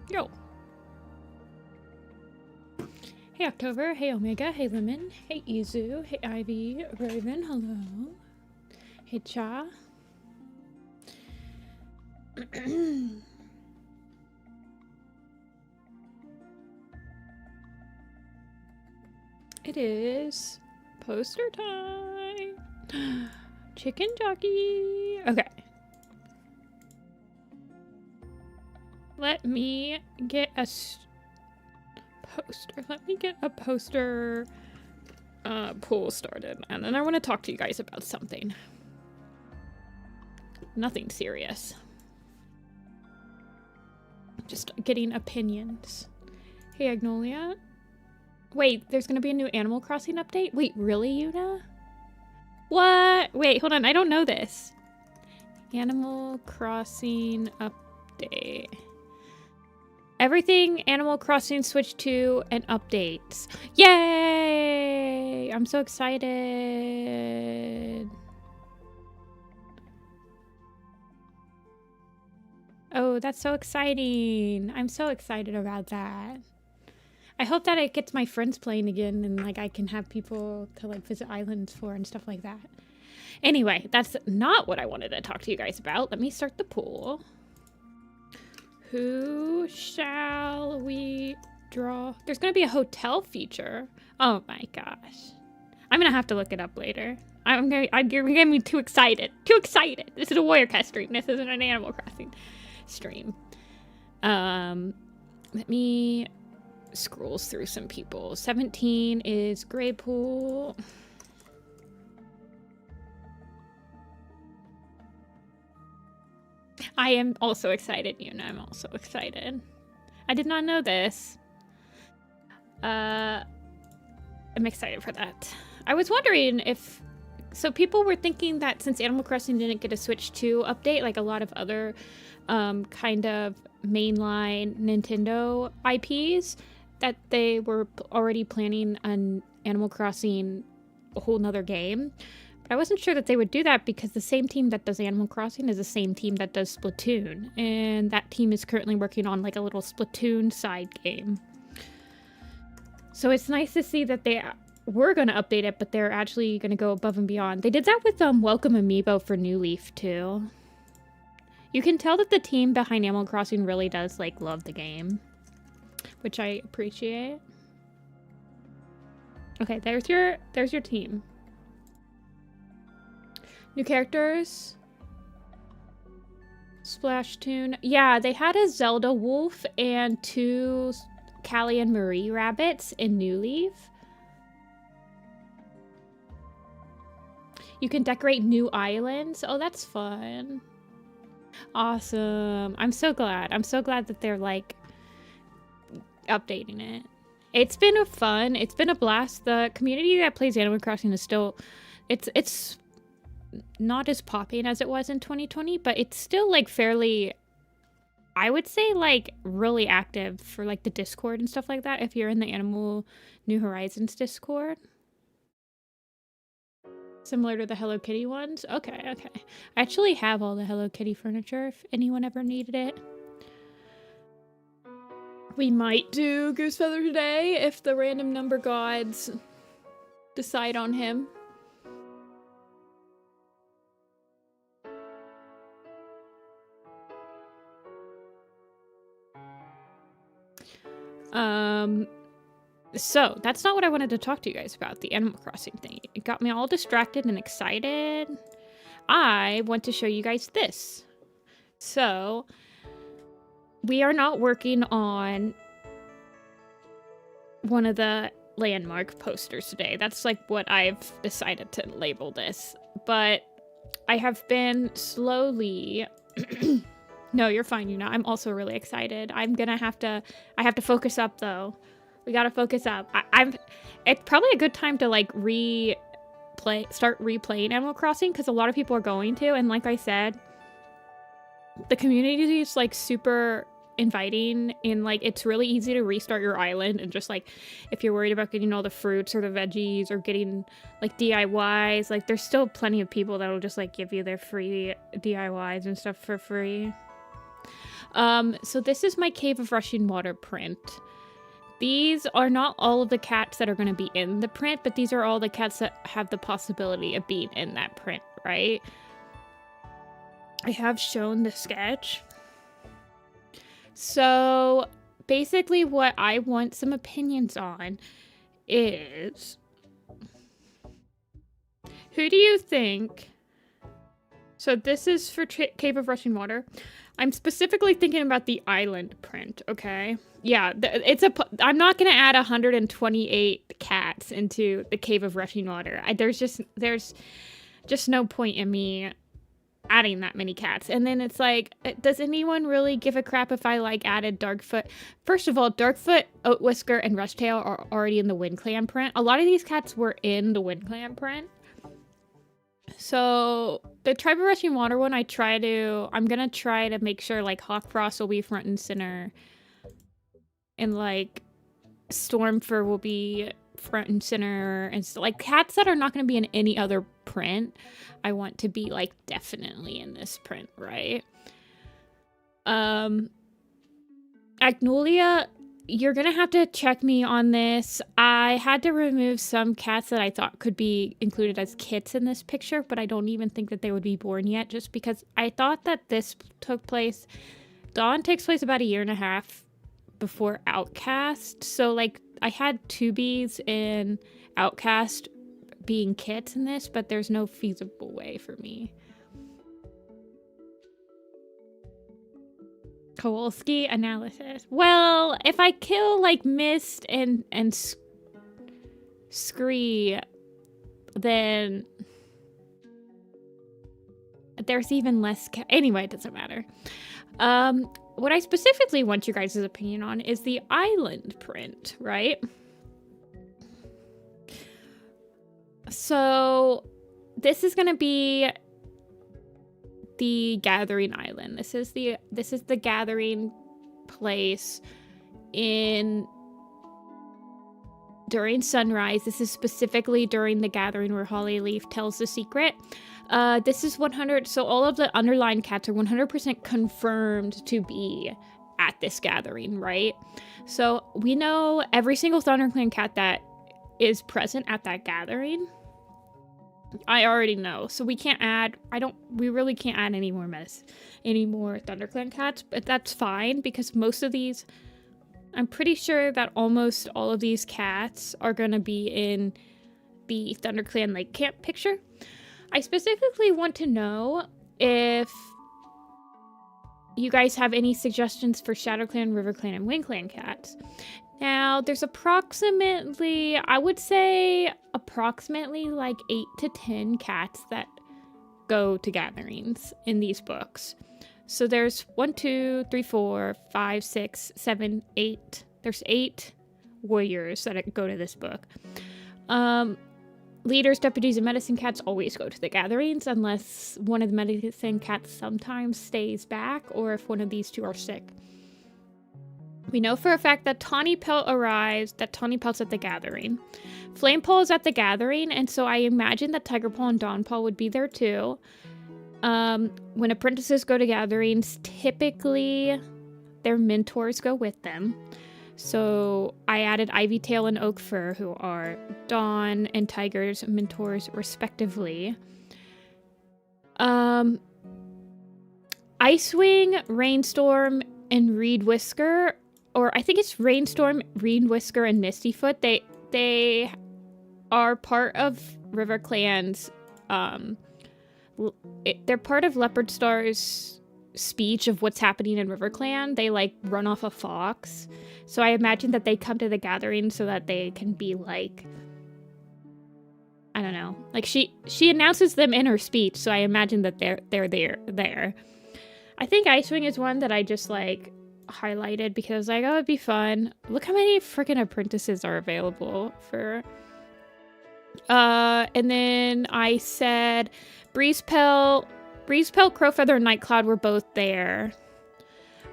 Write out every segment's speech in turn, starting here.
Yo. Hey October, hey Omega, hey Lemon, hey Izu, hey Ivy, Raven, hello. Hey Cha. It is poster time. Chicken jockey. Okay. Let me get a poster. Let me get a poster pool started. And then I want to talk to you guys about something. Nothing serious. Just getting opinions. Hey, Agnolia. Wait, there's gonna be a new Animal Crossing update? Wait, really, Yuna? What? Wait, hold on. I don't know this. Animal Crossing update. Everything Animal Crossing Switch 2 and updates. Yay! I'm so excited. Oh, that's so exciting. I'm so excited about that. I hope that it gets my friends playing again and like I can have people to like visit islands for and stuff like that. Anyway, that's not what I wanted to talk to you guys about. Let me start the pool. Who shall we draw? There's gonna be a hotel feature. Oh my gosh. I'm gonna have to look it up later. You're getting me too excited. Too excited. This is a Warrior Cast stream. This isn't an Animal Crossing stream. Let me scroll through some people. 17 is Greypool. I am also excited, Yuna. I'm also excited. I did not know this. I'm excited for that. I was wondering if... So people were thinking that since Animal Crossing didn't get a Switch 2 update, like a lot of other kind of mainline Nintendo IPs, that they were already planning an Animal Crossing a whole nother game. But I wasn't sure that they would do that because the same team that does Animal Crossing is the same team that does Splatoon. And that team is currently working on like a little Splatoon side game. So it's nice to see that they were going to update it, but they're actually going to go above and beyond. They did that with Welcome Amiibo for New Leaf too. You can tell that the team behind Animal Crossing really does like love the game, which I appreciate. Okay, there's your team. New characters. Splashtoon. Yeah, they had a Zelda wolf and 2 Callie and Marie rabbits in New Leaf. You can decorate new islands. Oh, that's fun. Awesome. I'm so glad. I'm so glad that they're like updating it. It's been it's been a blast. The community that plays Animal Crossing is still, it's not as popping as it was in 2020, but it's still like fairly, I would say like really active for like the Discord and stuff like that. If you're in the Animal New Horizons Discord. Similar to the Hello Kitty ones? Okay, okay. I actually have all the Hello Kitty furniture if anyone ever needed it. We might do Goose Feather today if the random number gods decide on him. So that's not what I wanted to talk to you guys about, the Animal Crossing thing. It got me all distracted and excited. I want to show you guys this. So we are not working on one of the landmark posters today. That's like what I've decided to label this. But I have been slowly... No, you're fine, Yuna. I'm also really excited. I have to focus up though. We gotta focus up. It's probably a good time to like start replaying Animal Crossing because a lot of people are going to, and like I said, the community is like super inviting and like it's really easy to restart your island and just like if you're worried about getting all the fruits or the veggies or getting like DIYs, like there's still plenty of people that'll just like give you their free DIYs and stuff for free. So this is my Cave of Rushing Water print. These are not all of the cats that are going to be in the print, but these are all the cats that have the possibility of being in that print, right? I have shown the sketch. So basically what I want some opinions on is, who do you think? So this is for Cave of Rushing Water. I'm specifically thinking about the island print, okay? Yeah, I'm not going to add 128 cats into the Cave of Rushing Water. There's just no point in me adding that many cats. And then it's like, does anyone really give a crap if I like added Darkfoot? First of all, Darkfoot, Oatwhisker, and Rushtail are already in the Wind Clan print. A lot of these cats were in the Wind Clan print. So the Tribe of Rushing Water one, I'm gonna try to make sure like Hawkfrost will be front and center, and like Stormfur will be front and center, and so, like cats that are not gonna be in any other print, I want to be like definitely in this print, right? Agnolia, you're gonna have to check me on this. I had to remove some cats that I thought could be included as kits in this picture, but I don't even think that they would be born yet, just because I thought that this took place, Dawn takes place about 1.5 years before Outcast. So like I had 2Bs in Outcast being kits in this, but there's no feasible way for me. Kowalski analysis. Well, if I kill like Mist and Scree, then there's even less. Anyway, it doesn't matter. What I specifically want your guys' opinion on is the island print, right? So this is gonna be the Gathering Island. This is the gathering place during sunrise. This is specifically during the gathering where Hollyleaf tells the secret. This is 100, so all of the underlying cats are 100% confirmed to be at this gathering, right? So we know every single ThunderClan cat that is present at that gathering. I already know, so we can't add, we really can't add any more ThunderClan cats, but that's fine, because most of these, I'm pretty sure that almost all of these cats are gonna be in the ThunderClan Lake Camp picture. I specifically want to know if you guys have any suggestions for ShadowClan, RiverClan, and WindClan cats. Now, there's approximately, I would say, approximately like 8 to 10 cats that go to gatherings in these books. So there's 1, 2, 3, 4, 5, 6, 7, 8. There's 8 warriors that go to this book. Leaders, deputies, and medicine cats always go to the gatherings unless one of the medicine cats sometimes stays back or if one of these two are sick. We know for a fact that Tawny Pelt arrives, that Tawny Pelt's at the gathering. Flamepaw is at the gathering, and so I imagine that Tigerpaw and Dawnpaw would be there too. When apprentices go to gatherings, typically their mentors go with them. So I added Ivytail and Oakfur, who are Dawn and Tiger's mentors respectively. Icewing, Rainstorm, and Reed Whisker, or I think it's Rainstorm, Reed Whisker, and Mistyfoot. They are part of RiverClan's, they're part of Leopard Star's speech of what's happening in RiverClan. They like run off a fox. So I imagine that they come to the gathering so that they can be like, I don't know. Like she announces them in her speech, so I imagine that they're there. I think Icewing is one that I just like highlighted because like, oh, it'd be fun. Look how many freaking apprentices are available for. And then I said Breezepelt, Crowfeather, and Nightcloud were both there.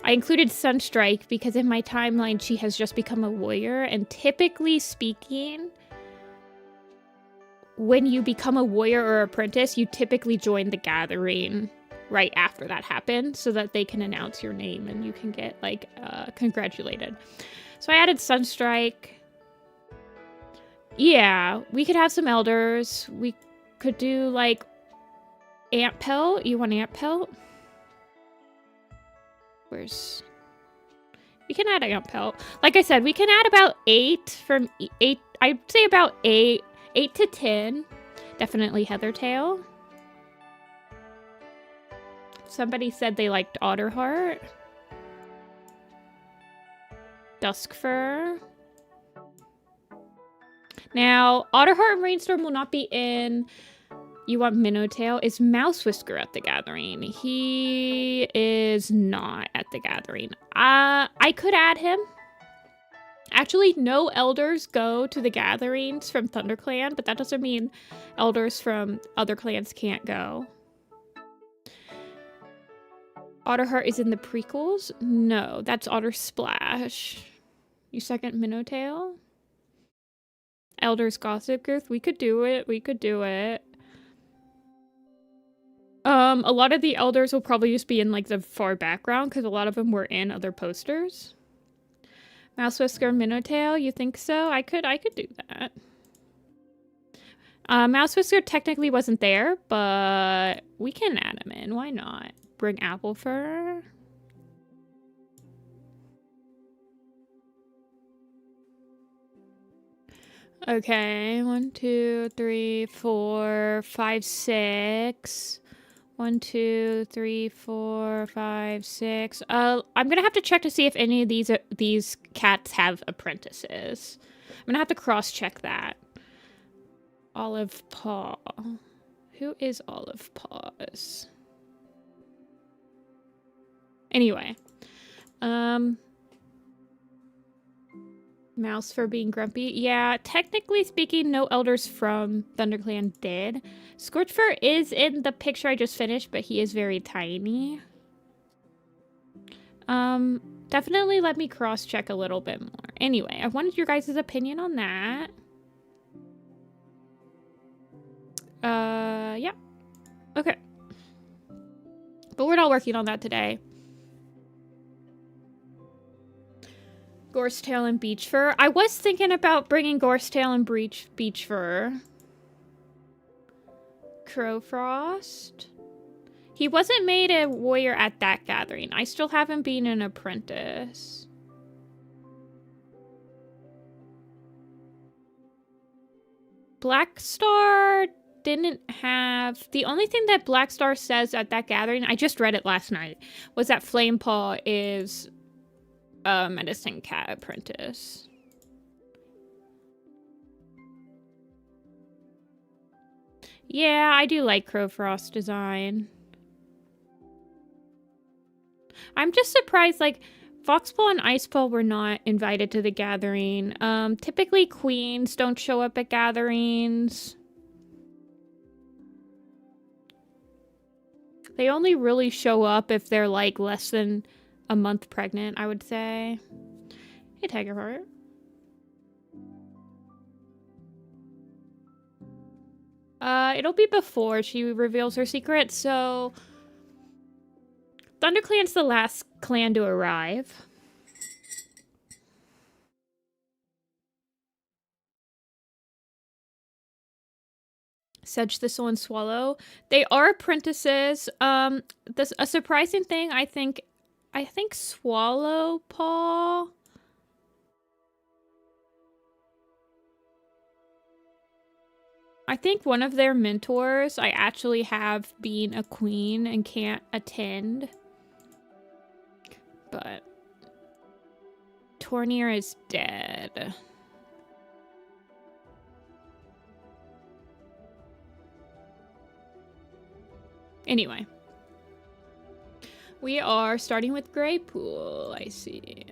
I included Sunstrike because in my timeline she has just become a warrior, and typically speaking, when you become a warrior or apprentice, you typically join the gathering right after that happens so that they can announce your name and you can get, like, congratulated. So I added Sunstrike. Yeah, we could have some elders. We could do, like, Ant Pelt. You want Ant Pelt? Where's... We can add Ant Pelt. Like I said, we can add about 8 from 8. I'd say about 8 to 10. Definitely Heathertail. Somebody said they liked Otterheart. Duskfur. Now, Otterheart and Rainstorm will not be in... You want Minnowtail? Is Mouse Whisker at the gathering? He is not at the gathering. I could add him. Actually, no elders go to the gatherings from ThunderClan, but that doesn't mean elders from other clans can't go. Otterheart is in the prequels? No, that's Otter Splash. You second Minnowtail? Elders Gossip Girth? We could do it. We could do it. A lot of the elders will probably just be in, like, the far background because a lot of them were in other posters. Mouse Whisker, Minnowtail, you think so? I could do that. Mouse Whisker technically wasn't there, but we can add him in. Why not? Bring Apple Fur. Okay, 1, 2, 3, 4, 5, 6. 1, 2, 3, 4, 5, 6. I'm gonna have to check to see if any of these cats have apprentices. I'm gonna have to cross-check that. Olive Paw. Who is Olive Paws? Anyway. Mouse for being grumpy. Yeah, technically speaking, no elders from ThunderClan did. Scorchfur is in the picture I just finished, but he is very tiny. Definitely let me cross-check a little bit more. Anyway, I wanted your guys' opinion on that. Yeah. Okay. But we're not working on that today. Gorsetail and Beachfur. I was thinking about bringing Gorsetail and Beachfur. Crowfrost. He wasn't made a warrior at that gathering. I still have him being an apprentice. Blackstar didn't have... The only thing that Blackstar says at that gathering, I just read it last night, was that Flamepaw is a medicine cat apprentice. Yeah, I do like Crowfrost design. I'm just surprised, like, Foxpaw and Icepaw were not invited to the gathering. Typically queens don't show up at gatherings. They only really show up if they're, like, less than a month pregnant, I would say. Hey, Tigerheart. It'll be before she reveals her secret, so... ThunderClan's the last clan to arrive. Sedge, Thistle, and Swallow. They are apprentices. A surprising thing, I think Swallowpaw... I think one of their mentors I actually have been a queen and can't attend. But Tornir is dead. Anyway. We are starting with Greypool, I see.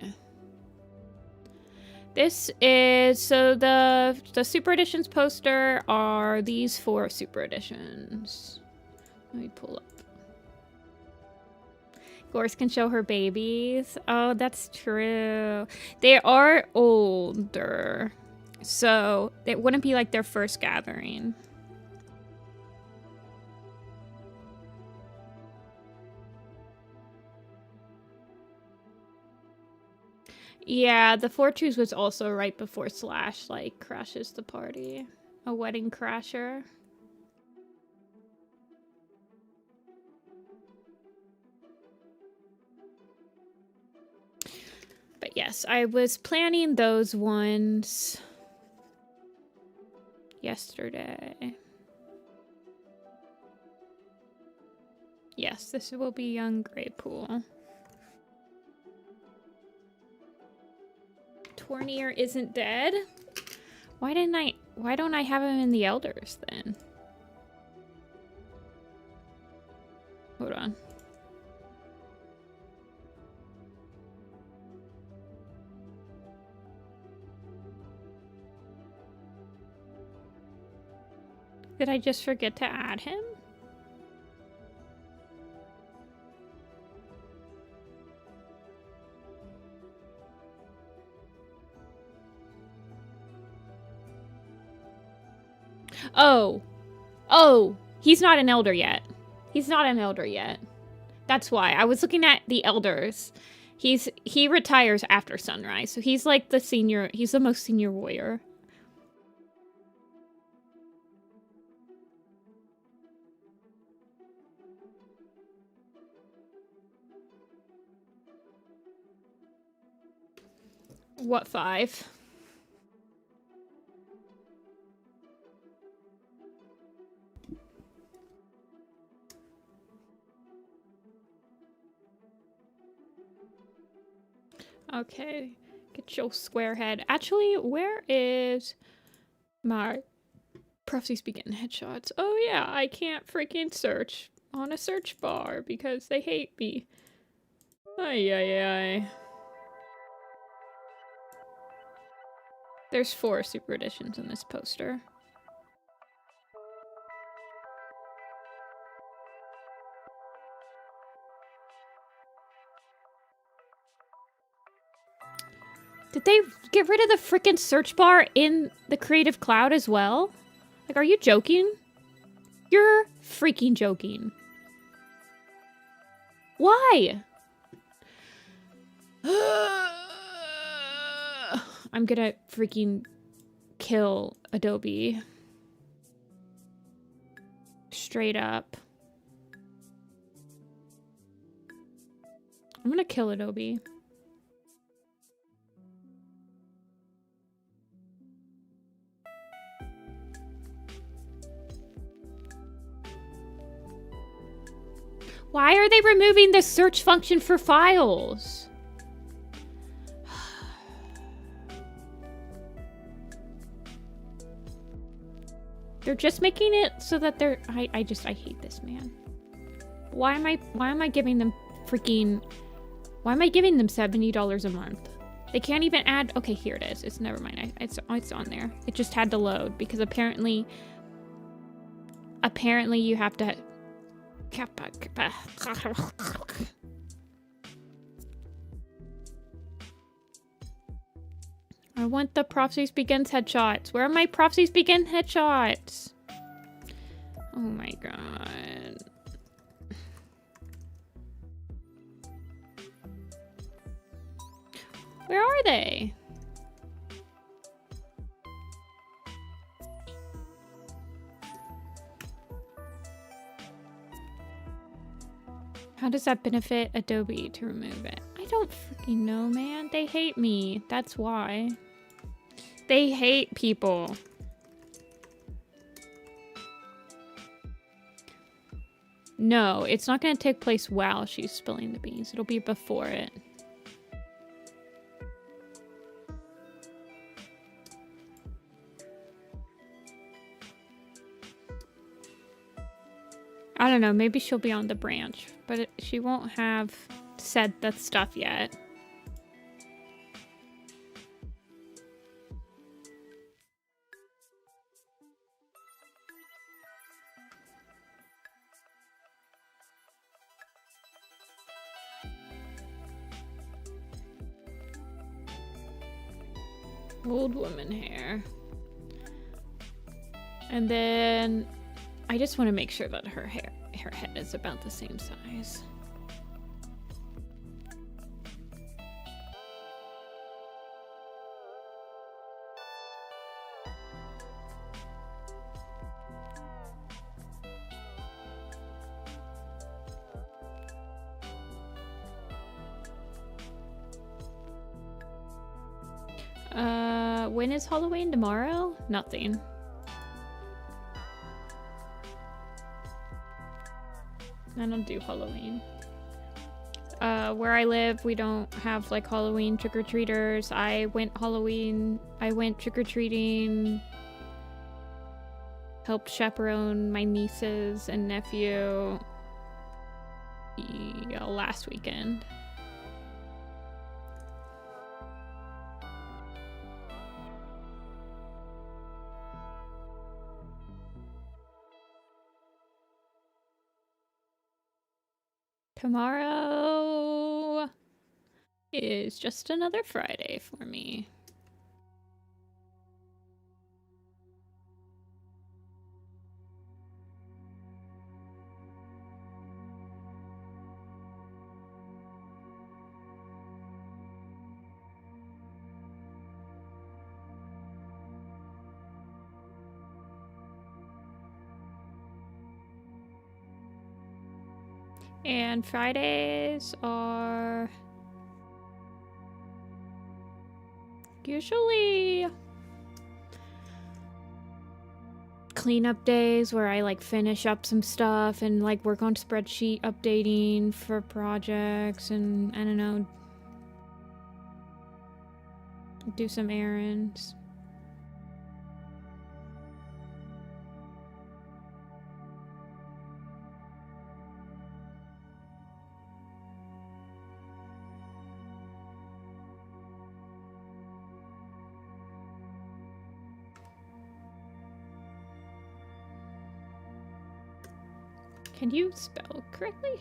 This is, so the Super Editions poster are these 4 Super Editions. Let me pull up. Gorse can show her babies. Oh, that's true. They are older, so it wouldn't be like their first gathering. Yeah, the Fortunes was also right before Slash, like, crashes the party. A wedding crasher. But yes, I was planning those ones yesterday. Yes, this will be Young Greypool. Tournier isn't dead? Why don't I have him in the Elders then? Hold on. Did I just forget to add him? Oh, he's not an elder yet. He's not an elder yet. That's why. I was looking at the elders. He retires after sunrise. So he's like the senior, he's the most senior warrior. What 5? Okay, get your square head. Actually, where is my Prophecies Begin headshots? Oh yeah, I can't freaking search on a search bar because they hate me. Ay, ay, ay. There's 4 super editions in this poster. Did they get rid of the freaking search bar in the Creative Cloud as well? Like, are you joking? You're freaking joking. Why? I'm gonna freaking kill Adobe. Straight up. I'm gonna kill Adobe. Why are they removing the search function for files? They're just making it so that they're I hate this, man. Why am I giving them freaking why am I giving them $70 a month? They can't even add okay, here it is. It's never mind. It's on there. It just had to load because apparently you have to I want the Prophecies Begins headshots. Where are my Prophecies Begin headshots? Oh my god. Where are they? How does that benefit Adobe to remove it? I don't freaking know, man. They hate me. That's why. They hate people. No, it's not going to take place while she's spilling the beans. It'll be before it. I don't know, maybe she'll be on the branch, but she won't have said that stuff yet. Old woman hair. And then I just want to make sure that her head is about the same size. When is Halloween? Tomorrow? Nothing. I don't do Halloween. Where I live, we don't have like Halloween trick-or-treaters. I went trick-or-treating, helped chaperone my nieces and nephew last weekend. Tomorrow is just another Friday for me. And Fridays are usually cleanup days where I like finish up some stuff and like work on spreadsheet updating for projects and I don't know, do some errands. Can you spell correctly?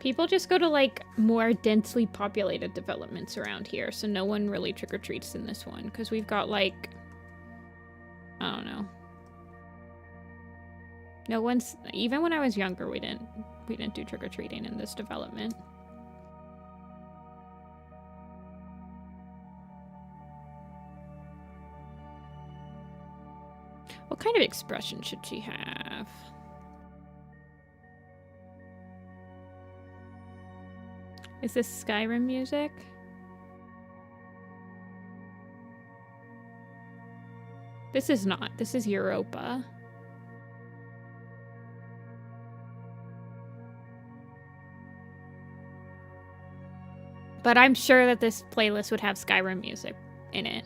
People just go to like more densely populated developments around here, so no one really trick-or-treats in this one because we've got like, I don't know. No one's, even when I was younger, we didn't do trick-or-treating in this development. What kind of expression should she have? Is this Skyrim music? This is not. This is Europa. But I'm sure that this playlist would have Skyrim music in it.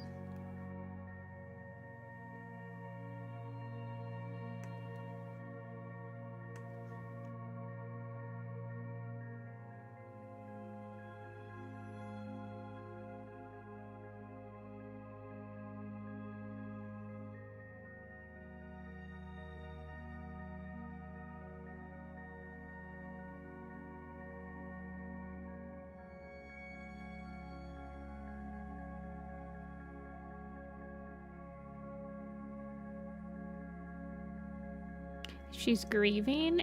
She's grieving?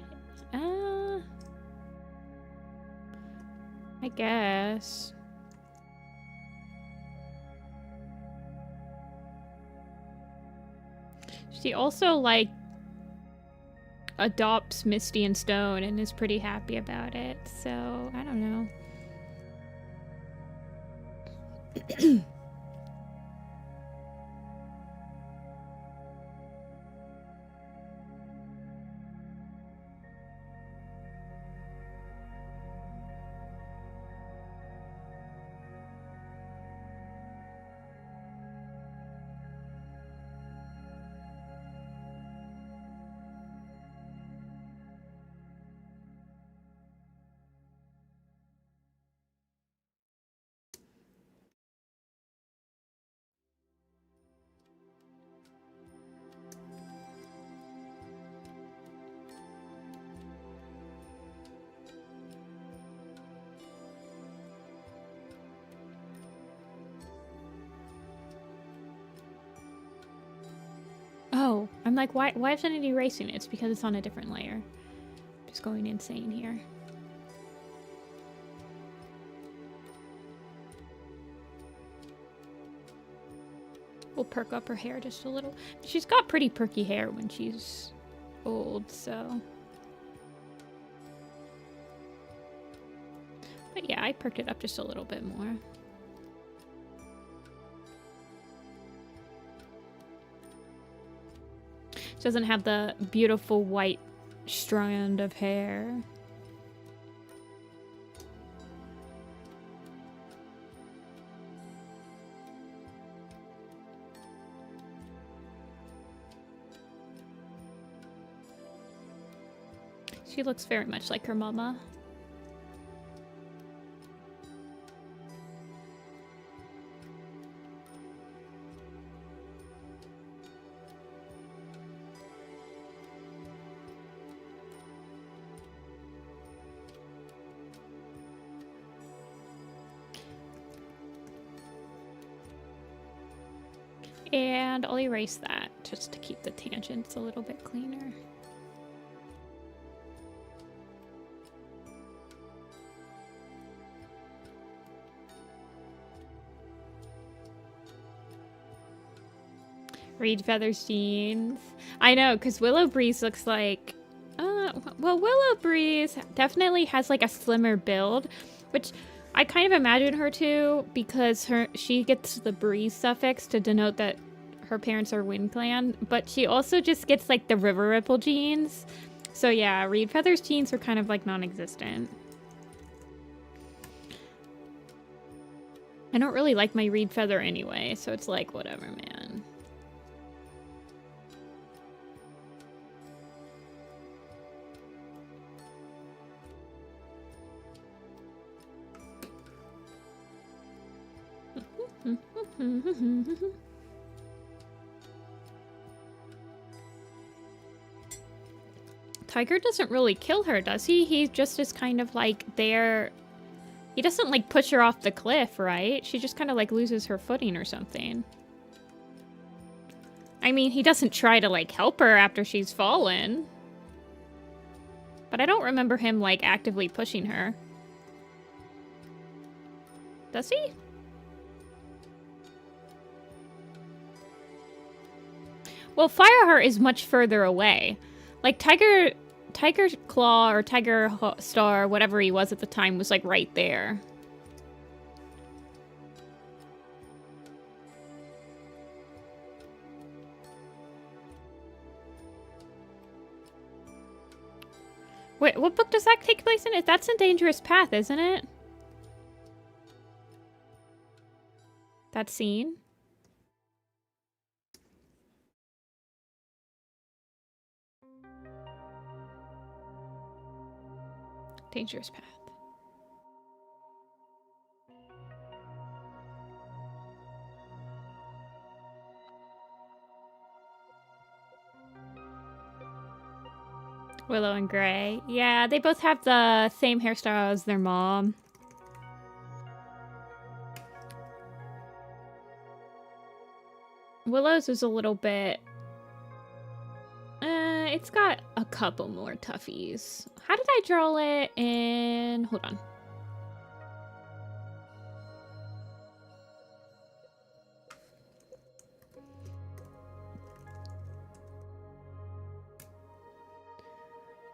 I guess. She also, like, adopts Misty and Stone and is pretty happy about it, so I don't know. Oh, I'm like, why isn't it erasing it? It's because it's on a different layer. Just going insane here. We'll perk up her hair just a little. She's got pretty perky hair when she's old, so. Yeah, I perked it up just a little bit more. She doesn't have the beautiful white strand of hair. She looks very much like her mama. And I'll erase that just to keep the tangents a little bit cleaner. Reed Feathers jeans. I know, because Willow Breeze looks like... well, Willow Breeze definitely has like a slimmer build, which I kind of imagine her to, because she gets the Breeze suffix to denote that her parents are Wind Clan, but she also just gets like the River Ripple genes. So yeah, Reed Feathers genes are kind of like non-existent. I don't really like my Reed Feather anyway, so it's like, whatever, man. Tiger doesn't really kill her, does he? He just is kind of like there. He doesn't like push her off the cliff, right? She just kind of like loses her footing or something. I mean, he doesn't try to like help her after she's fallen. But I don't remember him like actively pushing her. Does he? Well, Fireheart is much further away. Like, Tiger Claw or Tiger Star, whatever he was at the time, was, like, right there. Wait, what book does that take place in? That's in Dangerous Path, isn't it? That scene? Dangerous Path. Willow and Gray. Yeah, they both have the same hairstyle as their mom. Willow's is a little bit... it's got a couple more toughies. How did I draw it in... Hold on.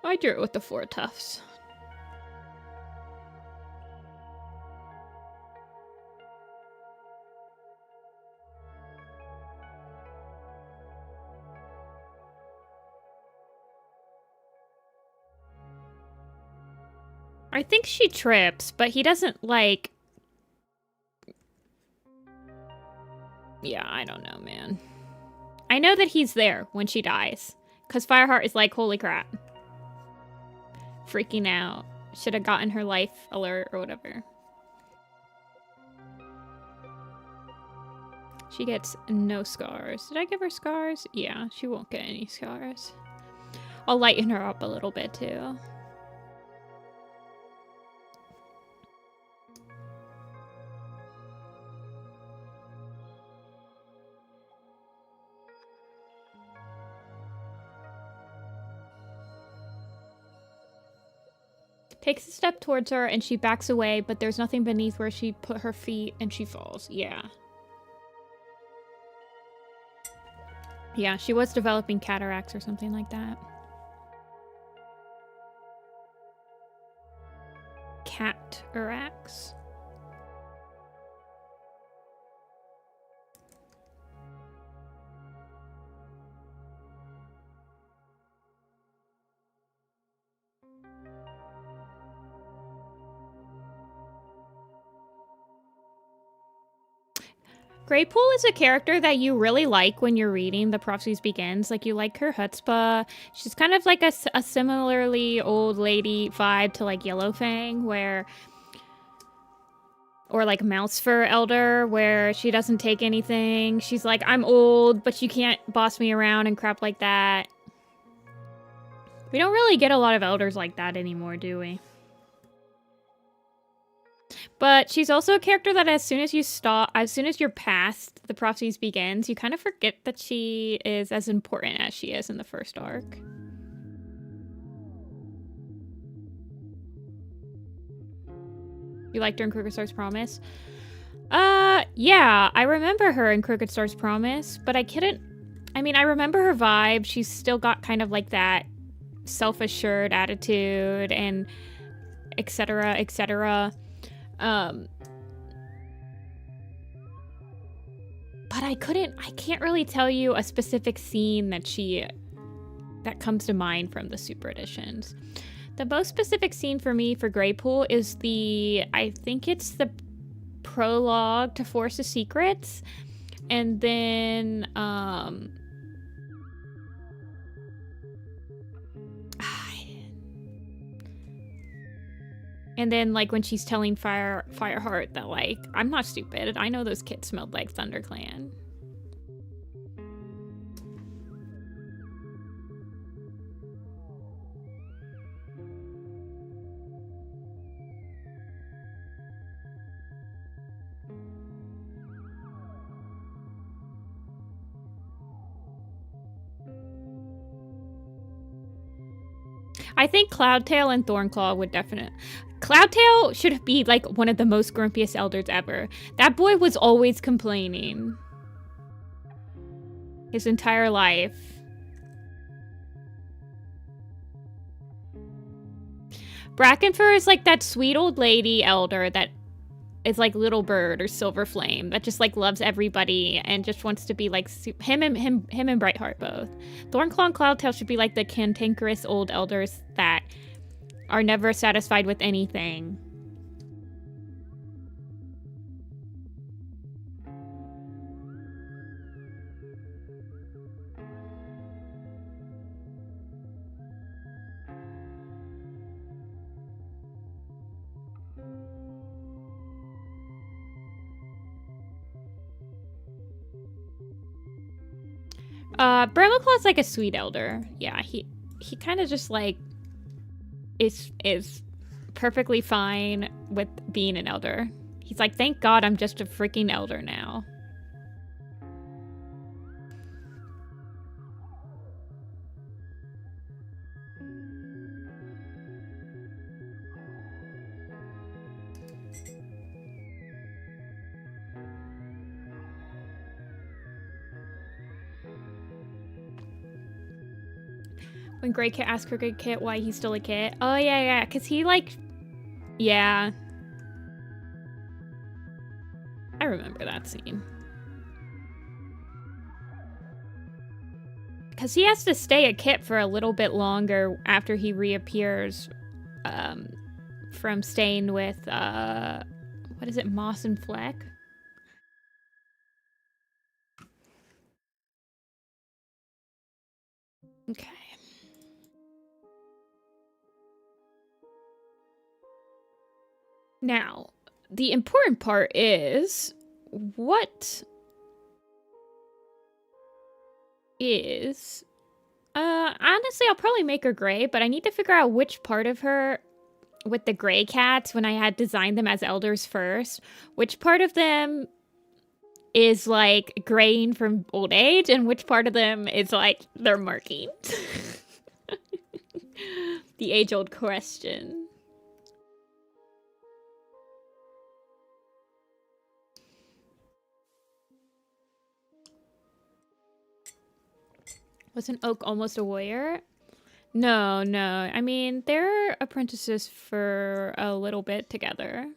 I drew it with the 4 tufts. I think she trips, but he doesn't, like... Yeah, I don't know, man. I know that he's there when she dies. Because Fireheart is like, holy crap. Freaking out. Should have gotten her life alert or whatever. She gets no scars. Did I give her scars? Yeah, she won't get any scars. I'll lighten her up a little bit, too. Takes a step towards her and she backs away, but there's nothing beneath where she put her feet and she falls. Yeah. Yeah, she was developing cataracts or something like that. Urax. Greypool is a character that you really like when you're reading The Prophecies Begins. Like, you like her chutzpah. She's kind of like a similarly old lady vibe to, like, Yellowfang, where... Or, like, Mouse Fur Elder, where she doesn't take anything. She's like, I'm old, but you can't boss me around and crap like that. We don't really get a lot of elders like that anymore, do we? But she's also a character that as soon as you're past The Prophecies Begins, you kind of forget that she is as important as she is in the first arc. You liked her in Crooked Star's Promise? Yeah, I remember her in Crooked Star's Promise, but I mean, I remember her vibe. She's still got kind of like that self-assured attitude and etc., etc. But I can't really tell you a specific scene that comes to mind from the Super Editions. The most specific scene for me for Greypool is I think it's the prologue to Force of Secrets, and then, and then, like, when she's telling Fireheart that, like, I'm not stupid. I know those kids smelled like ThunderClan. I think Cloudtail and Thornclaw would definitely... Cloudtail should be, like, one of the most grumpiest elders ever. That boy was always complaining. His entire life. Brackenfur is, like, that sweet old lady elder that is, like, Little Bird or Silver Flame that just, like, loves everybody and just wants to be, like, him and Brightheart both. Thornclaw and Cloudtail should be, like, the cantankerous old elders that are never satisfied with anything. Bramaclaw's like a sweet elder. Yeah, he kind of just, like, is perfectly fine with being an elder. He's like, thank God I'm just a freaking elder now. When Grey Kit asked Crooked Kit why he's still a kit. Oh, yeah, because he, like... Yeah. I remember that scene. Because he has to stay a kit for a little bit longer after he reappears from staying with, what is it, Moss and Fleck? Okay. Now, the important part is, what is... honestly, I'll probably make her gray, but I need to figure out which part of her, with the gray cats, when I had designed them as elders first, which part of them is, like, graying from old age, and which part of them is, like, they're marking. The age-old question. Was an oak almost a warrior? No, no. I mean, they're apprentices for a little bit together.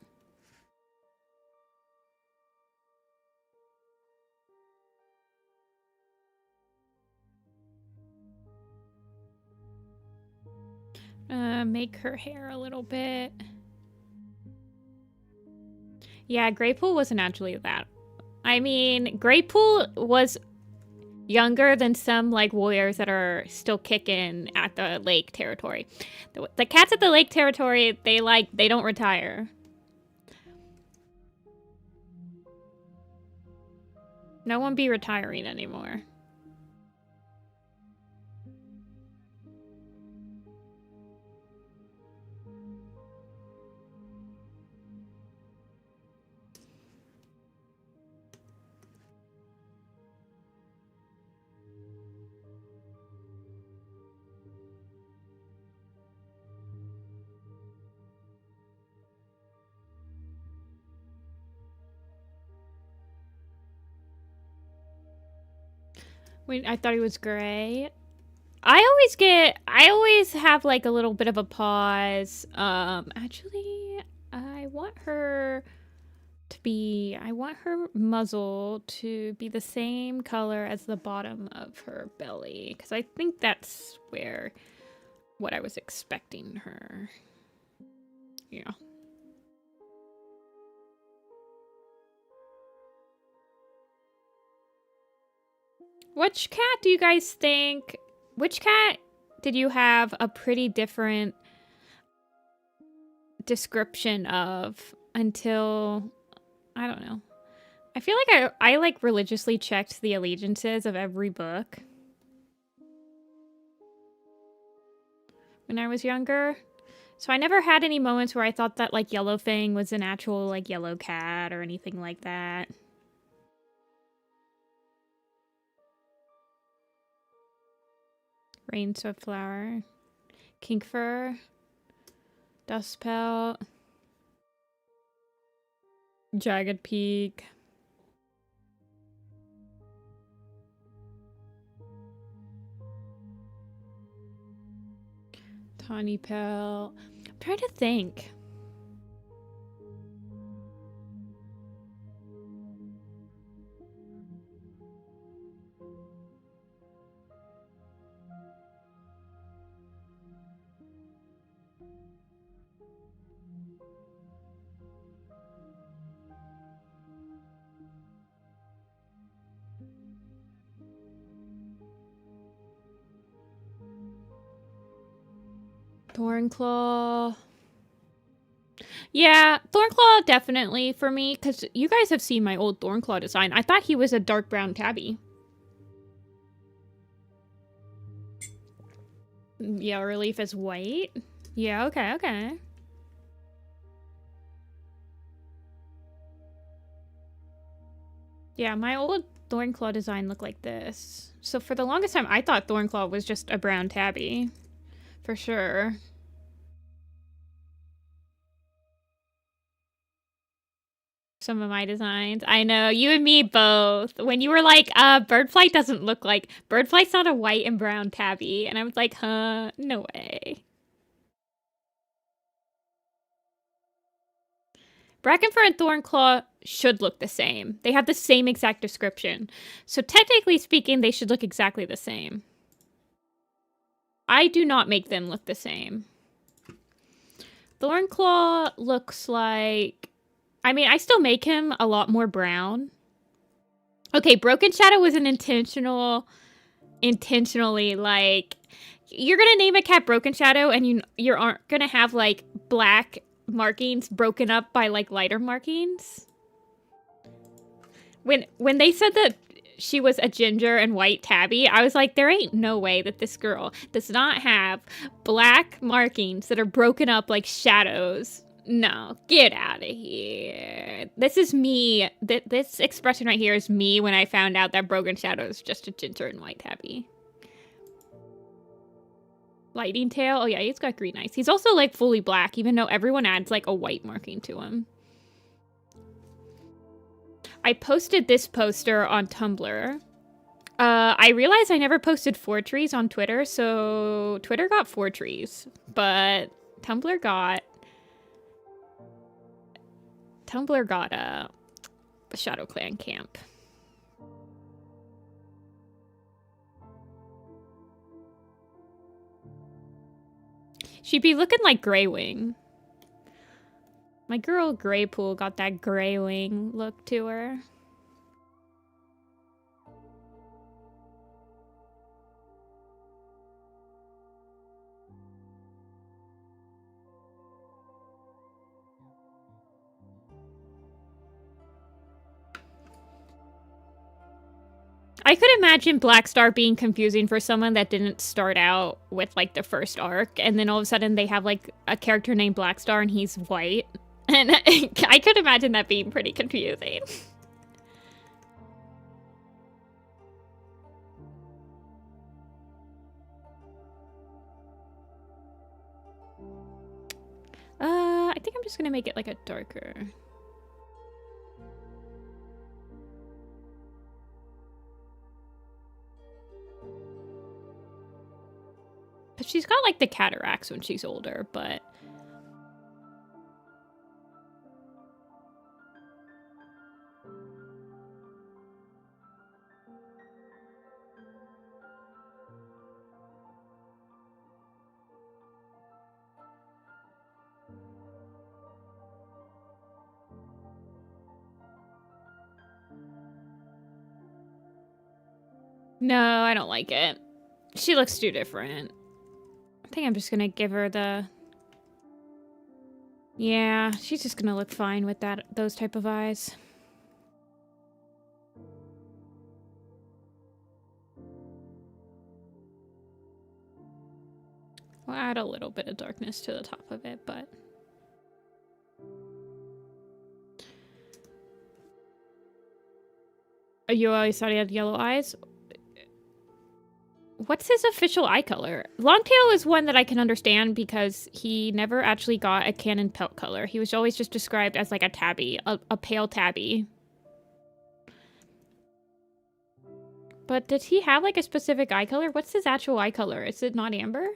Make her hair a little bit. Yeah, Greypool wasn't actually that. I mean, Greypool was younger than some like warriors that are still kicking at the lake territory. The cats at the lake territory, they don't retire. No one be retiring anymore. Wait, I thought he was gray. I always have like a little bit of a pause. Actually, I want her muzzle to be the same color as the bottom of her belly, because I think that's what I was expecting her. Yeah. Which cat do you guys think? Which cat did you have a pretty different description of until, I don't know. I feel like I like religiously checked the allegiances of every book when I was younger. So I never had any moments where I thought that like Yellowfang was an actual like yellow cat or anything like that. Rain Swiftflower, Kinkfur, Dustpelt, Jagged Peak. Tawny Pelt. I'm trying to think. Thornclaw. Yeah, Thornclaw definitely for me, because you guys have seen my old Thornclaw design. I thought he was a dark brown tabby. Yeah, relief is white. Yeah, okay, okay. Yeah, my old Thornclaw design looked like this. So for the longest time, I thought Thornclaw was just a brown tabby. For sure. Some of my designs. I know, you and me both. When you were like, Birdflight doesn't look like... Birdflight's not a white and brown tabby. And I was like, huh, no way. Brackenfur and Thornclaw should look the same. They have the same exact description. So technically speaking, they should look exactly the same. I do not make them look the same. Thornclaw looks like... I mean, I still make him a lot more brown. Okay, Broken Shadow was an intentionally, like... You're gonna name a cat Broken Shadow, and you aren't gonna have, like, black markings broken up by, like, lighter markings. When they said that she was a ginger and white tabby, I was like, there ain't no way that this girl does not have black markings that are broken up like shadows. No, get out of here. This is me. This expression right here is me when I found out that Broken Shadow is just a ginger and white tabby. Lightning Tail. Oh yeah, he's got green eyes. He's also like fully black, even though everyone adds like a white marking to him. I posted this poster on Tumblr. I realized I never posted 4 trees on Twitter, so Twitter got 4 trees, but Tumblr got a Shadow Clan camp. She'd be looking like Greywing. My girl Greypool got that Greywing look to her. I could imagine Black Star being confusing for someone that didn't start out with, like, the first arc, and then all of a sudden they have, like, a character named Black Star and he's white. And I could imagine that being pretty confusing. I think I'm just gonna make it, like, a darker... But she's got, like, the cataracts when she's older, but... No, I don't like it. She looks too different. I think I'm just gonna give her the... Yeah, she's just gonna look fine with those type of eyes. We'll add a little bit of darkness to the top of it, but... You always thought he had yellow eyes? What's his official eye color? Longtail is one that I can understand because he never actually got a canon pelt color. He was always just described as like a tabby, a pale tabby. But did he have like a specific eye color? What's his actual eye color? Is it not amber?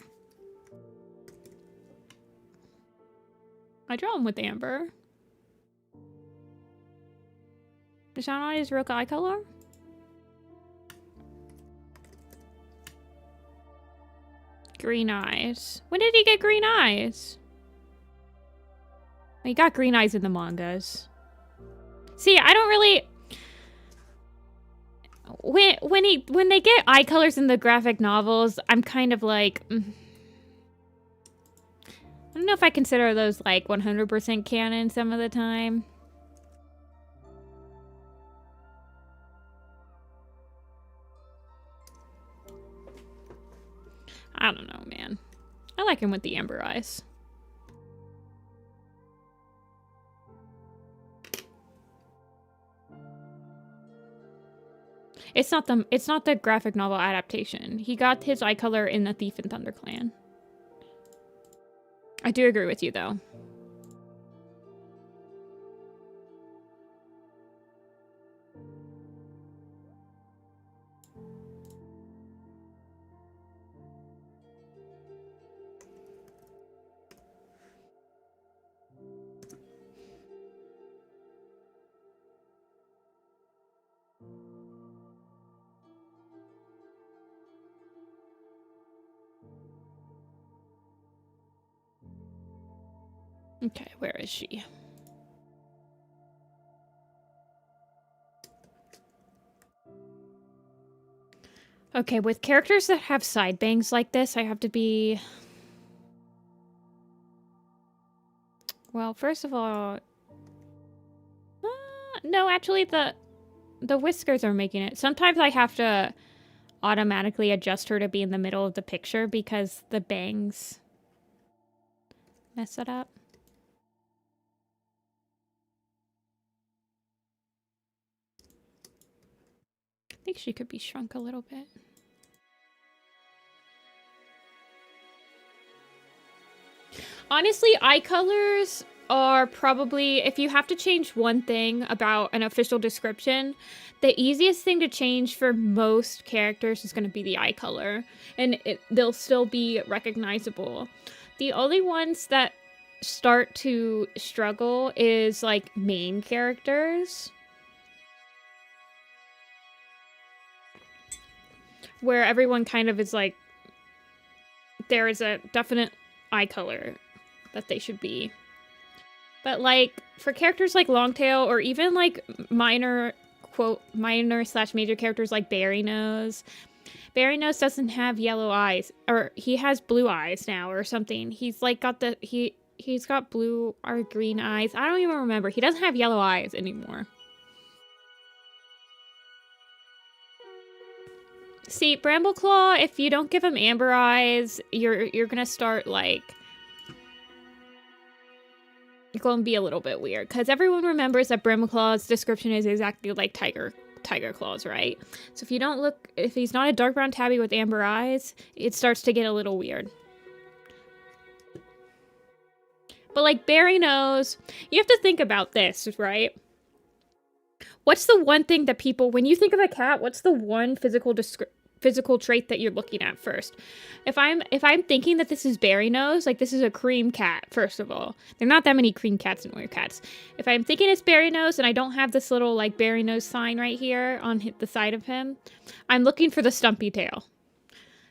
I draw him with amber. Is that not his real eye color? Green eyes. When did he get green eyes? He got green eyes in the mangas. See, I don't really... When they get eye colors in the graphic novels, I'm kind of like... I don't know if I consider those like 100% canon some of the time. I don't know, man. I like him with the amber eyes. It's not the graphic novel adaptation. He got his eye color in the Thief and Thunder Clan. I do agree with you, though. Okay, where is she? Okay, with characters that have side bangs like this, I have to be... Well, first of all... no, actually, the whiskers are making it. Sometimes I have to automatically adjust her to be in the middle of the picture because the bangs mess it up. I think she could be shrunk a little bit. Honestly, eye colors are probably, if you have to change one thing about an official description, the easiest thing to change for most characters is going to be the eye color, and they'll still be recognizable. The only ones that start to struggle is like main characters, where everyone kind of is like, there is a definite eye color that they should be. But like for characters like Longtail, or even like minor slash major characters like Berry Nose doesn't have yellow eyes, or he has blue eyes now or something. He's like got he's got blue or green eyes. I don't even remember. He doesn't have yellow eyes anymore. See, Brambleclaw, if you don't give him amber eyes, you're gonna start like, you're gonna be a little bit weird, because everyone remembers that Bramaclaw's description is exactly like Tiger Claws, right? So if he's not a dark brown tabby with amber eyes, it starts to get a little weird. But like Berry Nose, you have to think about this, right? What's the one thing that people, when you think of a cat, what's the one physical trait that you're looking at first? If I'm thinking that this is Berry Nose, like this is a cream cat, first of all. There are not that many cream cats in Werecats. If I'm thinking it's Berry Nose and I don't have this little like Berry Nose sign right here on the side of him, I'm looking for the stumpy tail.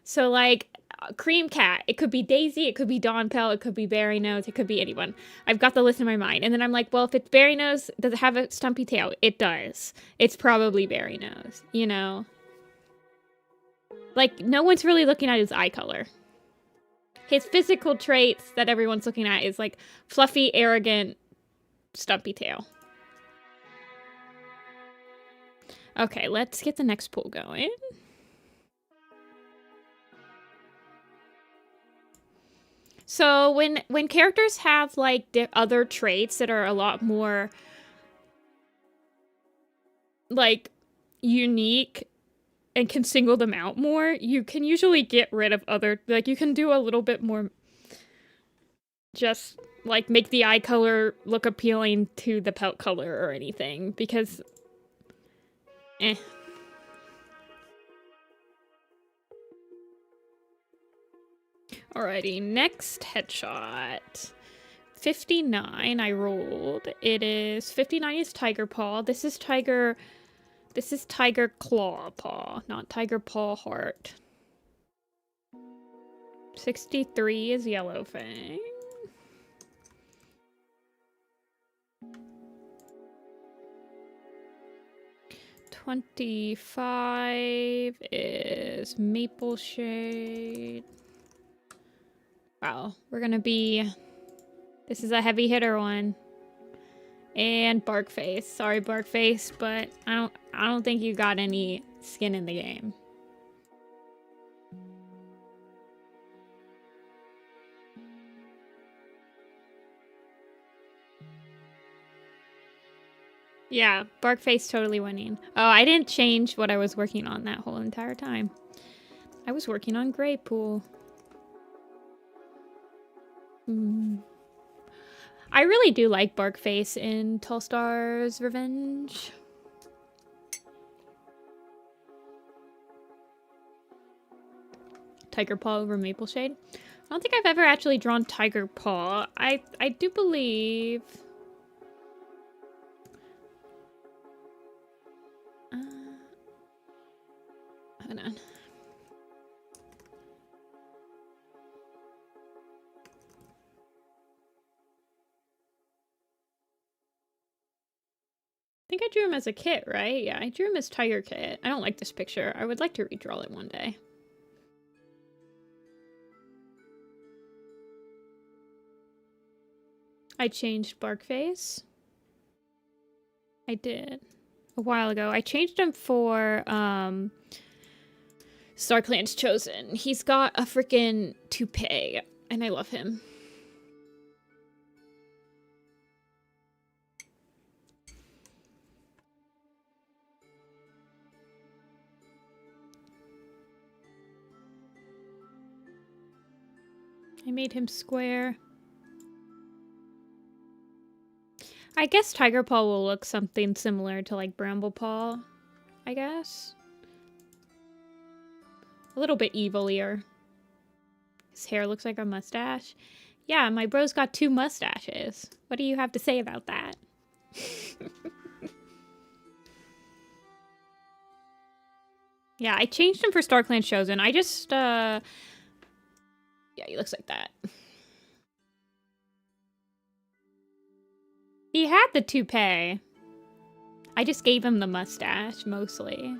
So like cream cat, it could be Daisy, it could be Dawnpell, it could be Berry Nose, it could be anyone. I've got the list in my mind. And then I'm like, well, if it's Berry Nose, does it have a stumpy tail? It does. It's probably Berry Nose, you know? Like, no one's really looking at his eye color. His physical traits that everyone's looking at is like fluffy, arrogant, stumpy tail. Okay, let's get the next pool going. So when characters have like other traits that are a lot more like unique and can single them out more, you can usually get rid of other, like you can do a little bit more, just like make the eye color look appealing to the pelt color or anything, because Alrighty, next headshot. 59 I rolled. It is 59 is Tiger Paw. This is Tiger Claw Paw, not Tiger Paw Heart. 63 is Yellow Fang. $25 is Maple Shade. Wow, we're gonna be... This is a heavy hitter one. And Barkface. Sorry, Barkface, but I don't think you got any skin in the game. Yeah, Barkface totally winning. Oh, I didn't change what I was working on that whole entire time. I was working on Grey Pool. I really do like Barkface in Tallstar's Revenge. Tiger Paw over Maple Shade. I don't think I've ever actually drawn Tiger Paw. I do believe... hold on. I think I drew him as a kit, right? Yeah, I drew him as Tiger Kit. I don't like this picture. I would like to redraw it one day. I changed Barkface. I did. A while ago. I changed him for StarClan's Chosen. He's got a freaking toupee, and I love him. I made him square. I guess Tiger Paw will look something similar to like Bramble Paw, I guess. A little bit evilier. His hair looks like a mustache. Yeah, my bro's got 2 mustaches. What do you have to say about that? Yeah, I changed him for StarClan Chosen. I just, yeah, he looks like that. He had the toupee. I just gave him the mustache, mostly.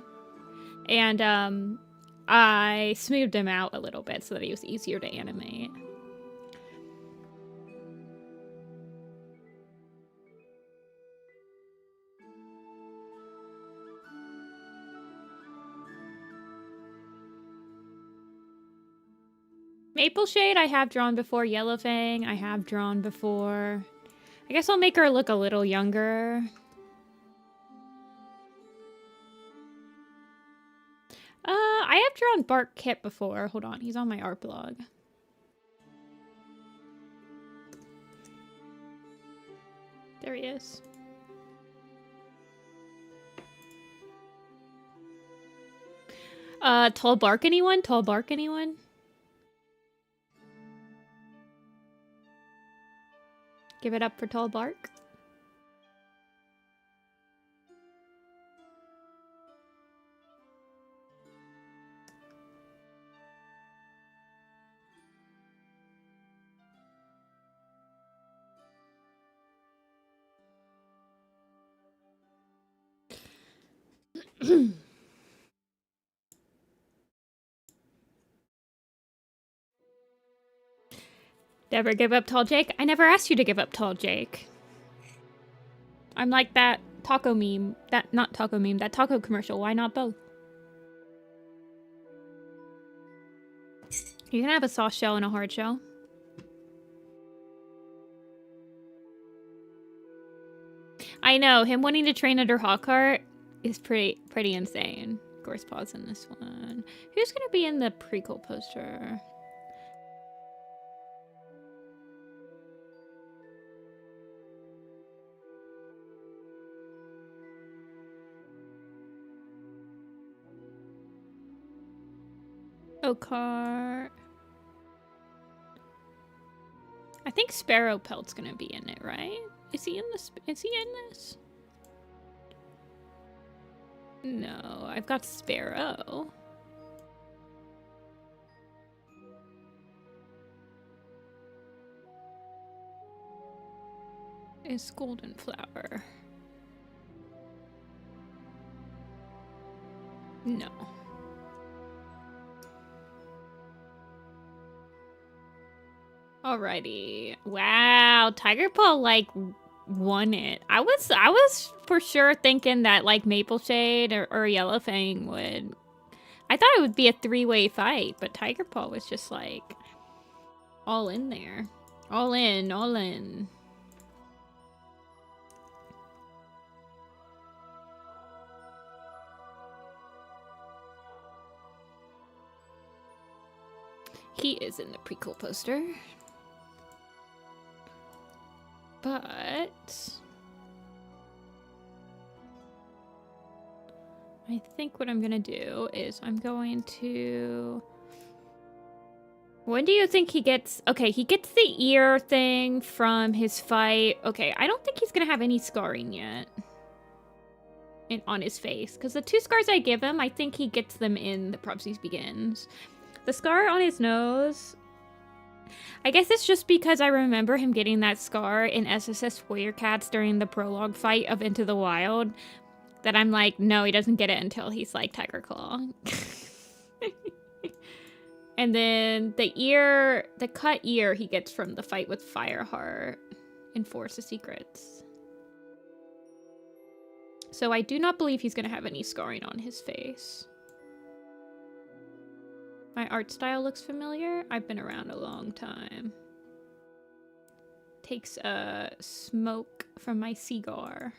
And, I smoothed him out a little bit so that he was easier to animate. Maple Shade I have drawn before. Yellowfang I have drawn before. I guess I'll make her look a little younger. I have drawn Bark Kit before. Hold on, he's on my art blog. There he is. Tall Bark anyone? Tall Bark anyone? Give it up for Tall Bark. Never give up Tall Jake? I never asked you to give up Tall Jake. I'm like that taco meme. Not taco meme, that taco commercial. Why not both? You can have a soft shell and a hard shell. I know, him wanting to train under Hawkheart is pretty insane. Of course, pause in this one. Who's gonna be in the prequel poster? Okar. I think Sparrow Pelt's gonna be in it, right? Is he in this? Is he in this? No, I've got Sparrow. Is Golden Flower? No. Alrighty. Wow, Tiger Paw like won it. I was for sure thinking that like Maple Shade or Yellowfang would. I thought it would be a 3-way fight, but Tiger Paw was just like all in there. All in, all in. He is in the prequel poster. But I think what I'm gonna do is I'm going to... When do you think he gets... Okay, he gets the ear thing from his fight. Okay, I don't think he's gonna have any scarring yet on his face. Because the 2 scars I give him, I think he gets them in the Prophecies Begins. The scar on his nose... I guess it's just because I remember him getting that scar in SSS Warrior Cats during the prologue fight of Into the Wild that I'm like, no, he doesn't get it until he's like Tiger Claw. And then the cut ear he gets from the fight with Fireheart in Force of Secrets. So I do not believe he's going to have any scarring on his face. My art style looks familiar. I've been around a long time. Takes a smoke from my cigar.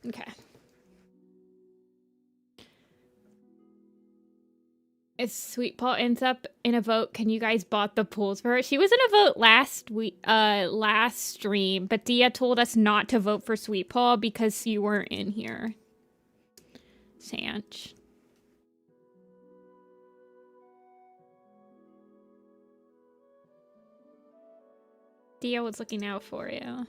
Okay. If Sweet Paw ends up in a vote, can you guys bot the polls for her? She was in a vote last stream, but Dia told us not to vote for Sweet Paw because you weren't in here. Sanch. Dia was looking out for you.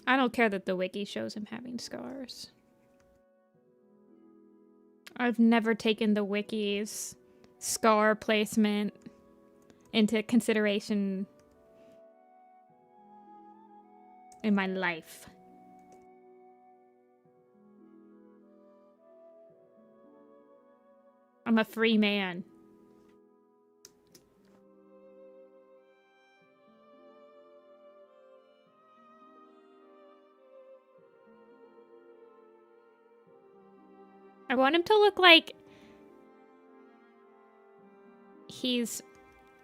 I don't care that the wiki shows him having scars. I've never taken the wiki's scar placement into consideration in my life. I'm a free man. I want him to look like he's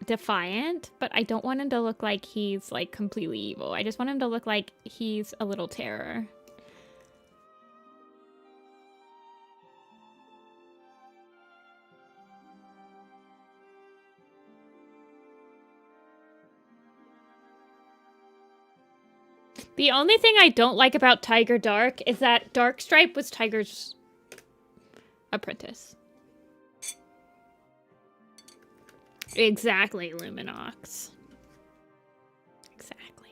defiant, but I don't want him to look like he's like completely evil. I just want him to look like he's a little terror. The only thing I don't like about Tiger Dark is that Darkstripe was Tiger's apprentice. Exactly, Luminox. Exactly.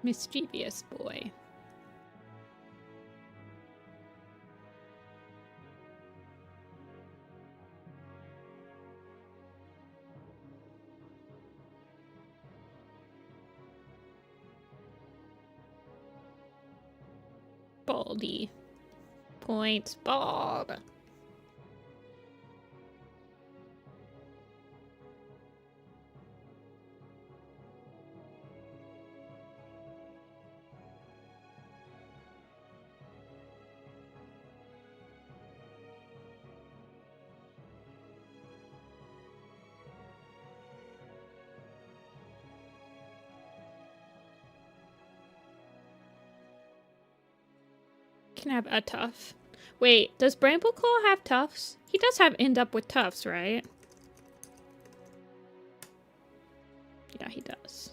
Mischievous boy. Baldy. Points, bald. Can have a tuff. Wait, does Brambleclaw have tufts? He does have end up with tufts, right? Yeah, he does.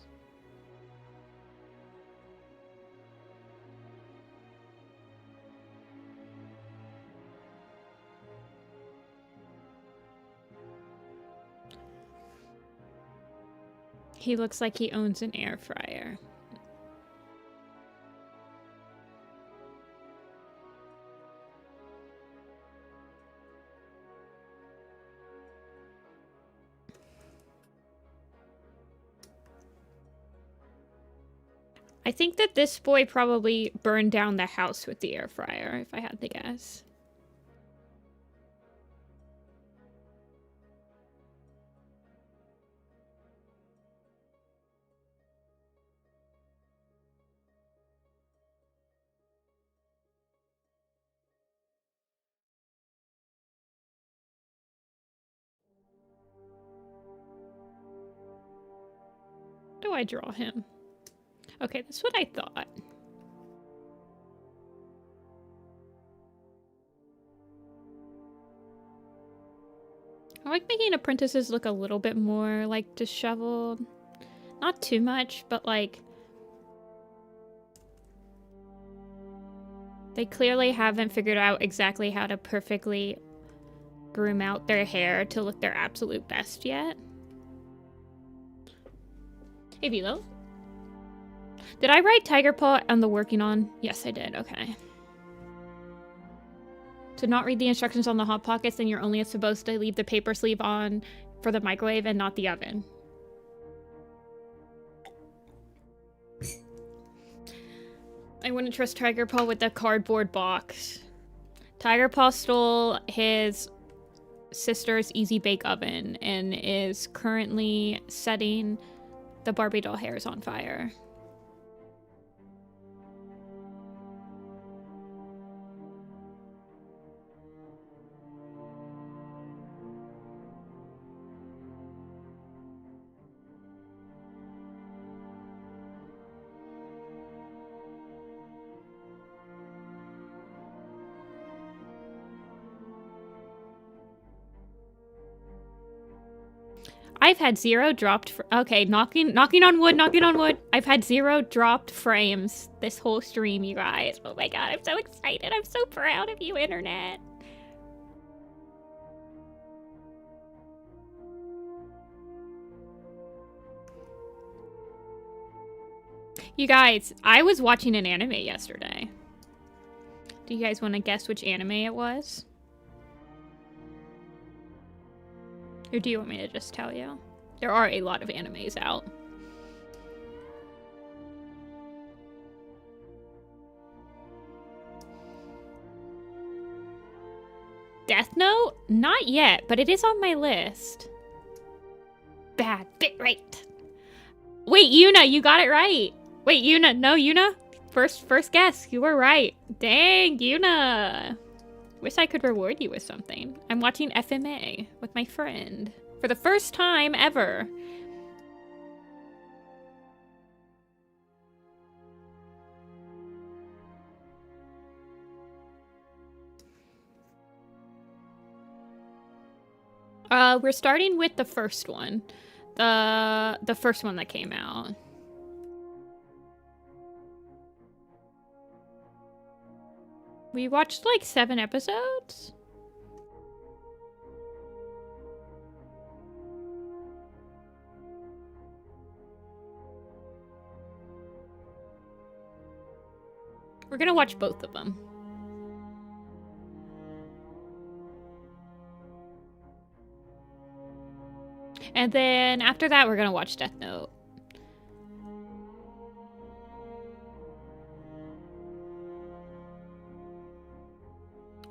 He looks like he owns an air fryer. I think that this boy probably burned down the house with the air fryer, if I had to guess. do I draw him? Okay, that's what I thought. I like making apprentices look a little bit more, like, disheveled. Not too much, but, like... They clearly haven't figured out exactly how to perfectly groom out their hair to look their absolute best yet. Hey, Vilo. Did I write Tiger Paw on the working on? Yes, I did. Okay. To not read the instructions on the Hot Pockets, then you're only supposed to leave the paper sleeve on for the microwave and not the oven. I wouldn't trust Tiger Paw with the cardboard box. Tiger Paw stole his sister's Easy Bake Oven and is currently setting the Barbie doll hairs on fire. I've had 0 dropped. Okay, knocking on wood. I've had 0 dropped frames this whole stream, you guys. Oh my god, I'm so excited. I'm so proud of you, internet. You guys, I was watching an anime yesterday. Do you guys want to guess which anime it was? Or do you want me to just tell you? There are a lot of animes out. Death Note? Not yet, but it is on my list. Bad bitrate. Wait, Yuna, you got it right. Wait, Yuna. No, Yuna. First guess. You were right. Dang, Yuna. Wish I could reward you with something. I'm watching FMA with my friend for the first time ever. We're starting with the first one. The first one that came out. We watched like 7 episodes? We're gonna watch both of them. And then after that, we're gonna watch Death Note.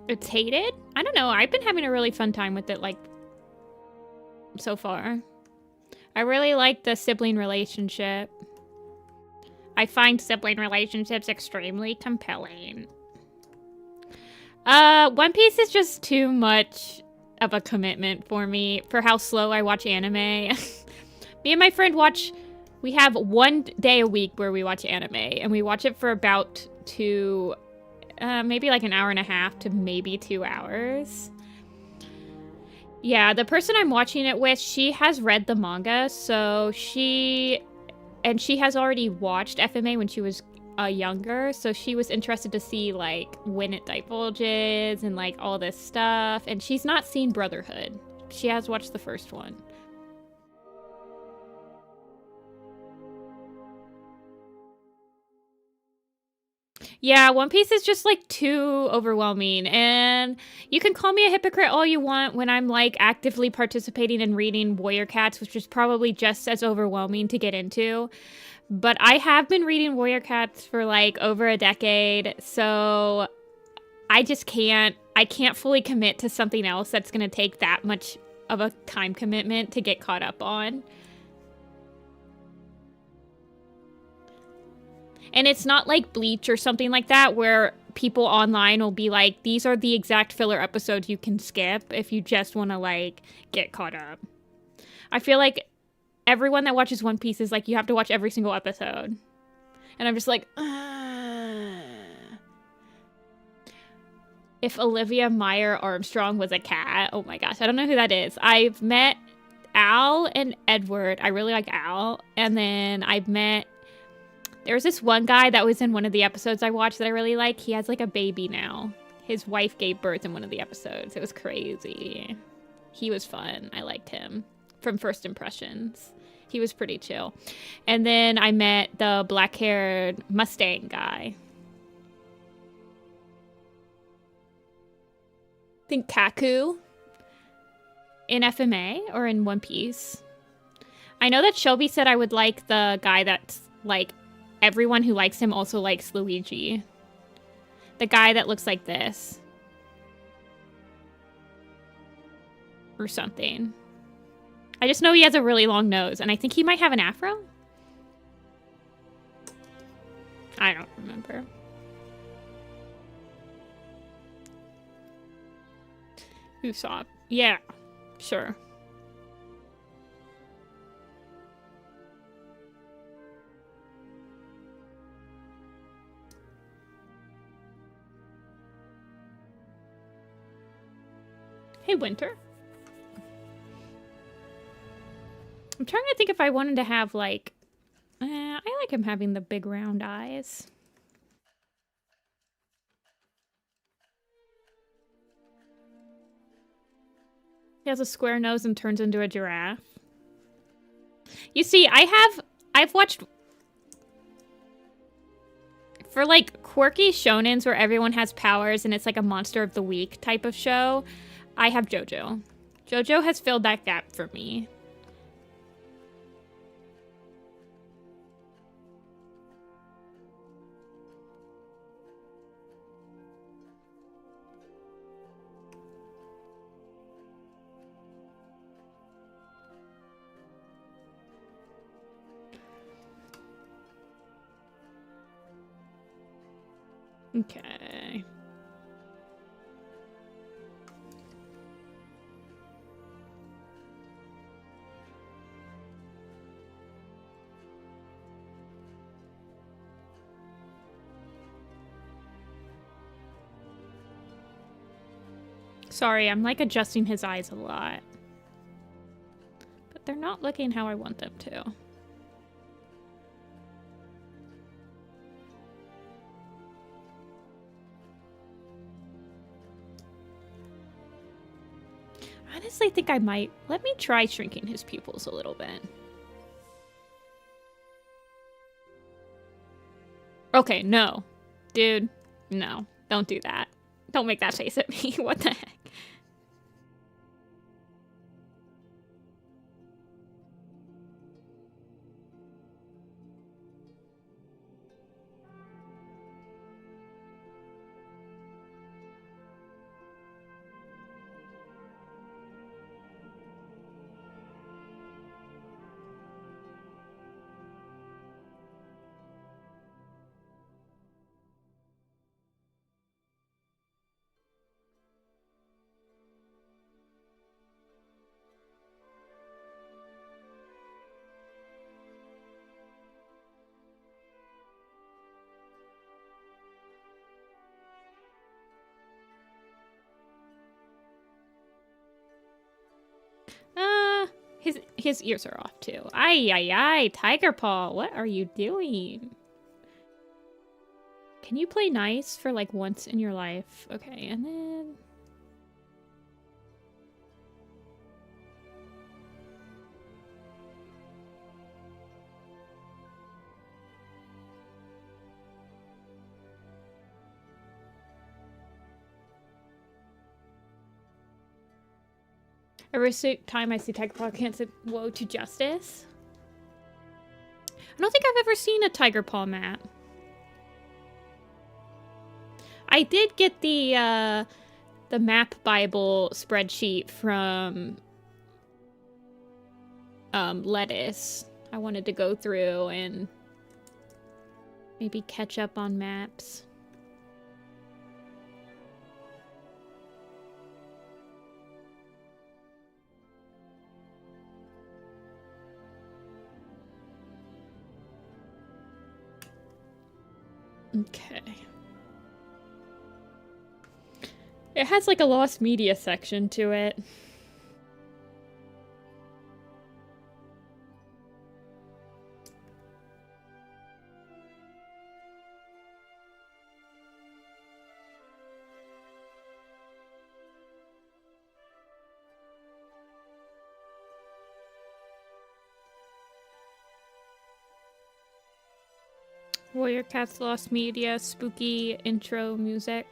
It's hated? I don't know. I've been having a really fun time with it, like, so far. I really like the sibling relationship. I find sibling relationships extremely compelling. One Piece is just too much of a commitment for me, for how slow I watch anime. Me and my friend watch... We have 1 day a week where we watch anime, and we watch it for about 2... maybe like an hour and a half to maybe 2 hours. Yeah, the person I'm watching it with, she has read the manga, so she has already watched FMA when she was younger, so she was interested to see like when it divulges and like all this stuff, and she's not seen Brotherhood. She has watched the first one. Yeah, One Piece is just, like, too overwhelming, and you can call me a hypocrite all you want when I'm, like, actively participating in reading Warrior Cats, which is probably just as overwhelming to get into, but I have been reading Warrior Cats for, like, over a decade, so I just can't fully commit to something else that's gonna take that much of a time commitment to get caught up on. And it's not like Bleach or something like that where people online will be like, these are the exact filler episodes you can skip if you just want to, like, get caught up. I feel like everyone that watches One Piece is like, you have to watch every single episode. And I'm just like, If Olivia Meyer Armstrong was a cat, oh my gosh, I don't know who that is. I've met Al and Edward. I really like Al. And then I've met, there was this one guy that was in one of the episodes I watched that I really like. He has like a baby now. His wife gave birth in one of the episodes. It was crazy. He was fun. I liked him from first impressions. He was pretty chill. And then I met the black-haired Mustang guy. I think Kaku in FMA or in One Piece. I know that Shelby said I would like the guy that's like everyone who likes him also likes Luigi. The guy that looks like this. Or something. I just know he has a really long nose, and I think he might have an afro. I don't remember. Usopp. Yeah, sure. Hey, Winter. I'm trying to think if I wanted to have, like... I like him having the big round eyes. He has a square nose and turns into a giraffe. You see, I've watched... For, like, quirky shonens where everyone has powers and it's like a monster of the week type of show, I have JoJo. JoJo has filled that gap for me. Okay. Sorry, I'm like adjusting his eyes a lot. But they're not looking how I want them to. I honestly think I might... Let me try shrinking his pupils a little bit. Okay, no. Dude, no. Don't do that. Don't make that face at me. What the heck? His ears are off too. Ay, ay, ay, Tiger Paw, what are you doing? Can you play nice for like once in your life? Okay, and then... Every time I see Tiger Paw, I can't say woe to justice. I don't think I've ever seen a Tiger Paw map. I did get the map Bible spreadsheet from Lettuce. I wanted to go through and maybe catch up on maps. Okay. It has like a lost media section to it. Warrior Cats Lost Media, spooky intro music.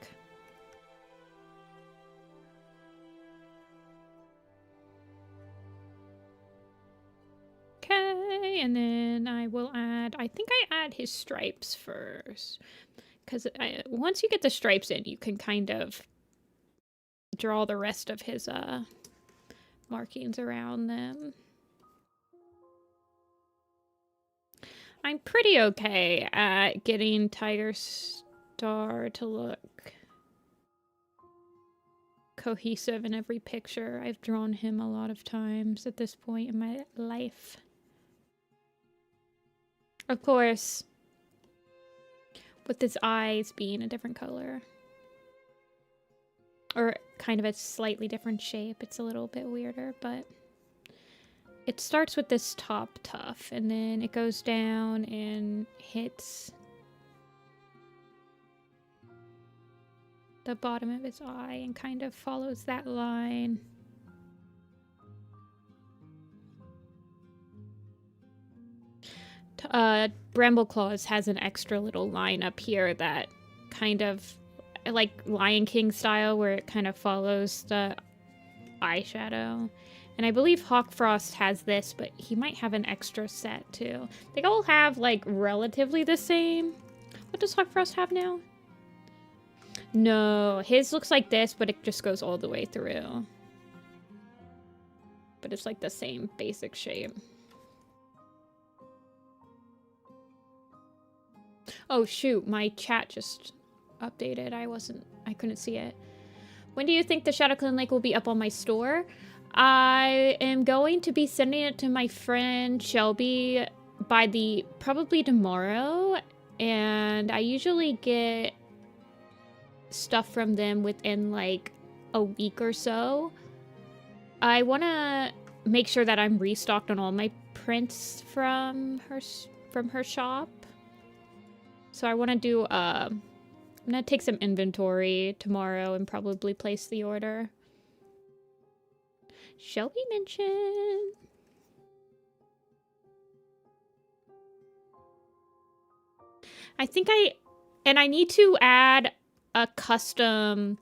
Okay, and then I will add, I think I add his stripes first. Because once you get the stripes in, you can kind of draw the rest of his markings around them. I'm pretty okay at getting Tiger Star to look cohesive in every picture. I've drawn him a lot of times at this point in my life. Of course, with his eyes being a different color. Or kind of a slightly different shape. It's a little bit weirder, but... It starts with this top tuft, and then it goes down and hits the bottom of his eye and kind of follows that line. Brambleclaws has an extra little line up here that kind of, like Lion King style, where it kind of follows the eyeshadow. And I believe Hawkfrost has this, but he might have an extra set too. They all have like relatively the same. What does Hawkfrost have now? No, his looks like this, but it just goes all the way through. But it's like the same basic shape. Oh shoot, my chat just updated. I couldn't see it. When do you think the ShadowClan Lake will be up on my store? I am going to be sending it to my friend Shelby by probably tomorrow, and I usually get stuff from them within like a week or so. I want to make sure that I'm restocked on all my prints from her shop. So I want to do I'm gonna take some inventory tomorrow and probably place the order. Shelby mentioned. I think I need to add a custom.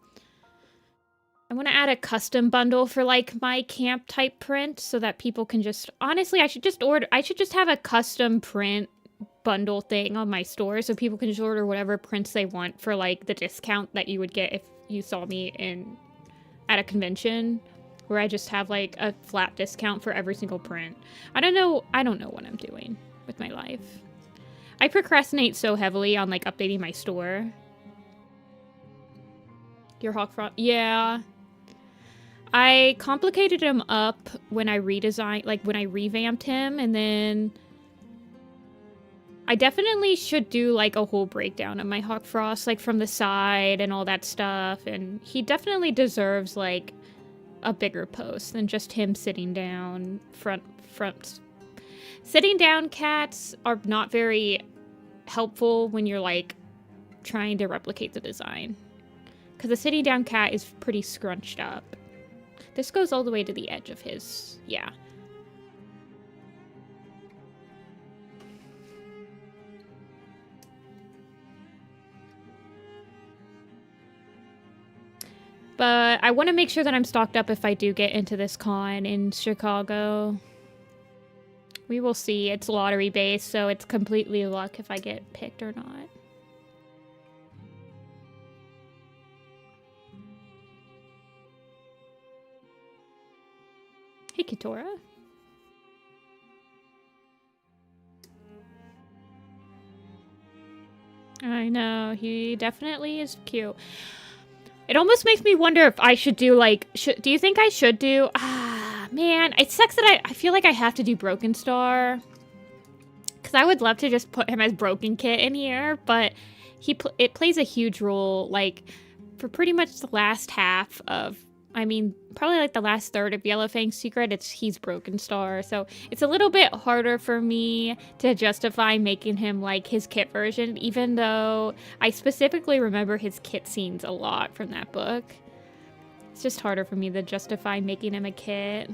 I want to add a custom bundle for like my camp type print so that people can just, honestly, I should just have a custom print bundle thing on my store so people can just order whatever prints they want for like the discount that you would get if you saw me at a convention, where I just have like a flat discount for every single print. I don't know what I'm doing with my life. I procrastinate so heavily on like updating my store. Your Hawkfrost, yeah. I complicated him up when I revamped him, and then I definitely should do like a whole breakdown of my Hawkfrost, like from the side and all that stuff, and he definitely deserves like a bigger post than just him sitting down front. Sitting down cats are not very helpful when you're like trying to replicate the design, because the sitting down cat is pretty scrunched up. This goes all the way to the edge of his, yeah. But I want to make sure that I'm stocked up if I do get into this con in Chicago. We will see. It's lottery based, so it's completely luck if I get picked or not. Hey, Kitora. I know, he definitely is cute. It almost makes me wonder if I should do, like, do you think I should do... Ah, man, it sucks that I feel like I have to do Broken Star. Because I would love to just put him as Broken Kit in here, but it plays a huge role, like, for pretty much the last half of, I mean, probably like the last third of Yellowfang's secret, he's Broken Star, so it's a little bit harder for me to justify making him like his Kit version, even though I specifically remember his Kit scenes a lot from that book. It's just harder for me to justify making him a Kit.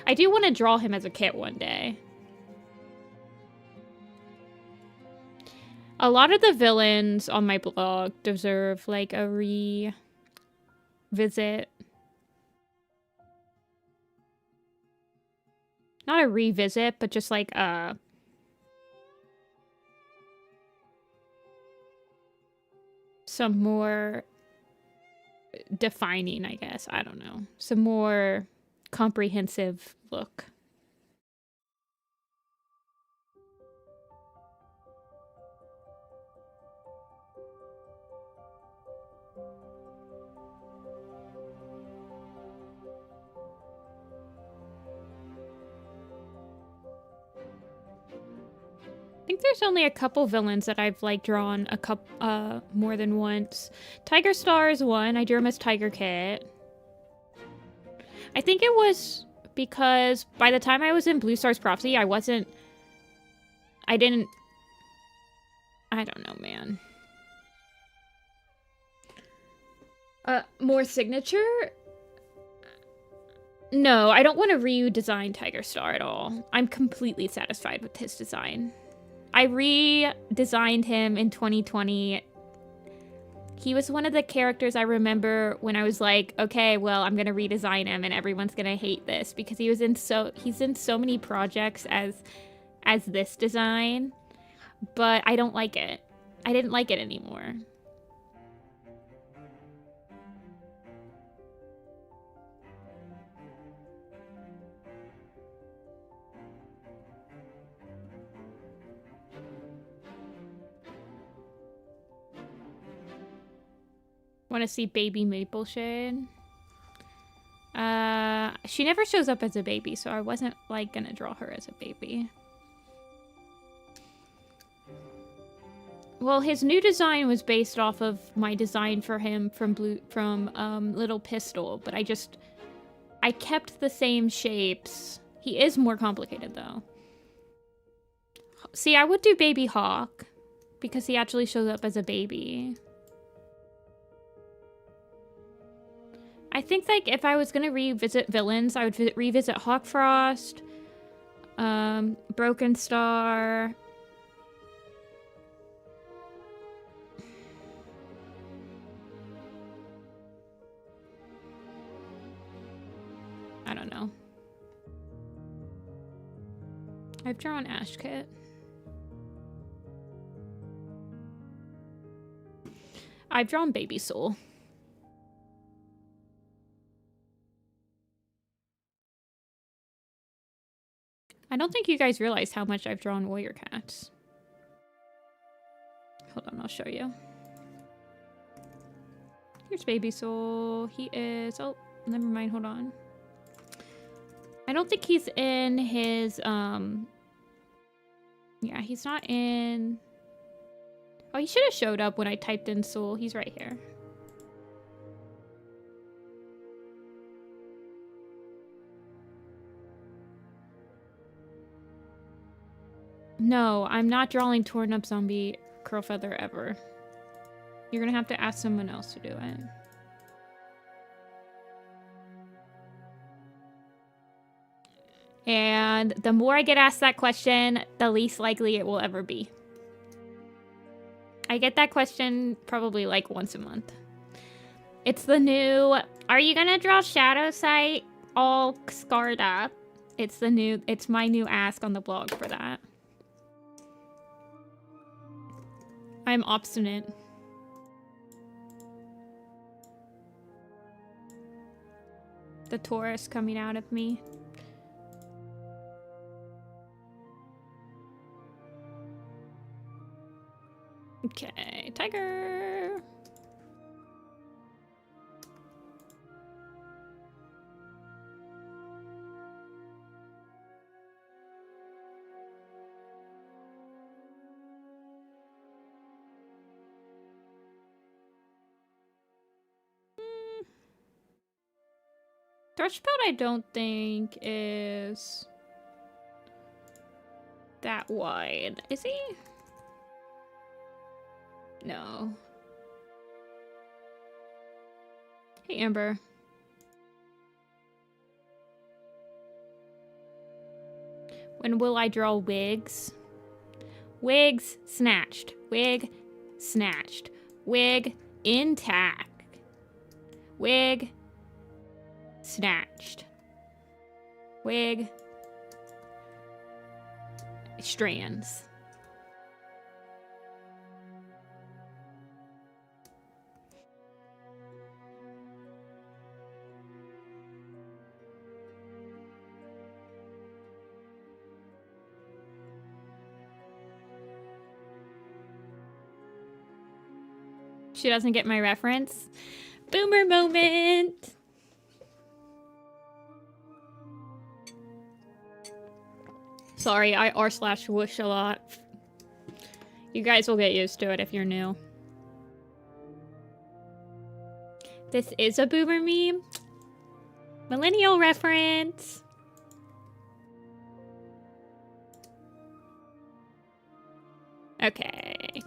I do want to draw him as a Kit one day. A lot of the villains on my blog deserve like a revisit. Not a revisit, but just like some more defining, I guess. I don't know. Some more comprehensive look. I think there's only a couple villains that I've like drawn more than once. Tiger Star is one. I drew him as Tiger Kit. I think it was because by the time I was in Blue Star's Prophecy, I don't know, man. More signature? No, I don't want to redesign Tiger Star at all. I'm completely satisfied with his design. I redesigned him in 2020. He was one of the characters I remember when I was like, okay, well, I'm gonna redesign him and everyone's gonna hate this because he's in so many projects as this design, but I don't like it. I didn't like it anymore. Want to see baby Maple Shade? She never shows up as a baby, so I wasn't like gonna draw her as a baby. Well, his new design was based off of my design for him from Little Pistol, but I kept the same shapes. He is more complicated though. See, I would do Baby Hawk because he actually shows up as a baby. I think like if I was gonna revisit villains, I would revisit Hawk Frost, Broken Star. I don't know. I've drawn Ash Kit. I've drawn Baby Soul. I don't think you guys realize how much I've drawn Warrior Cats. Hold on, I'll show you. Here's Baby Soul. He is... Oh, never mind, hold on. I don't think he's in his, Yeah, he's not in... Oh, he should have showed up when I typed in Soul. He's right here. No, I'm not drawing Torn Up Zombie Curlfeather ever. You're gonna have to ask someone else to do it. And the more I get asked that question, the least likely it will ever be. I get that question probably like once a month. It's the new, are you gonna draw Shadow Sight all scarred up? It's my new ask on the blog for that. I'm obstinate. The Taurus coming out of me. Okay, tiger. Thrushpelt I don't think is that wide. Is he? No. Hey, Amber. When will I draw wigs? Wigs snatched. Wig snatched. Wig intact. Wig snatched. Wig strands. She doesn't get my reference. Boomer moment. Sorry, I r/whoosh a lot. You guys will get used to it if you're new. This is a boomer meme. Millennial reference. Okay.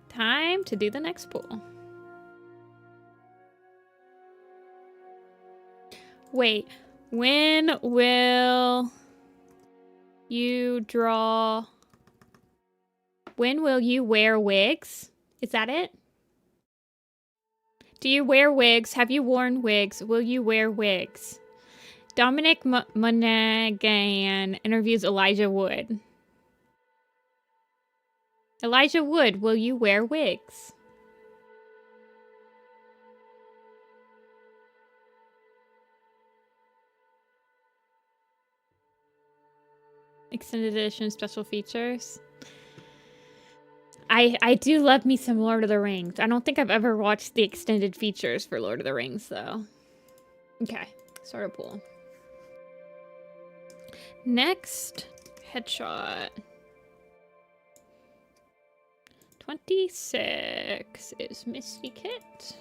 Time to do the next pool. Wait, when will you draw? When will you wear wigs? Is that it? Do you wear wigs? Have you worn wigs? Will you wear wigs? Dominic Monaghan interviews Elijah Wood. Elijah Wood, will you wear wigs? Extended edition special features. I do love me some Lord of the Rings. I don't think I've ever watched the extended features for Lord of the Rings, though. Okay, start a pool. Next, headshot. 26 is Misty Kit.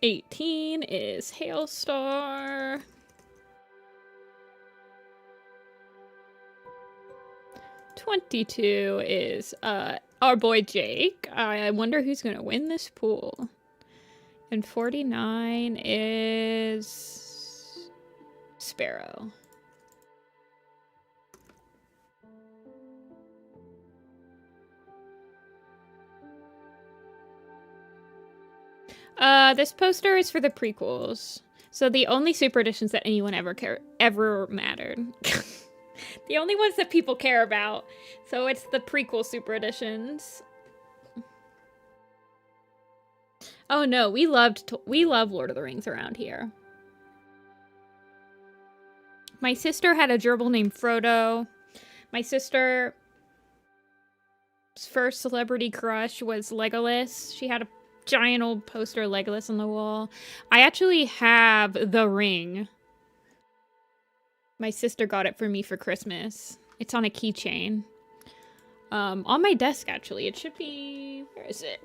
18 is Hailstar. 22 is our boy Jake. I wonder who's gonna win this pool. And 49 is Sparrow. This poster is for the prequels. So the only super editions that anyone ever mattered. The only ones that people care about. So it's the prequel super editions. Oh no, we love Lord of the Rings around here. My sister had a gerbil named Frodo. My sister's first celebrity crush was Legolas. She had a giant old poster of Legolas on the wall. I actually have the ring. My sister got it for me for Christmas. It's on a keychain. On my desk, actually. It should be... Where is it?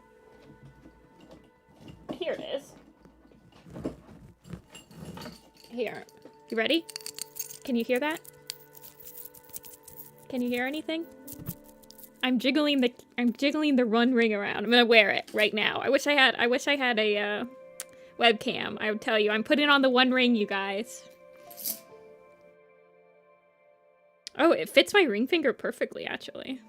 Here it is. Here. You ready? Can you hear that? Can you hear anything? I'm jiggling the run ring around. I'm gonna wear it right now. I wish I had a webcam. I would tell you. I'm putting on the one ring, you guys. Oh, it fits my ring finger perfectly, actually.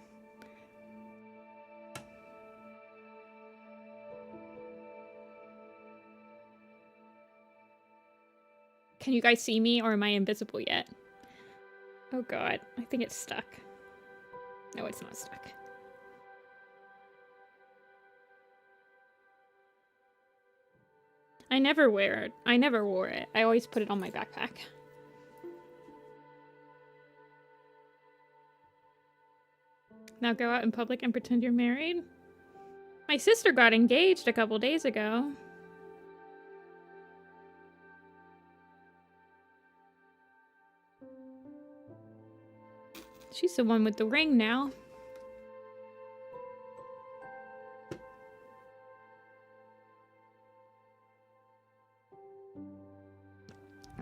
Can you guys see me, or am I invisible yet? Oh god, I think it's stuck. No, it's not stuck. I never wear it. I never wore it. I always put it on my backpack. Now go out in public and pretend you're married? My sister got engaged a couple days ago. She's the one with the ring now.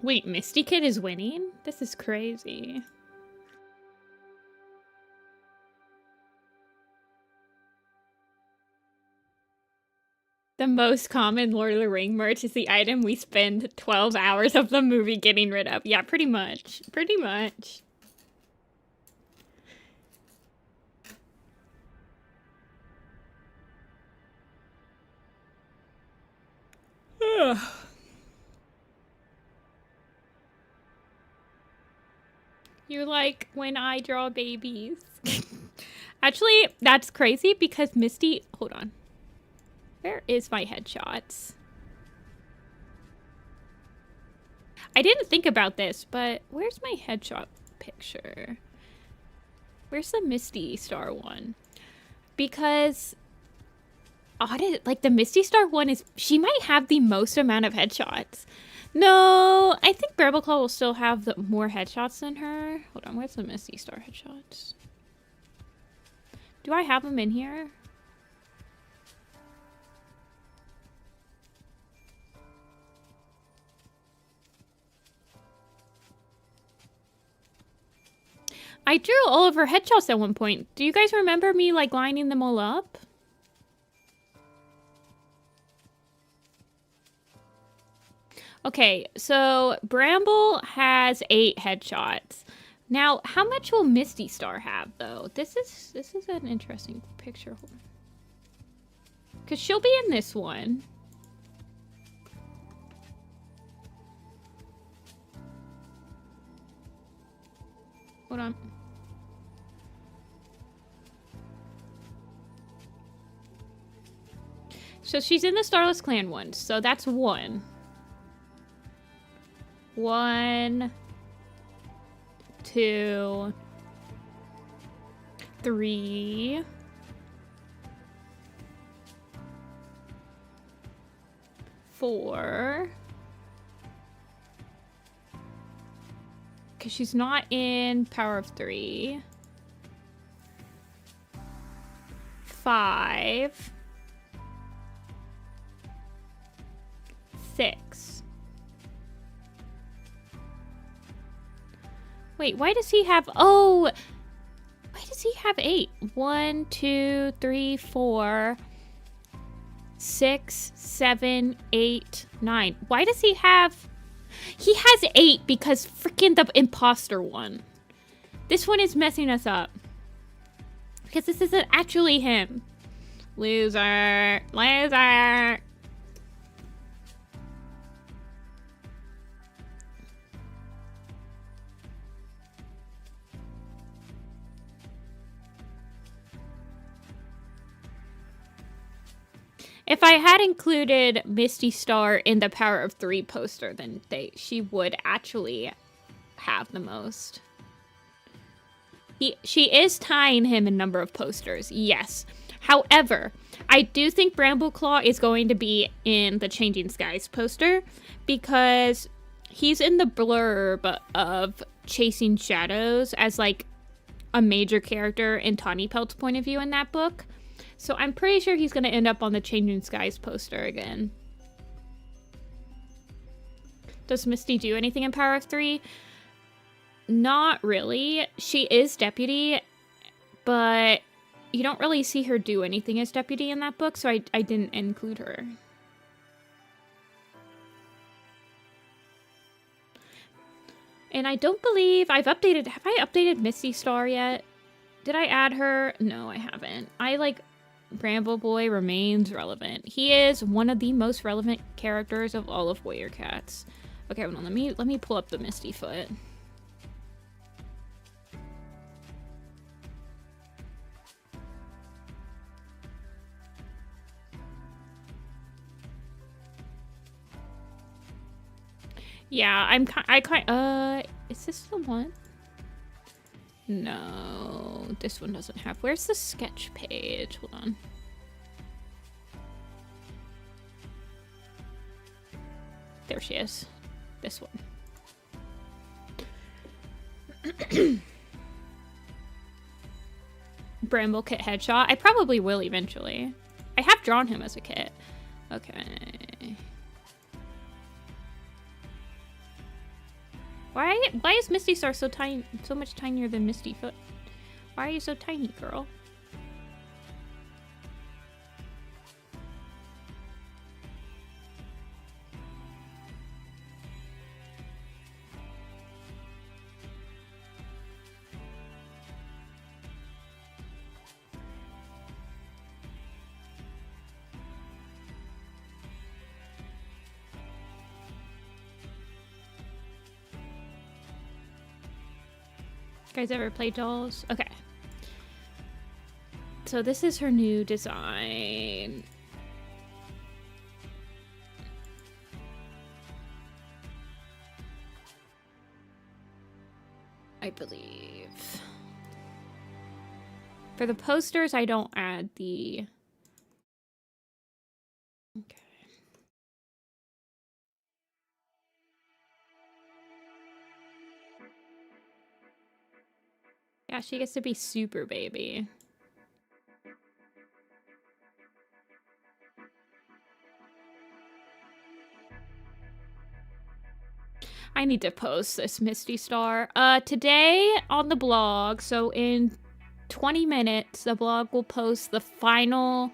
Wait, Misty Kid is winning? This is crazy. The most common Lord of the Ring merch is the item we spend 12 hours of the movie getting rid of. Yeah, pretty much. Pretty much. You're like when I draw babies. Actually, that's crazy because Misty... Hold on. Where is my headshots? I didn't think about this, but where's my headshot picture? Where's the Misty Star one? Because... like the Misty Star one is... She might have the most amount of headshots. No, I think Brambleclaw will still have more headshots than her. Hold on, where's the Misty Star headshots? Do I have them in here? I drew all of her headshots at one point. Do you guys remember me like lining them all up? Okay, so Bramble has 8 headshots. Now, how much will Misty Star have, though? This is an interesting picture. Because she'll be in this one. Hold on. So she's in the Starless Clan one, so that's 1. 1, 2, 3, 4. Because she's not in Power of 3. 5. 6. Wait, why does he have... Oh! Why does he have 8? 1, 2, 3, 4, 6, 7, 8, 9. Why does he have... He has 8 because freaking the imposter one. This one is messing us up. Because this isn't actually him. Loser. Loser. If I had included Misty Star in the Power of 3 poster, then she would actually have the most. She is tying him in number of posters, yes. However, I do think Brambleclaw is going to be in the Changing Skies poster because he's in the blurb of Chasing Shadows as like a major character in Tawny Pelt's point of view in that book. So I'm pretty sure he's going to end up on the Changing Skies poster again. Does Misty do anything in Power of 3? Not really. She is deputy, but you don't really see her do anything as deputy in that book, so I didn't include her. And I don't believe I've updated... Have I updated Misty Star yet? Did I add her? No, I haven't. Bramble Boy remains relevant. He is one of the most relevant characters of all of Warrior Cats. Okay, hold on. Let me pull up the Misty Foot. Yeah, is this the one? No, this one doesn't have. Where's the sketch page? Hold on. There she is. This one. Bramble Kit headshot. I probably will eventually. I have drawn him as a kit. Okay. Why is Misty Star so tiny, so much tinier than Misty Foot? Why are you so tiny, girl? You guys ever play dolls? Okay. So this is her new design. I believe. For the posters, I don't add the... Okay. Yeah, she gets to be super baby. I need to post this Misty Star. Today on the blog, so in 20 minutes, the blog will post the final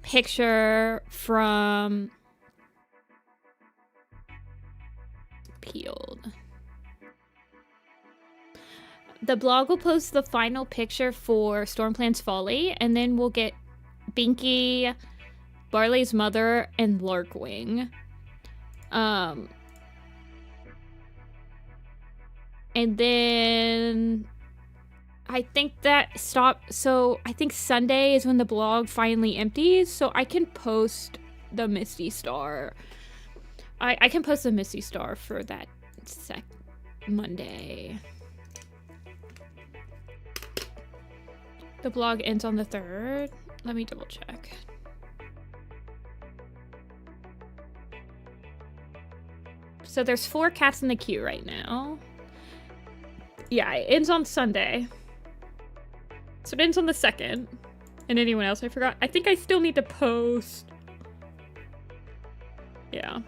picture from Peeled. The blog will post the final picture for Stormplant's Folly, and then we'll get Binky, Barley's mother, and Larkwing. And then I think that so I think Sunday is when the blog finally empties, so I can post the Misty Star. I can post the Misty Star for that Monday. The blog ends on the 3rd. Let me double check. So there's 4 cats in the queue right now. Yeah, it ends on Sunday. So it ends on the 2nd. And anyone else I forgot? I think I still need to post. Yeah.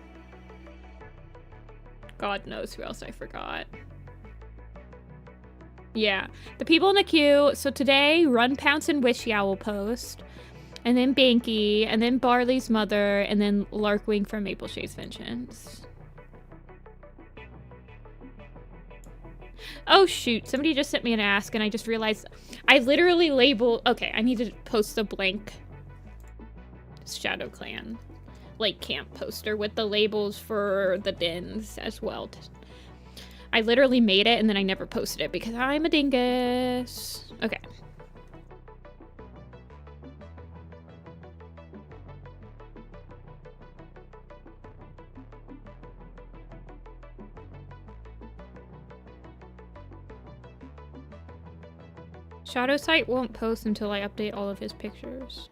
God knows who else I forgot. Yeah. The people in the queue. So today, Run, Pounce, and Wish Yow will post. And then Banky. And then Barley's mother. And then Larkwing from Maple Shades Vengeance. Oh shoot, somebody just sent me an ask and I just realized I literally labeled... Okay, I need to post a blank Shadow Clan like camp poster with the labels for the dens as well. I literally made it and then I never posted it because I'm a dingus. Okay. Shadow Sight won't post until I update all of his pictures.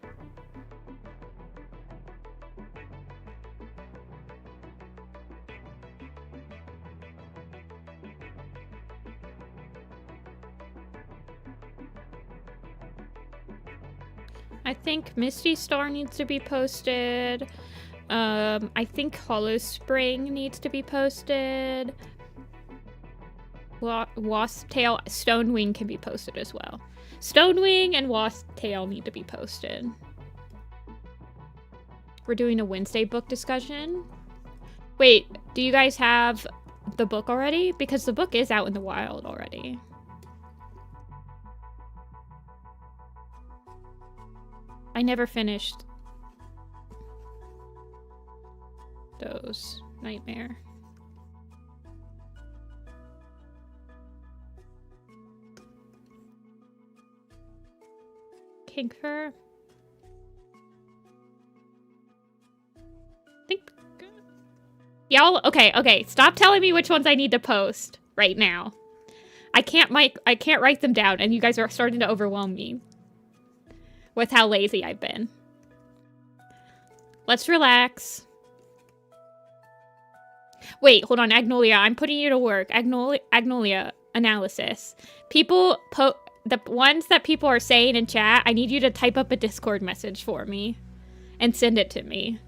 I think Misty Star needs to be posted. I think Hollow Spring needs to be posted. Wasp Tail, Stonewing can be posted as well. Stonewing and Wasp Tail need to be posted. We're doing a Wednesday book discussion. Wait, do you guys have the book already? Because the book is out in the wild already. I never finished those. Nightmare. Kink fur. Think. Y'all, okay. Stop telling me which ones I need to post right now. I can't write them down, and you guys are starting to overwhelm me with how lazy I've been. Let's relax. Wait, hold on, Agnolia. I'm putting you to work. Agnolia analysis. The ones that people are saying in chat, I need you to type up a Discord message for me and send it to me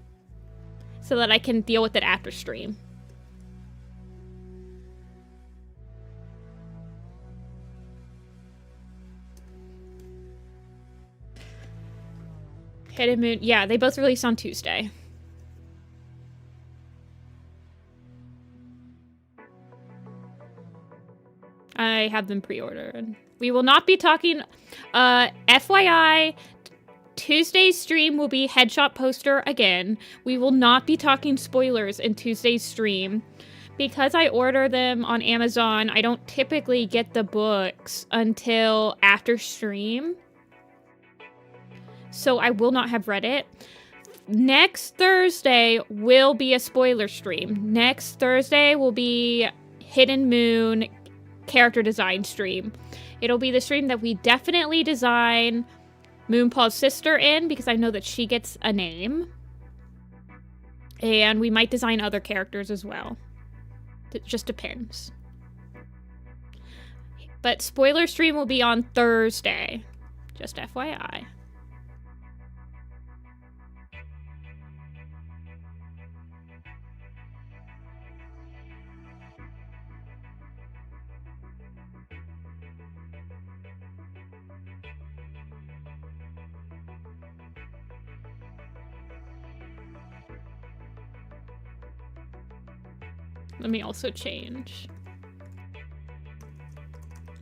so that I can deal with it after stream. Hidden Moon. Yeah, they both released on Tuesday. I have them pre-ordered. We will not be talking... FYI, Tuesday's stream will be headshot poster again. We will not be talking spoilers in Tuesday's stream. Because I order them on Amazon, I don't typically get the books until after stream. So I will not have read it. Next Thursday will be a spoiler stream. Next Thursday will be Hidden Moon character design stream. It'll be the stream that we definitely design Moonpaw's sister in, because I know that she gets a name. And we might design other characters as well. It just depends. But spoiler stream will be on Thursday. Just FYI. Let me also change.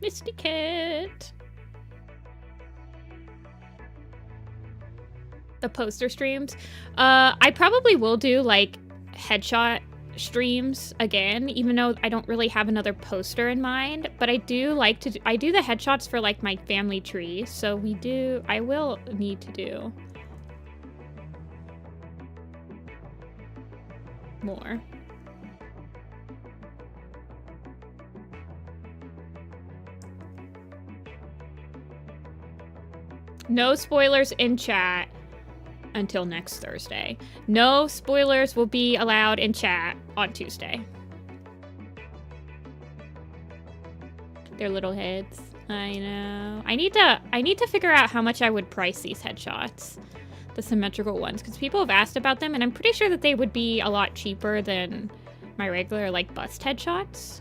Misty Kit. The poster streams. I probably will do like headshot streams again, even though I don't really have another poster in mind. But I do like to I do the headshots for like my family tree. So I will need to do more. No spoilers in chat until next Thursday. No spoilers will be allowed in chat on Tuesday. Their little heads. I know. I need to figure out how much I would price these headshots. The symmetrical ones. Because people have asked about them, and I'm pretty sure that they would be a lot cheaper than my regular, like, bust headshots.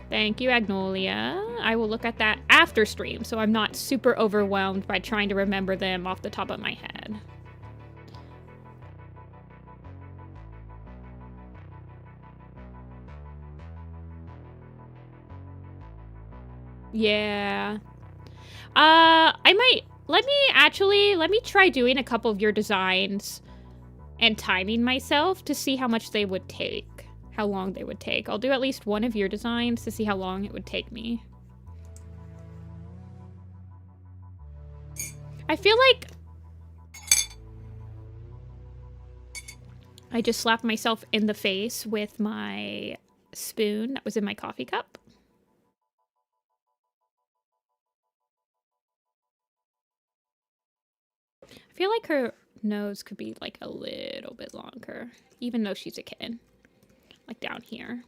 Thank you, Agnolia. I will look at that after stream, so I'm not super overwhelmed by trying to remember them off the top of my head. Yeah. Let me try doing a couple of your designs and timing myself to see how much they would take. How long they would take. I'll do at least one of your designs to see how long it would take me. I feel like I just slapped myself in the face with my spoon that was in my coffee cup. I feel like her nose could be like a little bit longer, even though she's a kid. Like down here.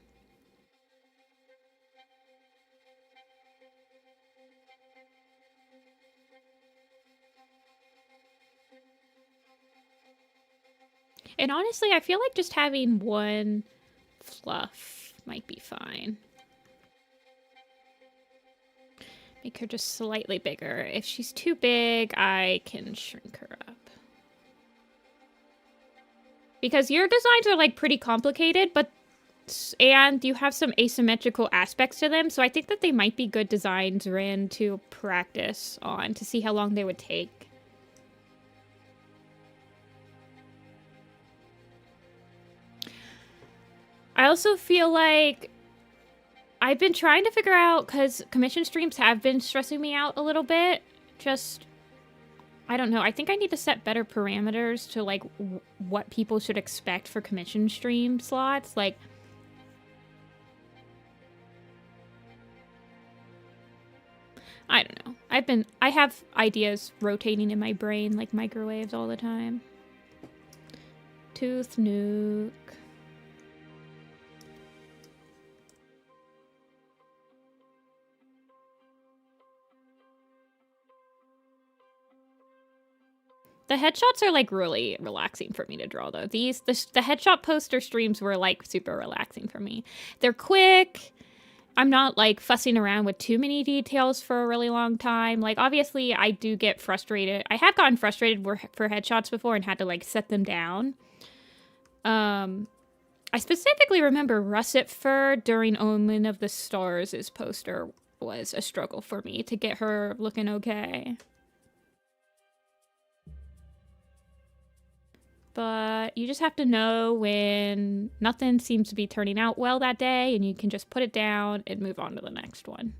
And honestly, I feel like just having one fluff might be fine. Make her just slightly bigger. If she's too big, I can shrink her up. Because your designs are like pretty complicated, and you have some asymmetrical aspects to them, so I think that they might be good designs, Rin, to practice on, to see how long they would take. I also feel like I've been trying to figure out, because commission streams have been stressing me out a little bit, I don't know. I think I need to set better parameters to, like, what people should expect for commission stream slots, like... I don't know. I have ideas rotating in my brain like microwaves all the time. Tooth Nuke. The headshots are like really relaxing for me to draw though. The headshot poster streams were like super relaxing for me. They're quick. I'm not like fussing around with too many details for a really long time. Like obviously I do get frustrated. I have gotten frustrated for headshots before and had to like set them down. I specifically remember Russet Fur during Omen of the Stars' poster was a struggle for me to get her looking okay. But you just have to know when nothing seems to be turning out well that day, and you can just put it down and move on to the next one.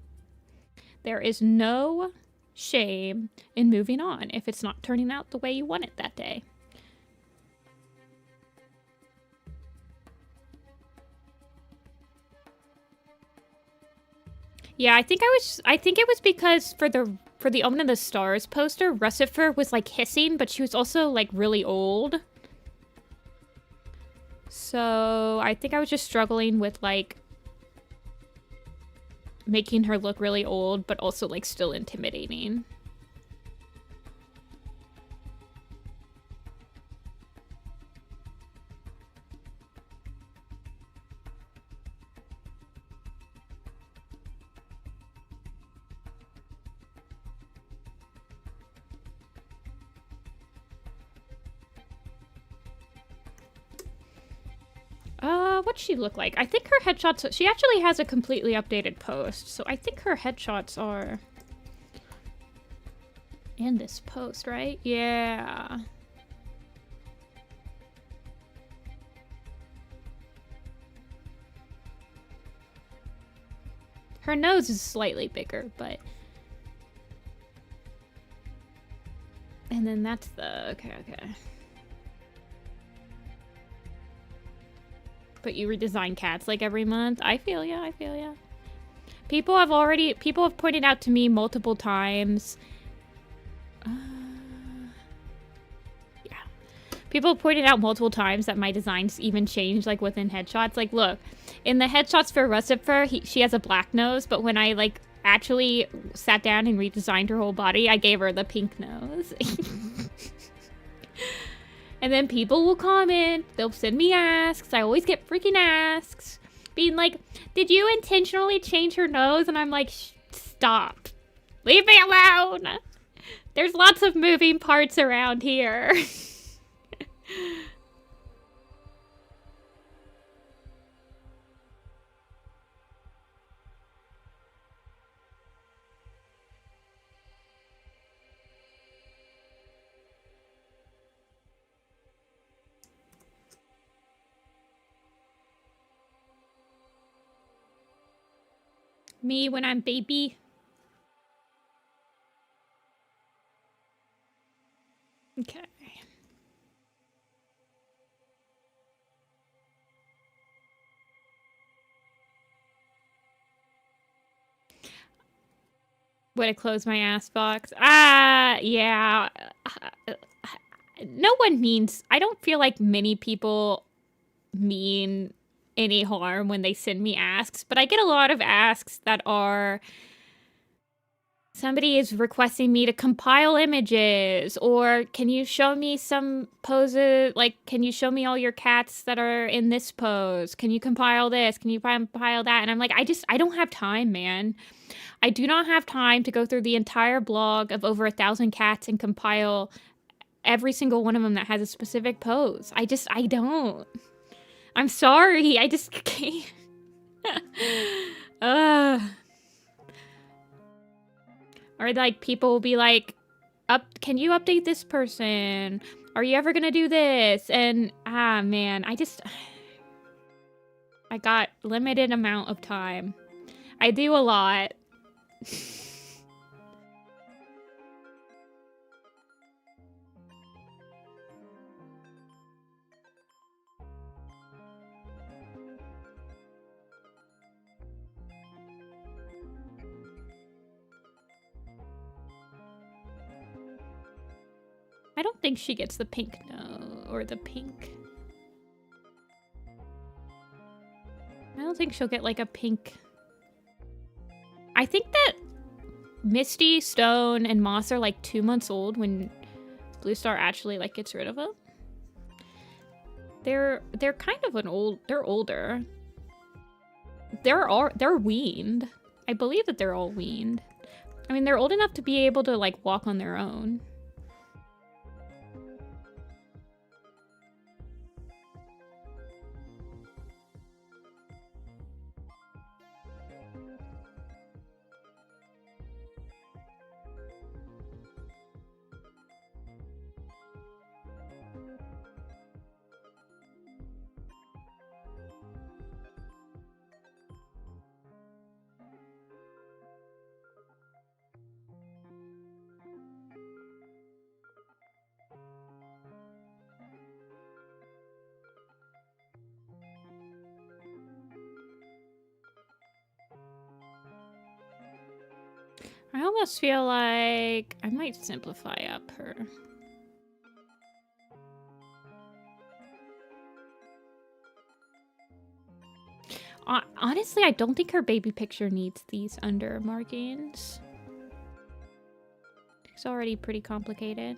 There is no shame in moving on if it's not turning out the way you want it that day. Yeah, I think it was because for the Omen of the Stars poster, Russet Fur was like hissing, but she was also like really old. So I think I was just struggling with like making her look really old, but also like still intimidating. What'd she look like? I think her headshots... She actually has a completely updated post, so I think her headshots are... in this post, right? Yeah. Her nose is slightly bigger, but... And then that's the... Okay. But you redesign cats like every month. I feel ya. People have pointed out to me multiple times. Yeah. People have pointed out multiple times that my designs even change like within headshots. Like, look, in the headshots for Russet Fur, she has a black nose, but when I like actually sat down and redesigned her whole body, I gave her the pink nose. And then people will comment, they'll send me asks. I always get freaking asks. Being like, did you intentionally change her nose? And I'm like, stop. Leave me alone. There's lots of moving parts around here. Me when I'm baby. Okay. Would I close my ass box? Yeah. No one means... I don't feel like many people mean any harm when they send me asks, but I get a lot of asks that are... Somebody is requesting me to compile images, or can you show me some poses, like, can you show me all your cats that are in this pose? Can you compile this? Can you compile that? And I'm like, I don't have time, man. I do not have time to go through the entire blog of over 1,000 cats and compile every single one of them that has a specific pose. I don't. I'm sorry, I just can't. Or like people will be like, can you update this person? Are you ever gonna do this? And man, I got limited amount of time. I do a lot. I don't think she gets the pink or the pink. I don't think she'll get like a pink. I think that Misty, Stone, and Moss are like 2 months old when Blue Star actually like gets rid of them. They're kind of they're older. they're weaned. I believe that they're all weaned. I mean, they're old enough to be able to like walk on their own. I almost feel like I might simplify up her. Honestly, I don't think her baby picture needs these under markings. It's already pretty complicated.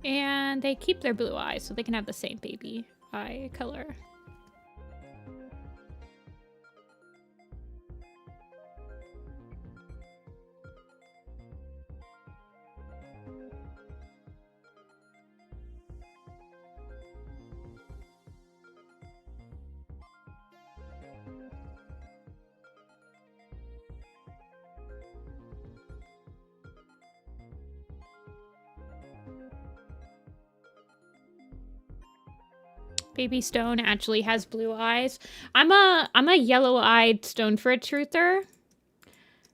And they keep their blue eyes so they can have the same baby eye color. Baby Stone actually has blue eyes. I'm a yellow-eyed stone for a truther.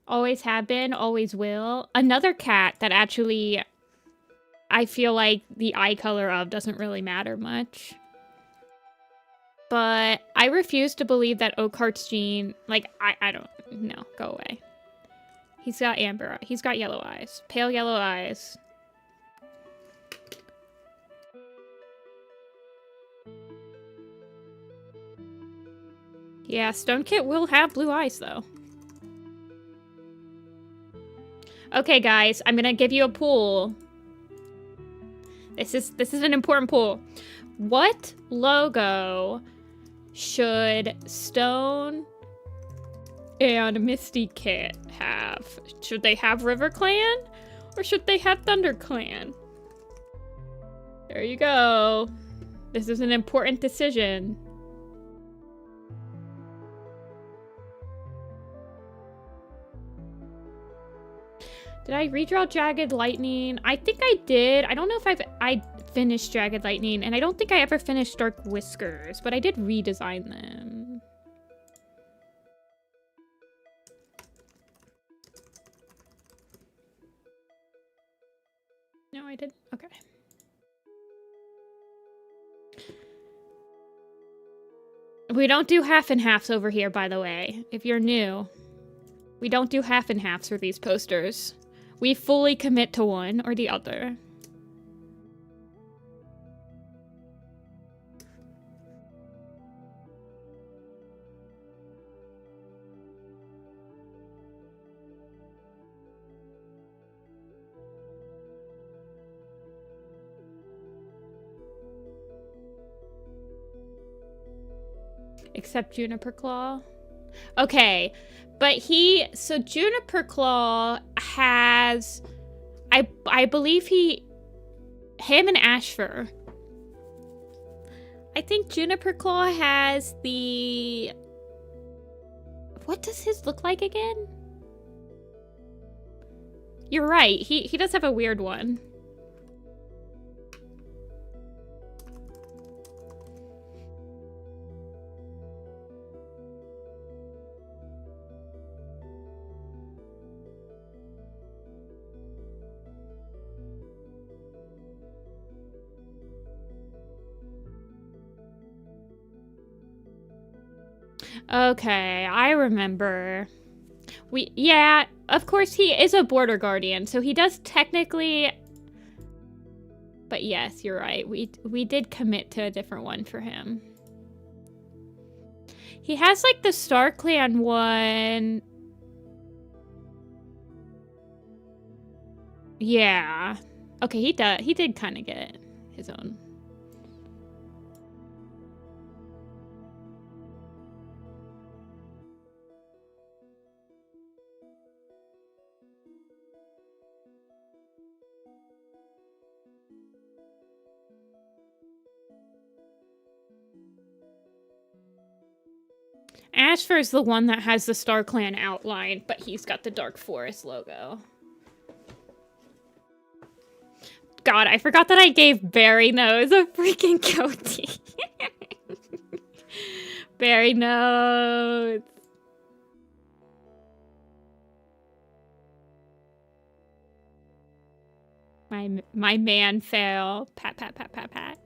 Always have been, always will. Another cat that actually I feel like the eye color of doesn't really matter much. But I refuse to believe that Oakheart's gene, like, I don't, no, go away. He's got amber, he's got yellow eyes, pale yellow eyes. Yeah, Stone Kit will have blue eyes, though. Okay, guys, I'm gonna give you a poll. This is an important poll. What logo should Stone and Misty Kit have? Should they have River Clan, or should they have Thunder Clan? There you go. This is an important decision. Did I redraw Jagged Lightning? I think I did. I don't know if I finished Jagged Lightning, and I don't think I ever finished Dark Whiskers, but I did redesign them. No, I did. Okay. We don't do half and halves over here, by the way, if you're new. We don't do half and halves for these posters. We fully commit to one or the other. Except Juniper Claw. Okay. But so Juniper Claw has, I believe him and Ashfur. I think Juniper Claw has what does his look like again? You're right, he does have a weird one. Okay, I remember. Yeah, of course he is a border guardian, so he does technically... But yes, you're right. We did commit to a different one for him. He has like the Star Clan one. Yeah. Okay, he did kind of get his own. Ashfur is the one that has the Star Clan outline, but he's got the Dark Forest logo. God, I forgot that I gave Barry Nose a freaking goatee. Barry Nose. My man fell. Pat, pat, pat, pat, pat.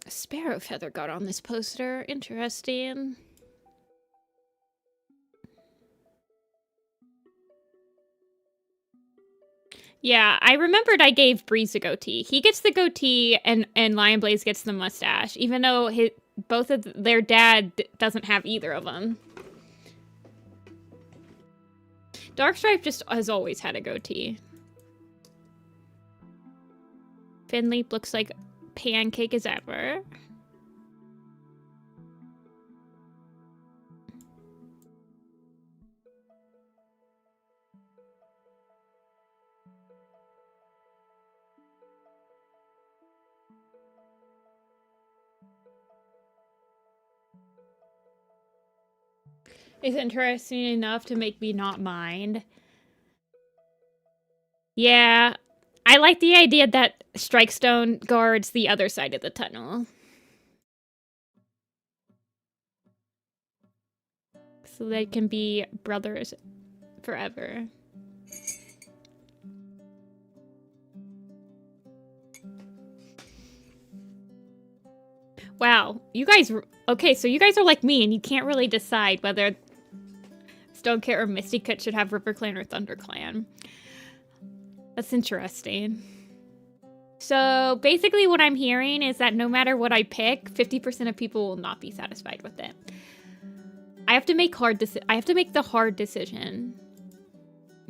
A sparrow feather got on this poster. Interesting. Yeah, I remembered I gave Breeze a goatee. He gets the goatee and Lion Blaze gets the mustache, even though both of their dad doesn't have either of them. Darkstripe just has always had a goatee. Finleap looks like pancake as ever. It's interesting enough to make me not mind. Yeah, I like the idea that Strikestone guards the other side of the tunnel. So they can be brothers forever. Wow, you guys... Okay, so you guys are like me and you can't really decide whether Stonekit or Mysticit should have RiverClan or ThunderClan. That's interesting. So basically what I'm hearing is that no matter what I pick, 50% of people will not be satisfied with it. I have to make the hard decision.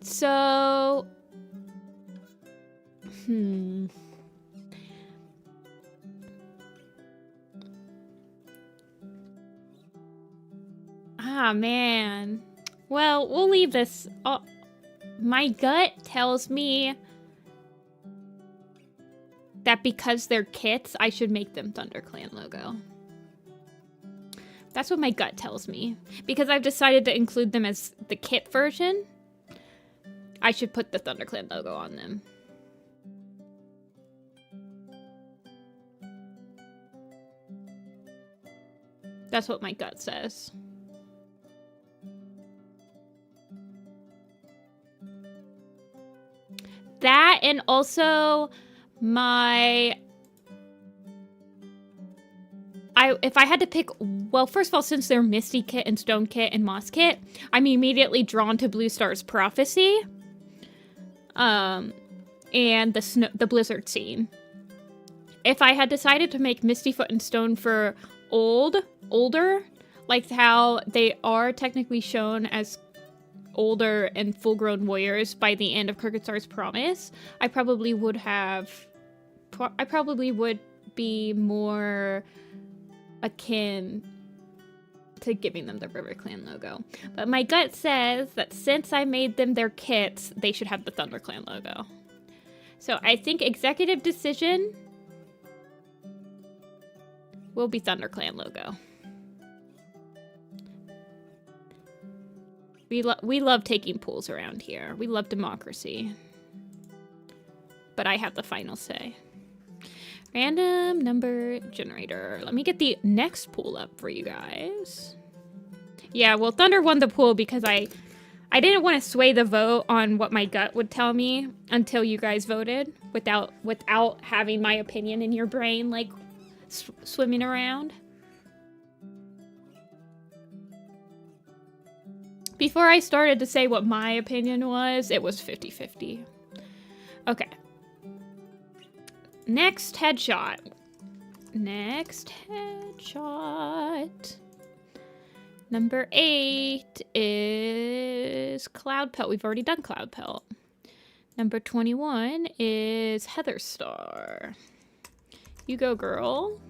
So Ah, man. Well, we'll leave this. Oh, my gut tells me that because they're kits, I should make them ThunderClan logo. That's what my gut tells me. Because I've decided to include them as the kit version, I should put the ThunderClan logo on them. That's what my gut says. That, and also if I had to pick, well, first of all, since they're Mysticit and Stonekit and Mosskit, I'm immediately drawn to Blue Star's Prophecy, and the Blizzard scene. If I had decided to make Mistyfoot and Stone for older, like how they are technically shown as older and full-grown warriors by the end of Crooked Star's Promise, I probably would be more akin to giving them the RiverClan logo. But my gut says that since I made them their kits, they should have the ThunderClan logo. So I think executive decision will be ThunderClan logo. We love taking polls around here. We love democracy. But I have the final say. Random number generator. Let me get the next pool up for you guys. Yeah, well, Thunder won the pool because I didn't want to sway the vote on what my gut would tell me until you guys voted without having my opinion in your brain, like, swimming around. Before I started to say what my opinion was, it was 50-50. Okay. Next headshot. Next headshot. Number 8 is Cloud Pelt. We've already done Cloud Pelt. Number 21 is Heather Star. You go, girl.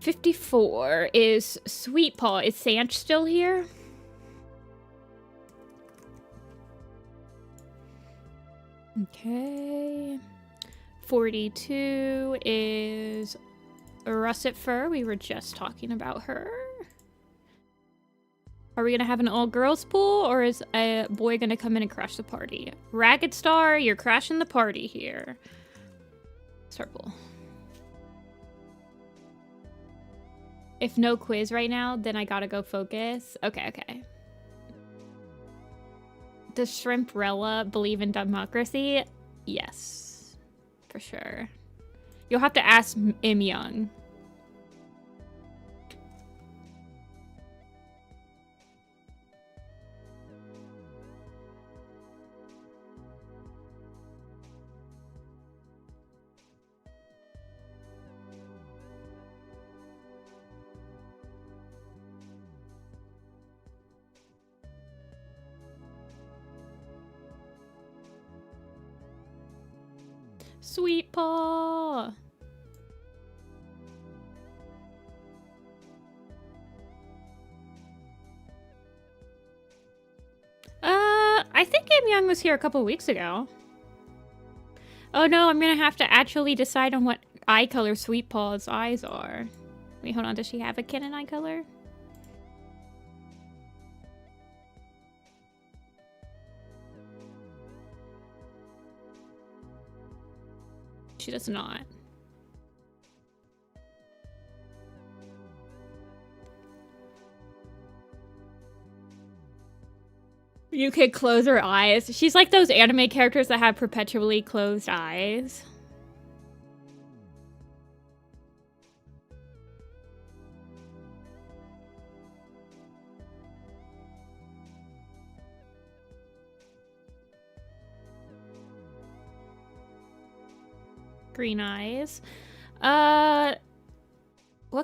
54 is Sweet Paw. Is Sanch still here? Okay. 42 is Russet Fur. We were just talking about her. Are we gonna have an all-girls pool, or is a boy gonna come in and crash the party? Ragged Star, you're crashing the party here. Circle. If no quiz right now, then I gotta go focus. Okay, okay. Does Shrimprella believe in democracy? Yes, for sure. You'll have to ask Im Young. Sweet Paw. I think Im Young was here a couple weeks ago. Oh no, I'm gonna have to actually decide on what eye color Sweet Paw's eyes are. Wait, hold on, does she have a canon eye color? She does not. You could close her eyes. She's like those anime characters that have perpetually closed eyes. Green eyes. What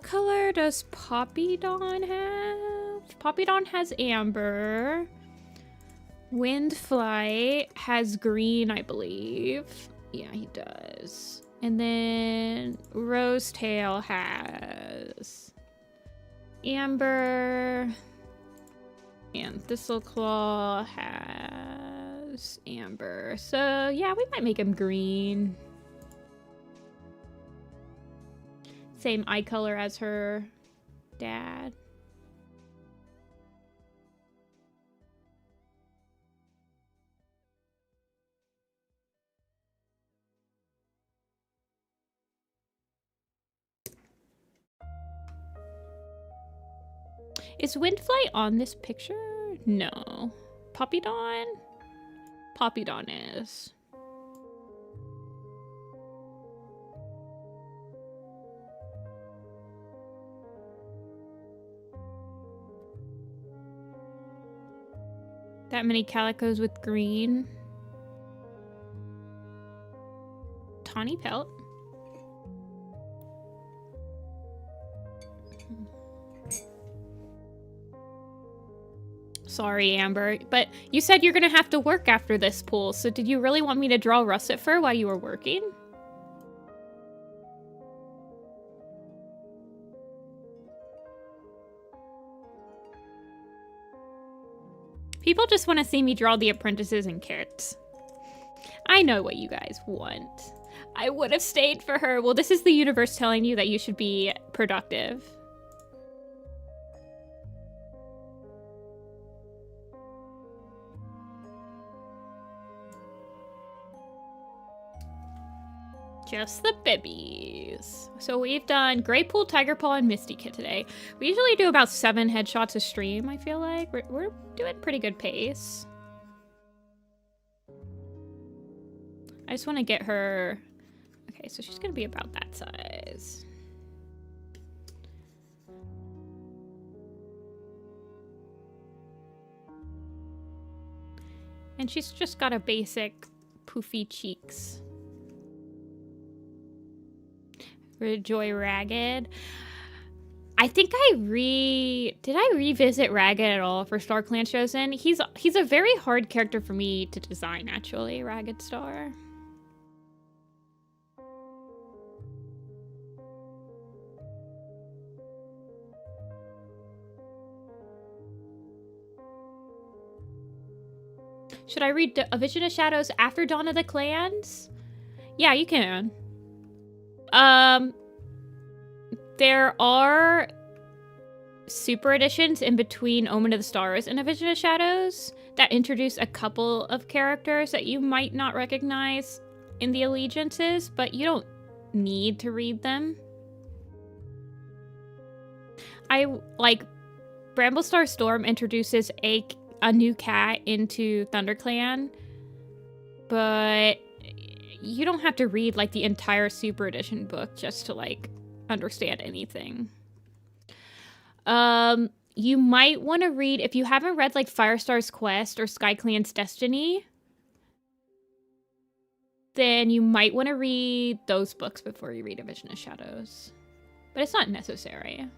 color does Poppy Dawn have? Poppy Dawn has amber. Windflight has green, I believe. Yeah, he does. And then Rosetail has amber. And Thistleclaw has amber. So, yeah, we might make him green. Same eye color as her dad. Is Windflight on this picture? No. Poppy Dawn? Poppy Dawn is. That many calicos with green. Tawny Pelt. Sorry, Amber, but you said you're gonna have to work after this pool, so did you really want me to draw Russet Fur while you were working? People just want to see me draw the apprentices and carrots. I know what you guys want. I would have stayed for her. Well, this is the universe telling you that you should be productive. Just the bibbies. So we've done Grey Pool, Tiger Paw, and Misty Kit today. We usually do about 7 headshots a stream, I feel like. We're doing pretty good pace. I just want to get her... Okay, so she's going to be about that size. And she's just got a basic poofy cheeks. Joy Ragged. I think did I revisit Ragged at all for Star Clan Chosen? He's a very hard character for me to design, actually, Ragged Star. Should I read A Vision of Shadows after Dawn of the Clans? Yeah, you can. There are super editions in between Omen of the Stars and A Vision of Shadows that introduce a couple of characters that you might not recognize in the allegiances, but you don't need to read them. Bramblestar Storm introduces a new cat into ThunderClan, but you don't have to read like the entire super edition book just to like understand anything. You might want to read, if you haven't read like Firestar's Quest or SkyClan's Destiny, then you might want to read those books before you read A Vision of Shadows. But it's not necessary.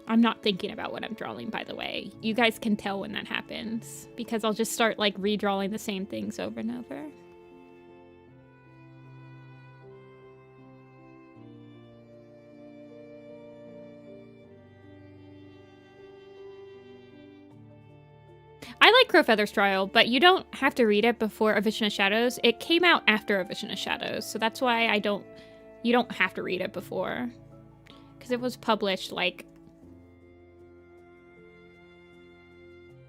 I'm not thinking about what I'm drawing, by the way. You guys can tell when that happens, because I'll just start like redrawing the same things over and over. I like Crowfeather's Trial, but you don't have to read it before A Vision of Shadows. It came out after A Vision of Shadows, so that's why you don't have to read it before. Because it was published like,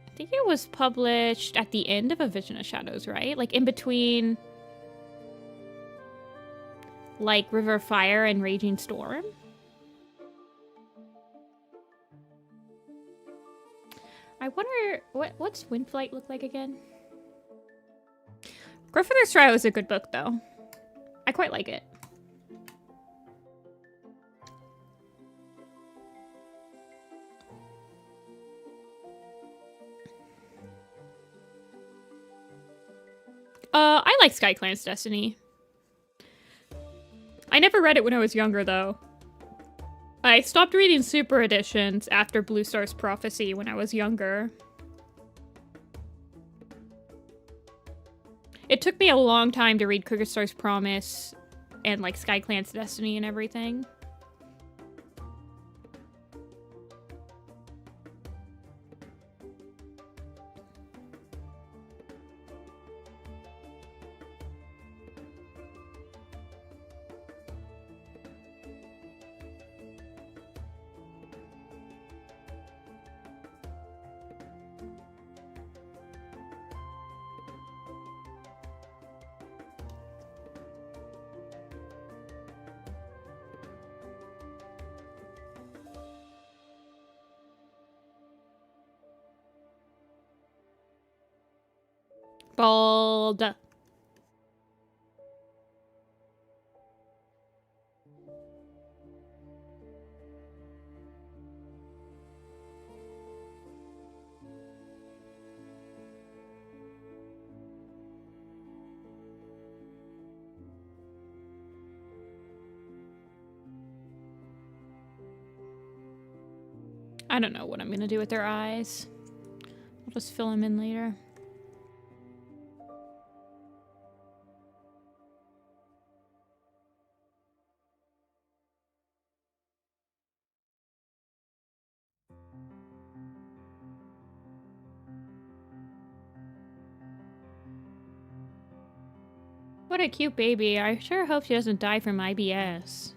I think it was published at the end of A Vision of Shadows, right? Like in between like River of Fire and Raging Storm. I wonder, what's Windflight look like again? Crowfeather's Trial is a good book, though. I quite like it. I like SkyClan's Destiny. I never read it when I was younger, though. I stopped reading super editions after Blue Star's Prophecy when I was younger. It took me a long time to read Crooked Star's Promise and like SkyClan's Destiny and everything. Bald. I don't know what I'm gonna do with their eyes. I'll just fill them in later. What a cute baby. I sure hope she doesn't die from IBS.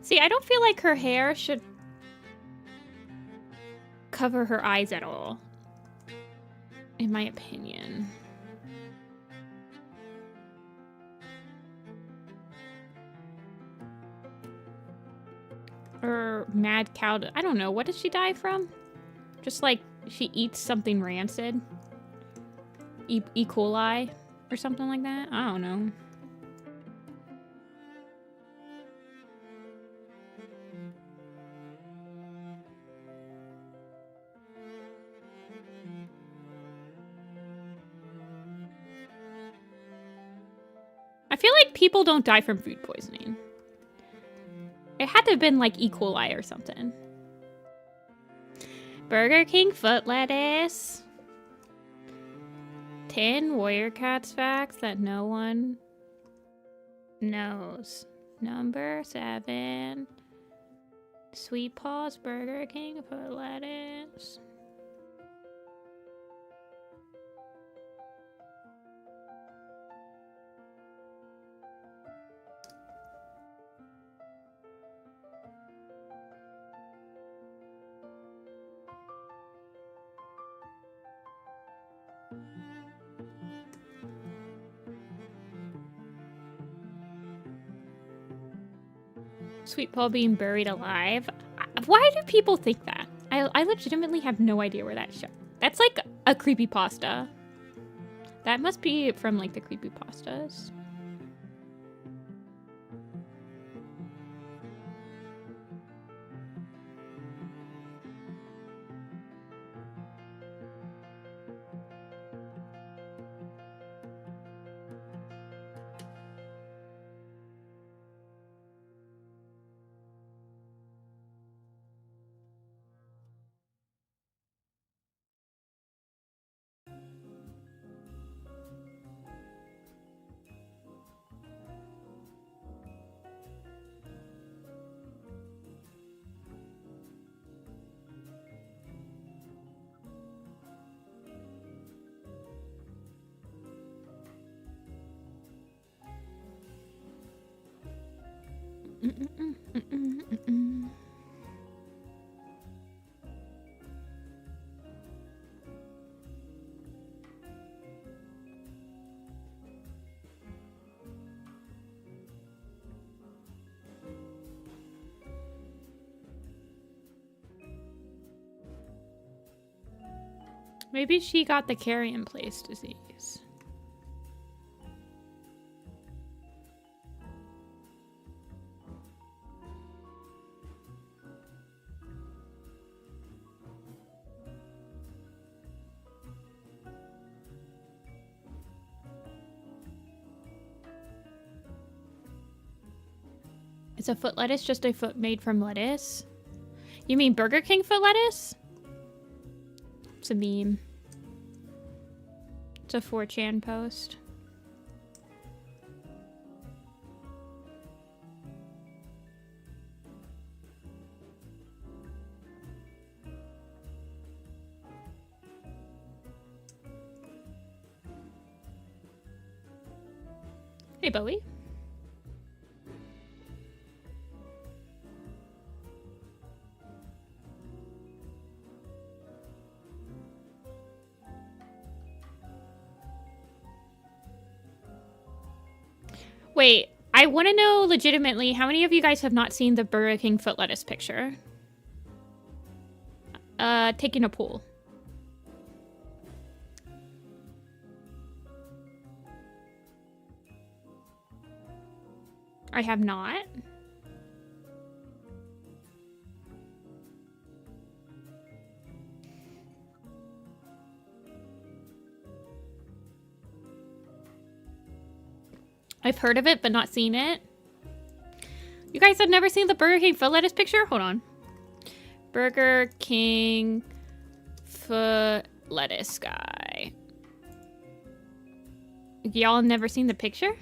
See, I don't feel like her hair should cover her eyes at all, in my opinion. Or mad cow. I don't know. What did she die from? Just like she eats something rancid. E. coli or something like that. I don't know. like people don't die from food poisoning. It had to have been like E. coli or something. Burger King foot lettuce. 10 Warrior Cats facts that no one knows. Number 7. Sweet Paws Burger King foot lettuce. Sweet Paul being buried alive. Why do people think that? I legitimately have no idea where that's shown. That's like a creepypasta. That must be from like the creepypastas. Maybe she got the carrion place disease. Is a foot lettuce just a foot made from lettuce? You mean Burger King foot lettuce? It's a meme. It's a 4chan post. Hey, Bowie. Wait, I want to know legitimately, how many of you guys have not seen the Burger King foot lettuce picture? Taking a poll. I have not. I've heard of it, but not seen it. You guys have never seen the Burger King foot lettuce picture? Hold on. Burger King foot lettuce guy. Y'all have never seen the picture?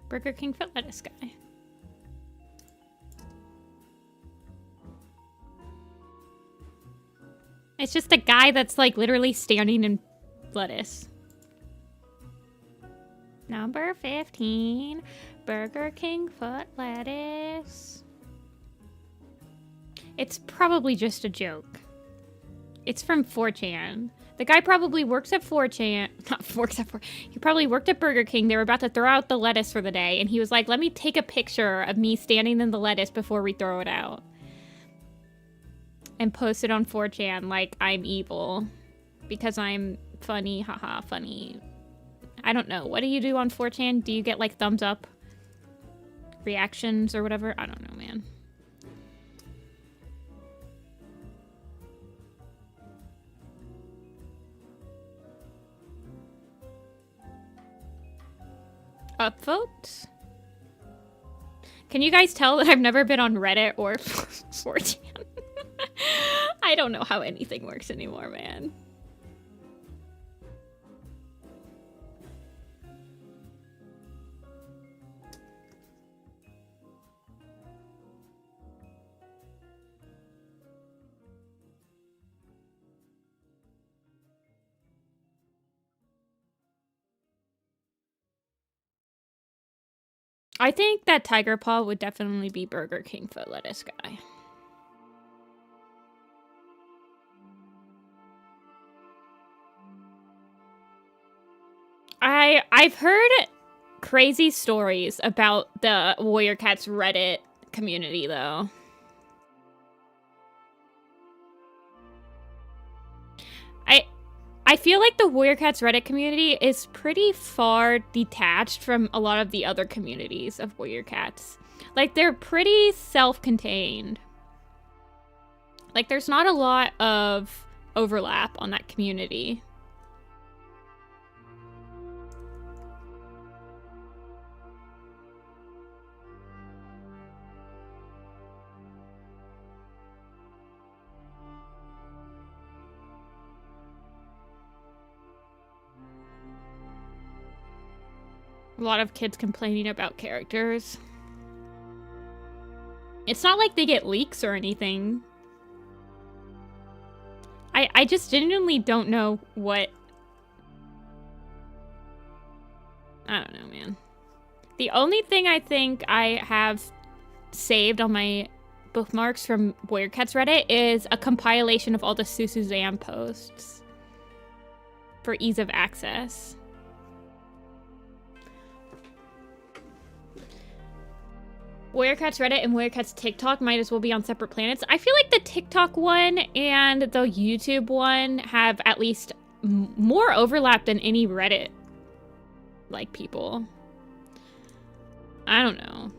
Burger King foot lettuce guy. It's just a guy that's like literally standing in lettuce. Number 15, Burger King foot lettuce. It's probably just a joke. It's from 4chan. The guy probably works at 4chan. Not works at 4. He probably worked at Burger King. They were about to throw out the lettuce for the day, and he was like, "Let me take a picture of me standing in the lettuce before we throw it out." And post it on 4chan like I'm evil. Because I'm funny, haha, funny. I don't know. What do you do on 4chan? Do you get like thumbs up? reactions or whatever. I don't know, man. Upvotes? Can you guys tell that I've never been on Reddit or 4chan? I don't know how anything works anymore, man. I think that Tiger Paw would definitely be Burger King foot lettuce guy. I've heard crazy stories about the Warrior Cats Reddit community, though. I feel like the Warrior Cats Reddit community is pretty far detached from a lot of the other communities of Warrior Cats. Like, they're pretty self-contained. Like, there's not a lot of overlap on that community. A lot of kids complaining about characters. It's not like they get leaks or anything. I just genuinely don't know what... I don't know, man. The only thing I think I have saved on my bookmarks from Warrior Cats Reddit is a compilation of all the Susuzan posts for ease of access. Warrior Cats Reddit and Warrior Cats TikTok might as well be on separate planets. I feel like the TikTok one and the YouTube one have at least more overlap than any Reddit, like, people. I don't know.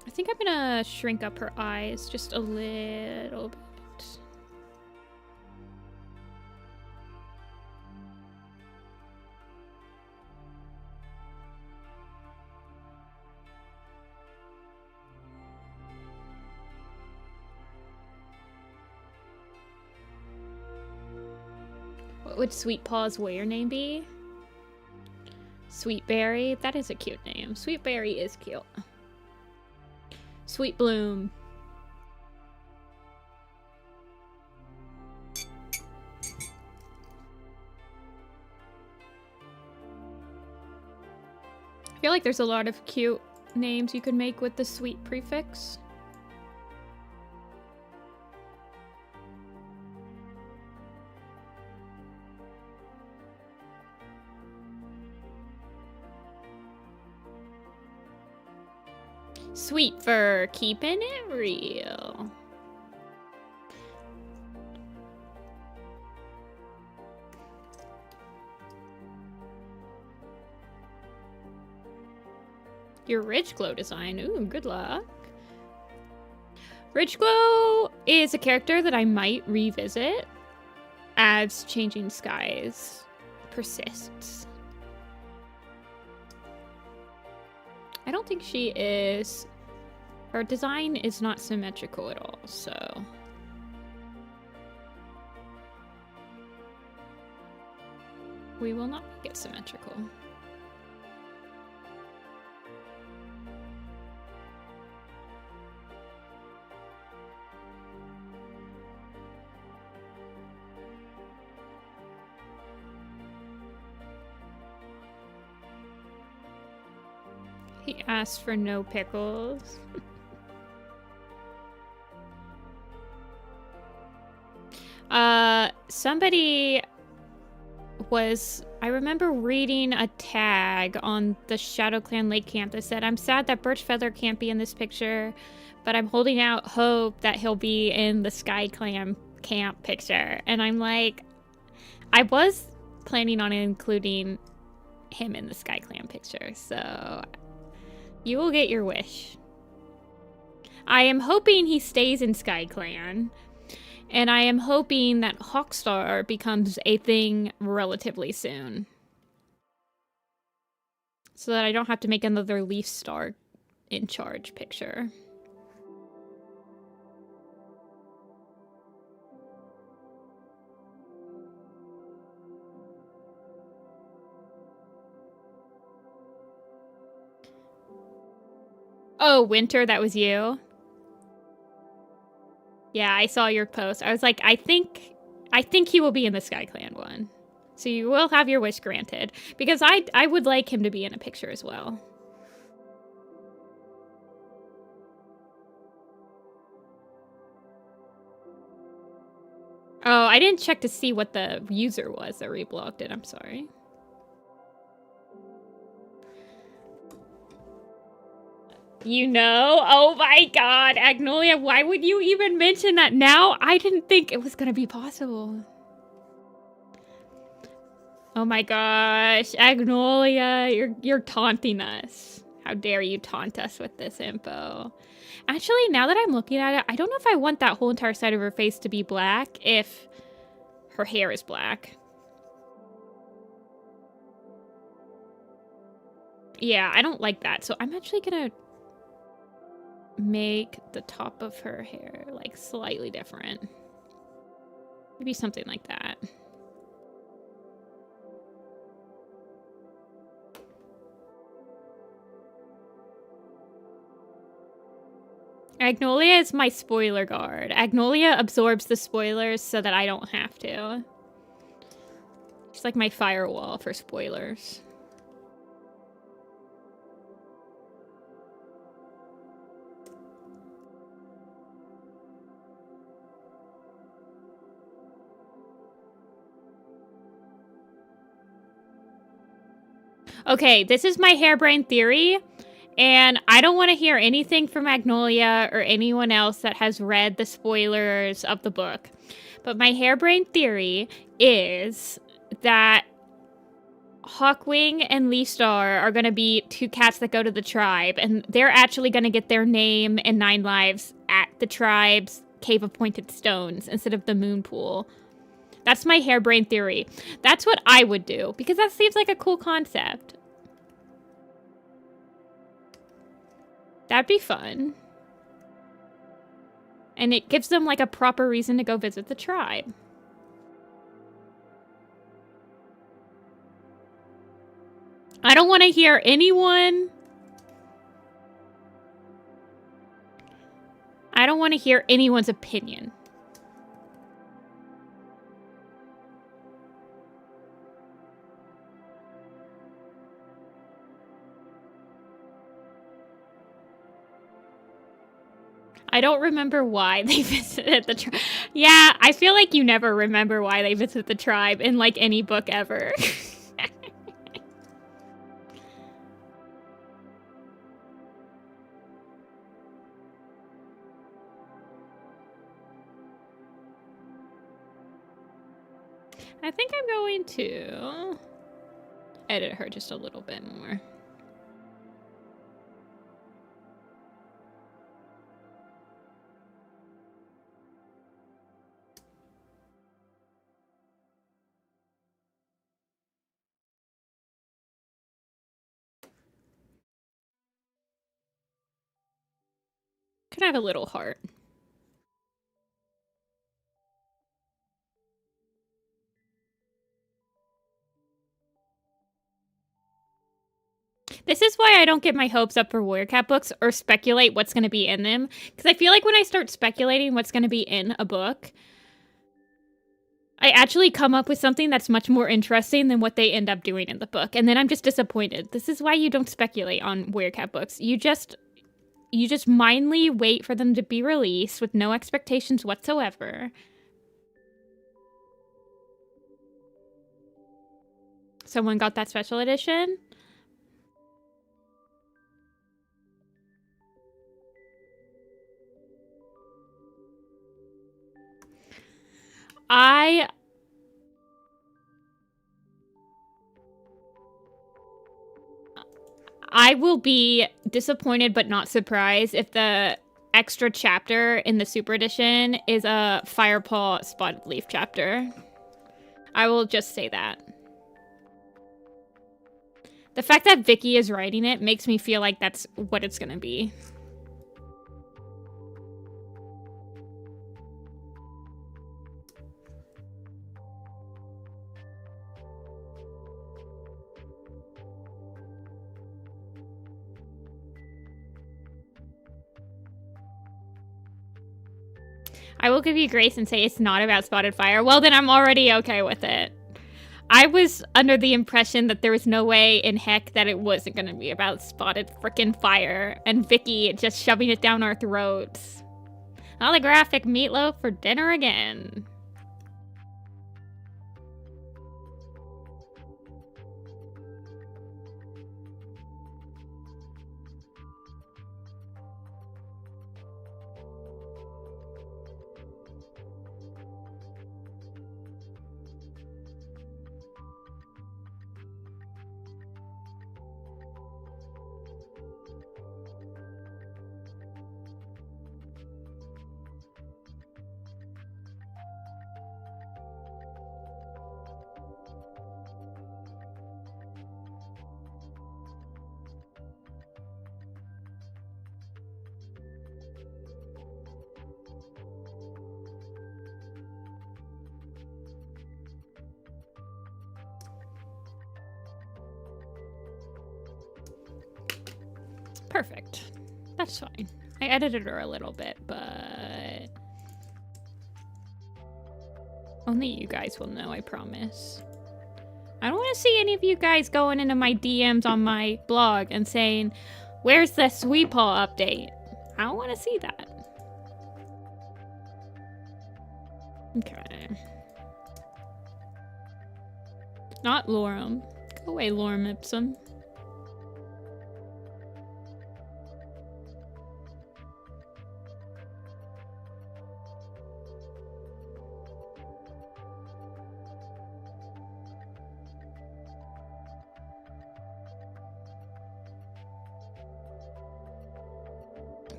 I think I'm gonna shrink up her eyes just a little bit. What would Sweet Paw's warrior name be? Sweetberry? That is a cute name. Sweetberry is cute. Sweet Bloom. I feel like there's a lot of cute names you could make with the sweet prefix. Sweet for keeping it real. Your Ridge Glow design. Ooh, good luck. Ridge Glow is a character that I might revisit as Changing Skies persists. I don't think she is... Her design is not symmetrical at all, so... we will not make it symmetrical. He asked for no pickles. Somebody was, I remember reading a tag on the Shadow Clan Lake Camp that said, "I'm sad that Birch Feather can't be in this picture, but I'm holding out hope that he'll be in the Sky Clan camp picture." And I'm like, I was planning on including him in the Sky Clan picture, so you will get your wish. I am hoping he stays in Sky Clan, and I am hoping that Hawkstar becomes a thing relatively soon, so that I don't have to make another Leaf Star in charge picture. Oh, Winter, that was you? Yeah, I saw your post. I was like, I think he will be in the Sky Clan one. So you will have your wish granted. Because I would like him to be in a picture as well. Oh, I didn't check to see what the user was that reblocked it. I'm sorry. You know? Oh my god, Agnolia, why would you even mention that now? I didn't think it was gonna be possible. Oh my gosh, Agnolia, you're taunting us. How dare you taunt us with this info. Actually, now that I'm looking at it, I don't know if I want that whole entire side of her face to be black if her hair is black. Yeah, I don't like that. So I'm actually gonna make the top of her hair like slightly different. Maybe something like that. Agnolia is my spoiler guard. Agnolia absorbs the spoilers so that I don't have to. She's like my firewall for spoilers. Okay, this is my harebrained theory, and I don't want to hear anything from Magnolia or anyone else that has read the spoilers of the book. But my harebrained theory is that Hawkwing and Leafstar are going to be two cats that go to the tribe, and they're actually going to get their name and 9 lives at the tribe's Cave of Pointed Stones instead of the Moon Pool. That's my harebrained theory. That's what I would do, because that seems like a cool concept. That'd be fun. And it gives them like a proper reason to go visit the tribe. I don't want to hear anyone... I don't want to hear anyone's opinion. I don't remember why they visited the tribe. Yeah, I feel like you never remember why they visit the tribe in, like, any book ever. I think I'm going to edit her just a little bit more. Could I have a little heart? This is why I don't get my hopes up for Warrior Cat books or speculate what's going to be in them. Because I feel like when I start speculating what's going to be in a book, I actually come up with something that's much more interesting than what they end up doing in the book. And then I'm just disappointed. This is why you don't speculate on Warrior Cat books. You just mindly wait for them to be released with no expectations whatsoever. Someone got that special edition? I will be disappointed but not surprised if the extra chapter in the Super Edition is a Firepaw Spotted Leaf chapter. I will just say that. The fact that Vicky is writing it makes me feel like that's what it's gonna be. I will give you grace and say it's not about Spotted Fire. Well, then I'm already okay with it. I was under the impression that there was no way in heck that it wasn't going to be about Spotted frickin' Fire and Vicky just shoving it down our throats. Holographic meatloaf for dinner again. Perfect. That's fine. I edited her a little bit, but only you guys will know, I promise. I don't want to see any of you guys going into my DMs on my blog and saying, where's the Sweet Paw update? I don't want to see that. Okay. Not Lorem. Go away, Lorem Ipsum.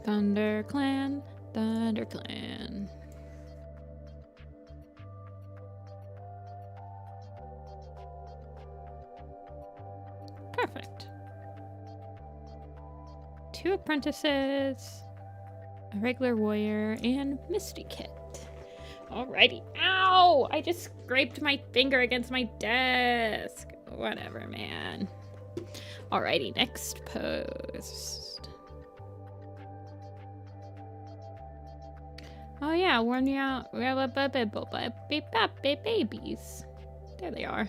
ThunderClan, ThunderClan. Perfect. 2 apprentices, a regular warrior, and Misty Kit. Alrighty. Ow! I just scraped my finger against my desk. Whatever, man. Alrighty, next post. Oh yeah, warn you out. Babies. There they are.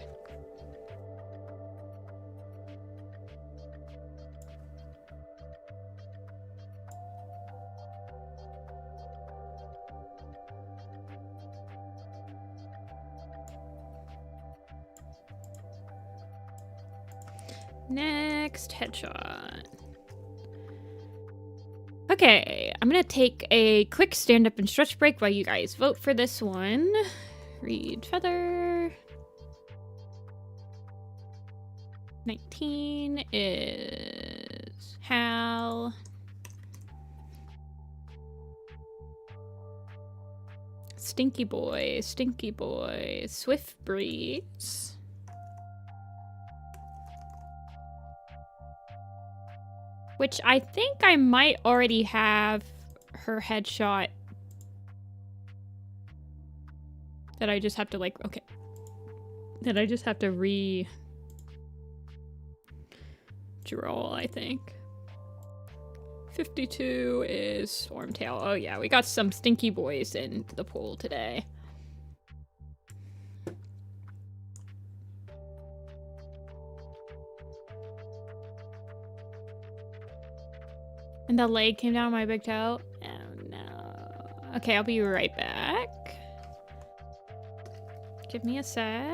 Next headshot. Okay, I'm gonna take a quick stand up and stretch break while you guys vote for this one. Reed Feather. 19 is Hal. Stinky Boy, Swift Breeze. Which I think I might already have her headshot. That I just have to like, okay. That I just have to draw, I think. 52 is Stormtail. Oh yeah, we got some stinky boys in the pool today. And the leg came down my big toe. Oh no. Okay, I'll be right back. Give me a sec.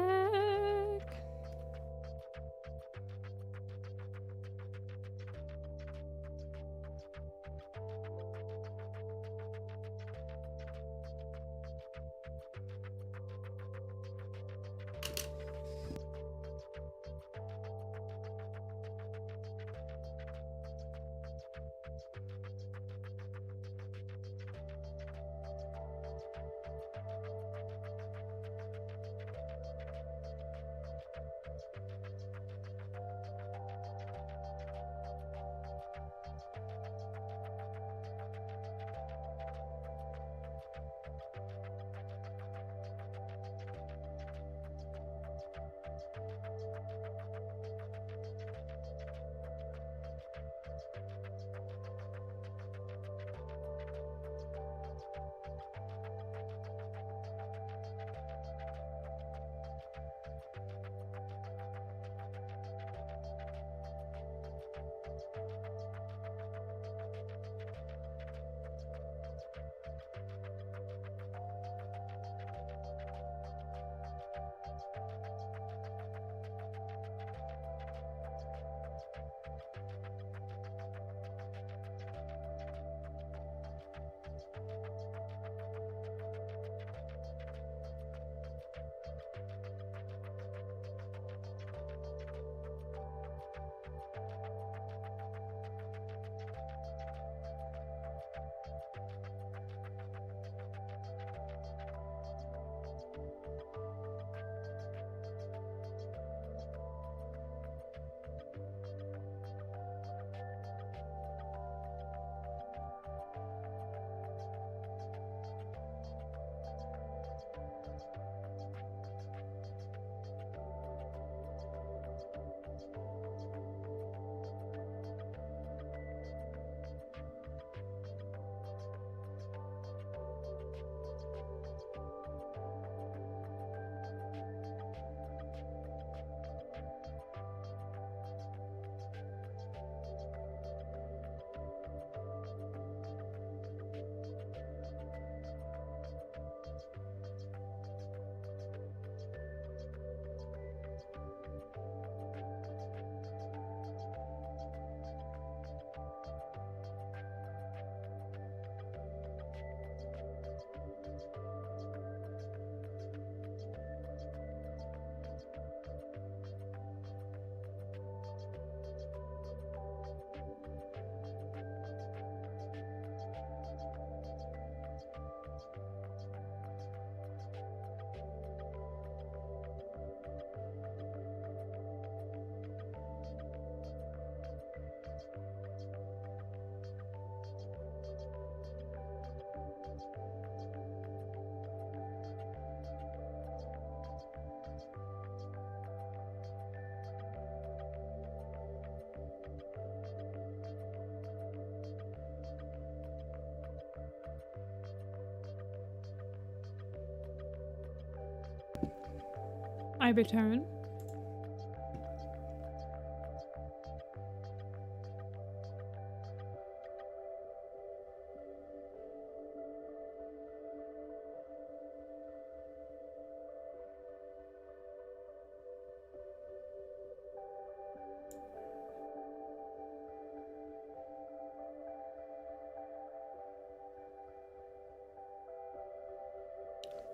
my return.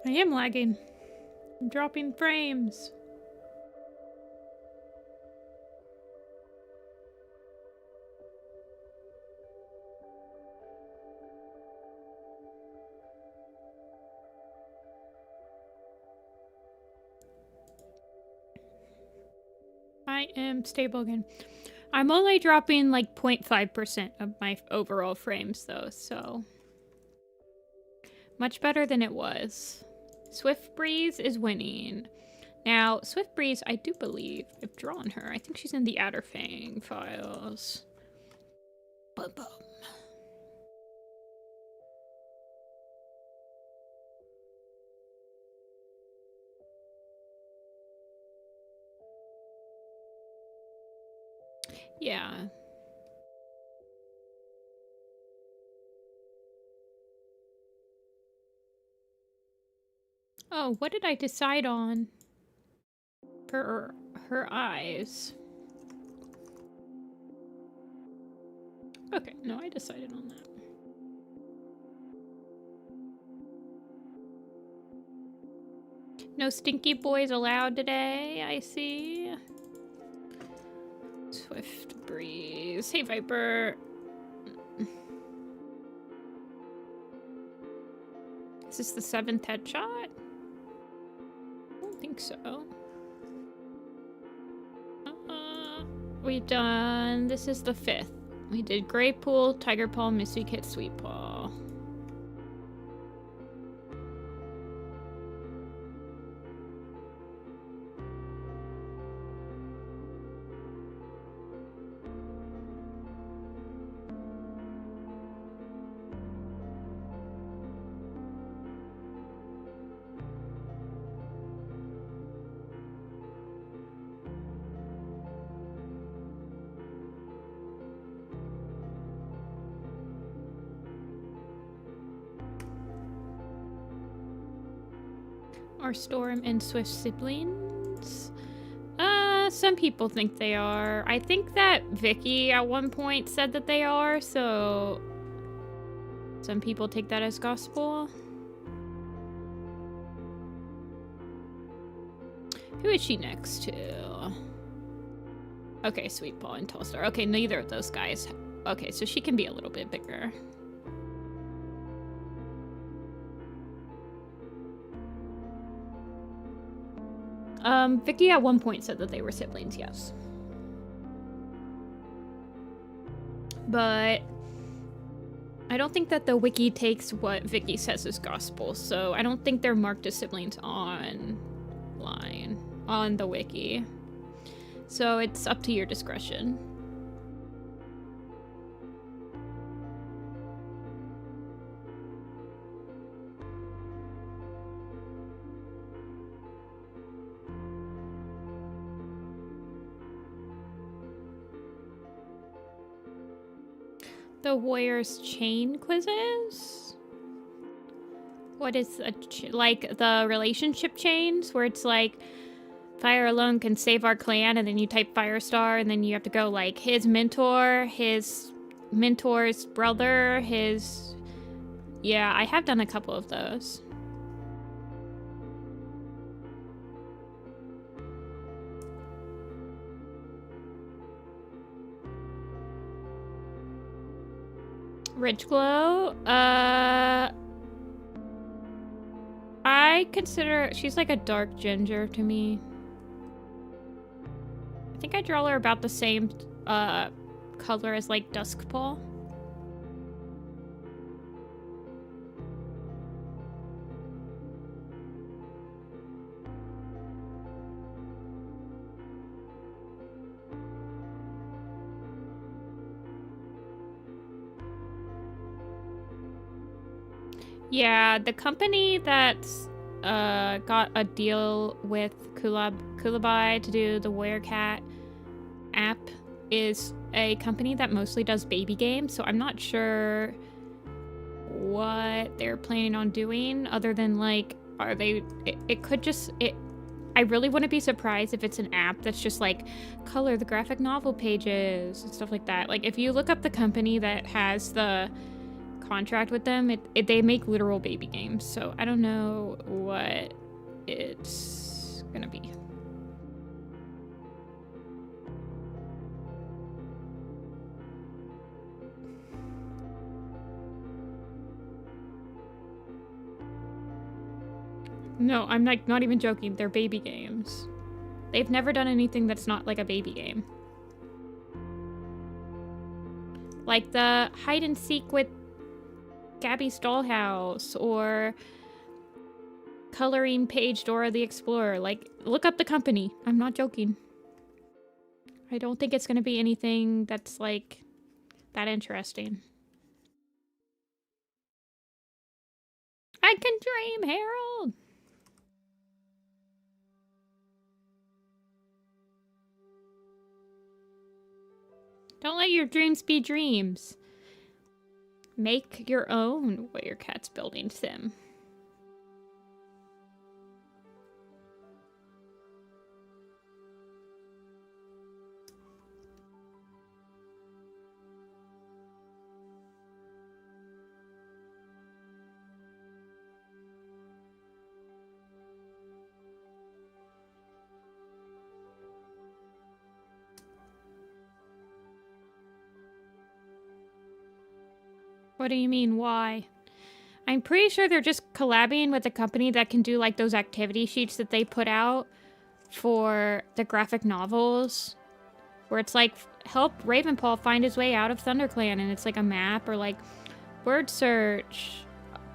I am lagging. I'm dropping frames. I am stable again. I'm only dropping like 0.5% of my overall frames though, so much better than it was. Swift Breeze is winning. Now, Swift Breeze, I do believe I've drawn her. I think she's in the Adder Fang files. Bum bum. Yeah. Oh, what did I decide on for her eyes? Okay, no, I decided on that. No stinky boys allowed today, I see. Swift Breeze. Hey, Viper. Is this the 7th headshot? I don't think so. We've done... This is the 5th. We did Grey Pool, Tiger Paw, Misty Kit, Sweet Paw. Are Storm and Swift siblings? Some people think they are. I think that Vicky at one point said that they are, so some people take that as gospel. Who is she next to? Okay, Sweet Paw and Tallstar. Okay, neither of those guys. Okay, so she can be a little bit bigger. Vicky at one point said that they were siblings, yes. But I don't think that the wiki takes what Vicky says as gospel, so I don't think they're marked as siblings on the wiki. So it's up to your discretion. The Warrior's Chain quizzes? What is like the relationship chains where it's like Fire alone can save our clan, and then you type Firestar, and then you have to go like his mentor's brother, his... Yeah, I have done a couple of those. Ridge Glow? I consider... She's like a dark ginger to me. I think I draw her about the same color as like Duskpaw. Yeah, the company that's got a deal with Kulabai to do the Werecat app is a company that mostly does baby games, so I'm not sure what they're planning on doing other than like, are they, it could just, I really wouldn't be surprised if it's an app that's just like color the graphic novel pages and stuff like that. Like if you look up the company that has the contract with them, they make literal baby games, so I don't know what it's gonna be. No, I'm like not even joking. They're baby games. They've never done anything that's not like a baby game. Like the hide and seek with Gabby's Dollhouse or coloring page Dora the Explorer. Like, look up the company. I'm not joking. I don't think it's gonna be anything that's like that interesting. I can dream, Harold! Don't let your dreams be dreams. Make your own Werecat building sim. What do you mean, why? I'm pretty sure they're just collabing with a company that can do like those activity sheets that they put out for the graphic novels. Where it's like, help Ravenpaw find his way out of ThunderClan, and it's like a map, or like word search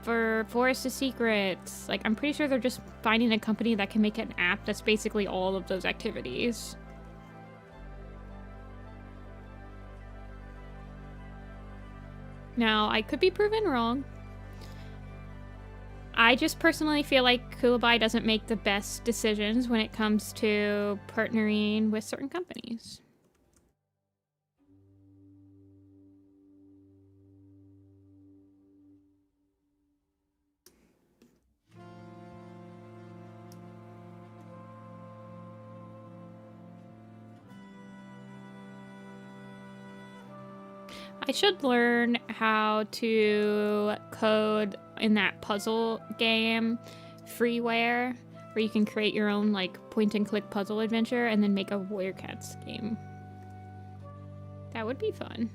for Forest of Secrets. Like, I'm pretty sure they're just finding a company that can make an app that's basically all of those activities. Now, I could be proven wrong. I just personally feel like Kulabai doesn't make the best decisions when it comes to partnering with certain companies. I should learn how to code in that puzzle game, Freeware, where you can create your own like point-and-click puzzle adventure and then make a Werecats game. That would be fun.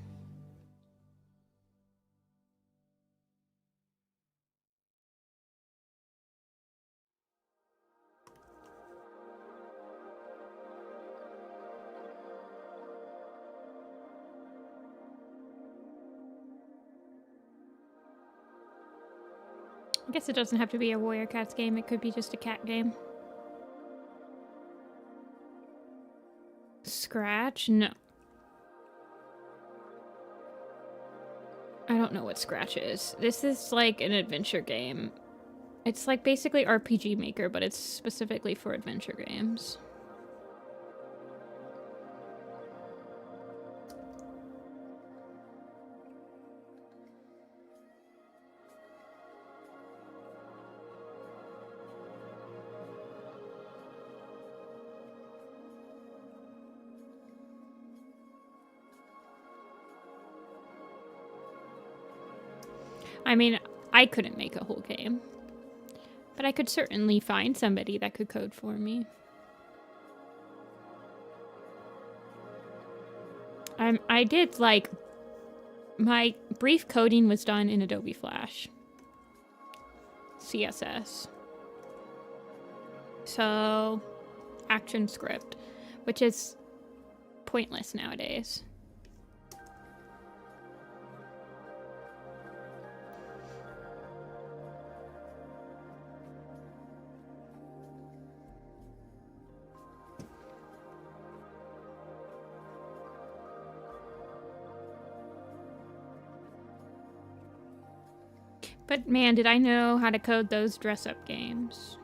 I guess it doesn't have to be a Werecats game, it could be just a cat game. Scratch? No. I don't know what Scratch is. This is like an adventure game. It's like basically RPG Maker, but it's specifically for adventure games. I mean, I couldn't make a whole game, but I could certainly find somebody that could code for me. I did, like, my brief coding was done in Adobe Flash. CSS. So, ActionScript, which is pointless nowadays. But man, did I know how to code those dress-up games.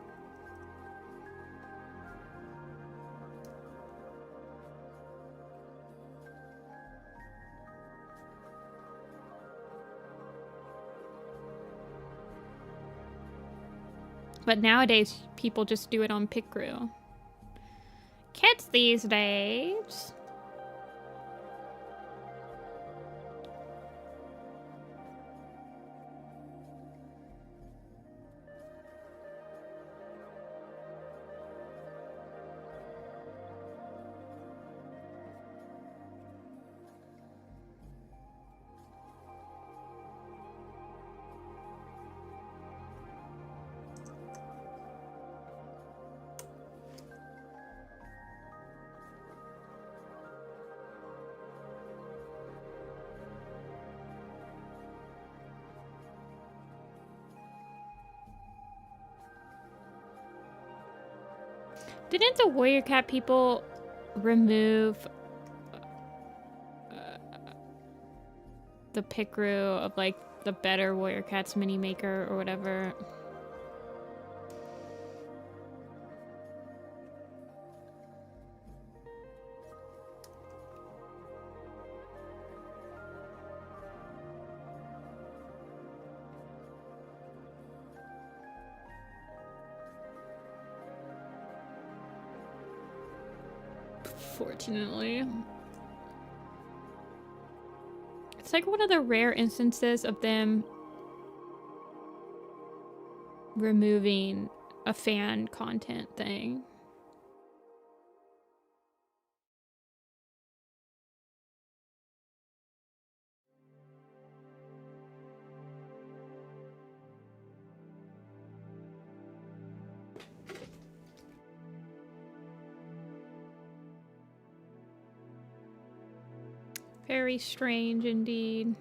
But nowadays, people just do it on Prequel. Kids these days. Didn't the Warrior Cat people remove the Prequel of like the better Warrior Cats mini maker or whatever? Fortunately. It's like one of the rare instances of them removing a fan content thing. Very strange indeed.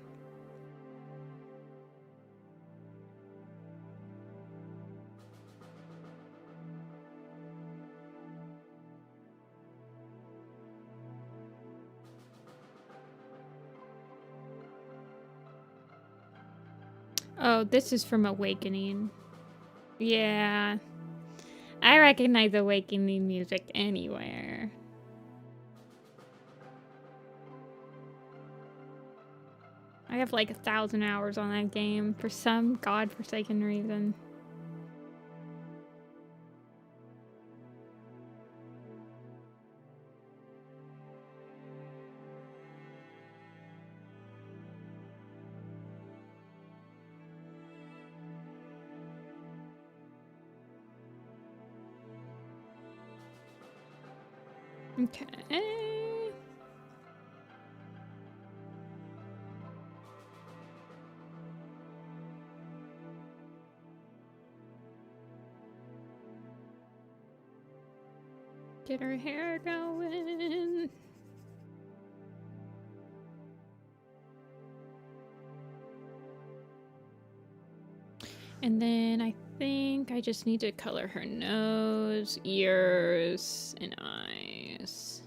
Oh, this is from Awakening. Yeah. I recognize Awakening music anywhere. I have like 1,000 hours on that game for some godforsaken reason. Okay. Get her hair going. And then I think I just need to color her nose, ears, and eyes.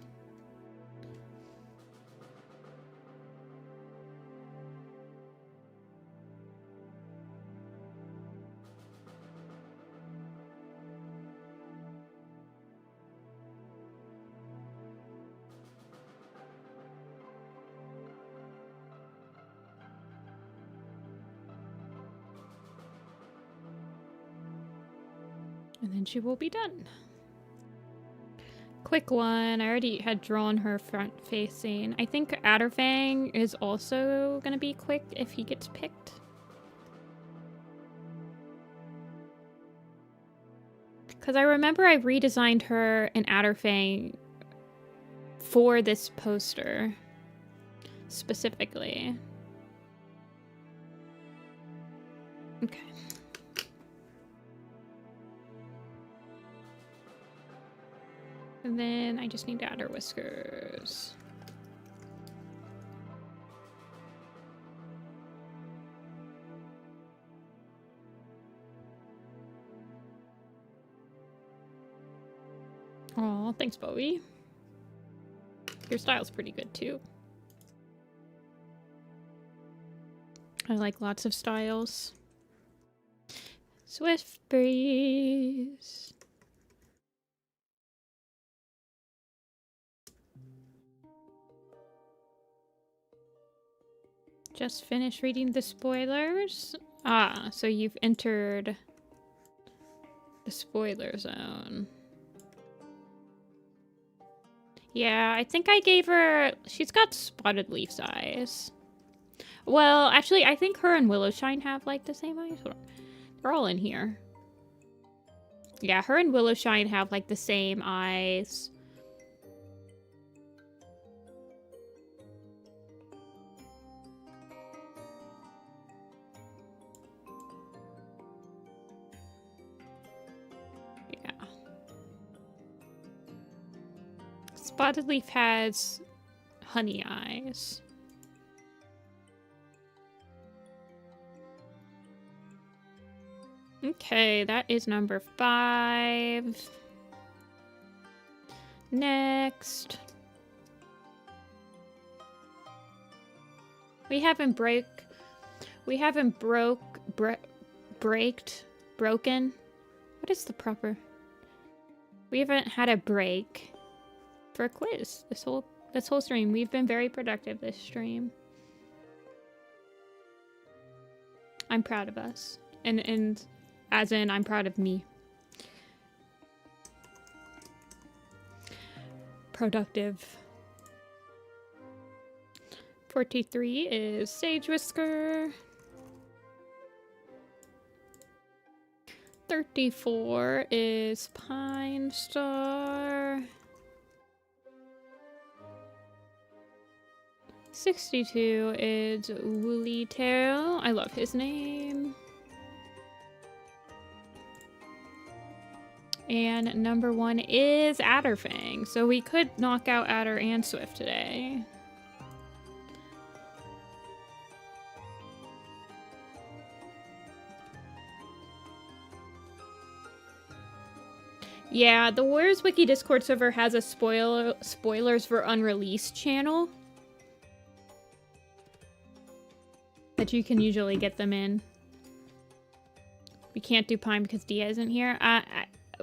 And then she will be done. Quick one. I already had drawn her front facing. I think Adderfang is also going to be quick if he gets picked. Because I remember I redesigned her and Adderfang for this poster specifically. Okay. And then I just need to add her whiskers. Aw, thanks, Bowie. Your style's pretty good, too. I like lots of styles. Swift breeze. Just finished reading the spoilers. Ah, so you've entered The spoiler zone. Yeah, I think I gave her... She's got spotted leaf's eyes. Well, actually, I think her and Willowshine have, like, the same eyes. They're all in here. Yeah, her and Willowshine have, like, the same eyes. Yeah. Spotted Leaf has honey eyes. Okay, that is number 5. Next. We haven't broken. What is the proper? We haven't had a break for a quiz this whole stream. We've been very productive this stream. I'm proud of us. And as in, I'm proud of me. Productive. 43 is Sage Whisker. 34 is Pine Star. 62 is Woolly Tail. I love his name. And number 1 is Adderfang. So we could knock out Adder and Swift today. Yeah, the Warriors Wiki Discord server has a spoilers for unreleased channel that you can usually get them in. We can't do Pine because Dia isn't here.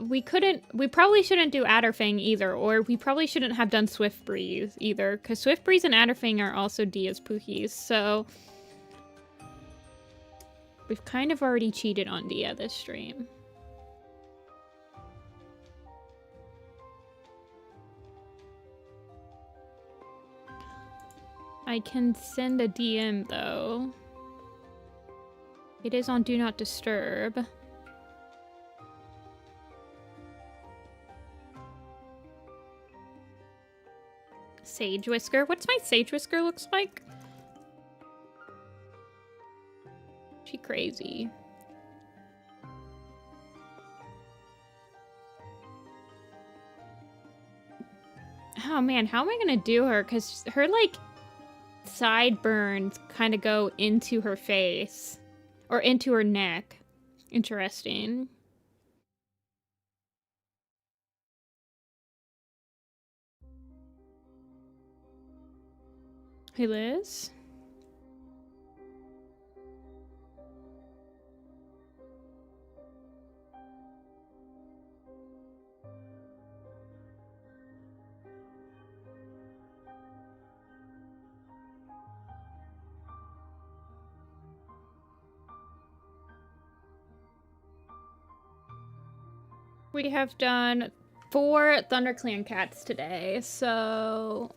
We probably shouldn't do Adderfang either, or we probably shouldn't have done Swift Breeze either, because Swift Breeze and Adderfang are also Dia's Pookies, so we've kind of already cheated on Dia this stream. I can send a DM though. It is on Do Not Disturb. Sage Whisker. What's my Sage Whisker looks like? She crazy. Oh man, how am I gonna do her? Because her like sideburns kind of go into her face or into her neck. Interesting. Hey, Liz. We have done 4 ThunderClan cats today, so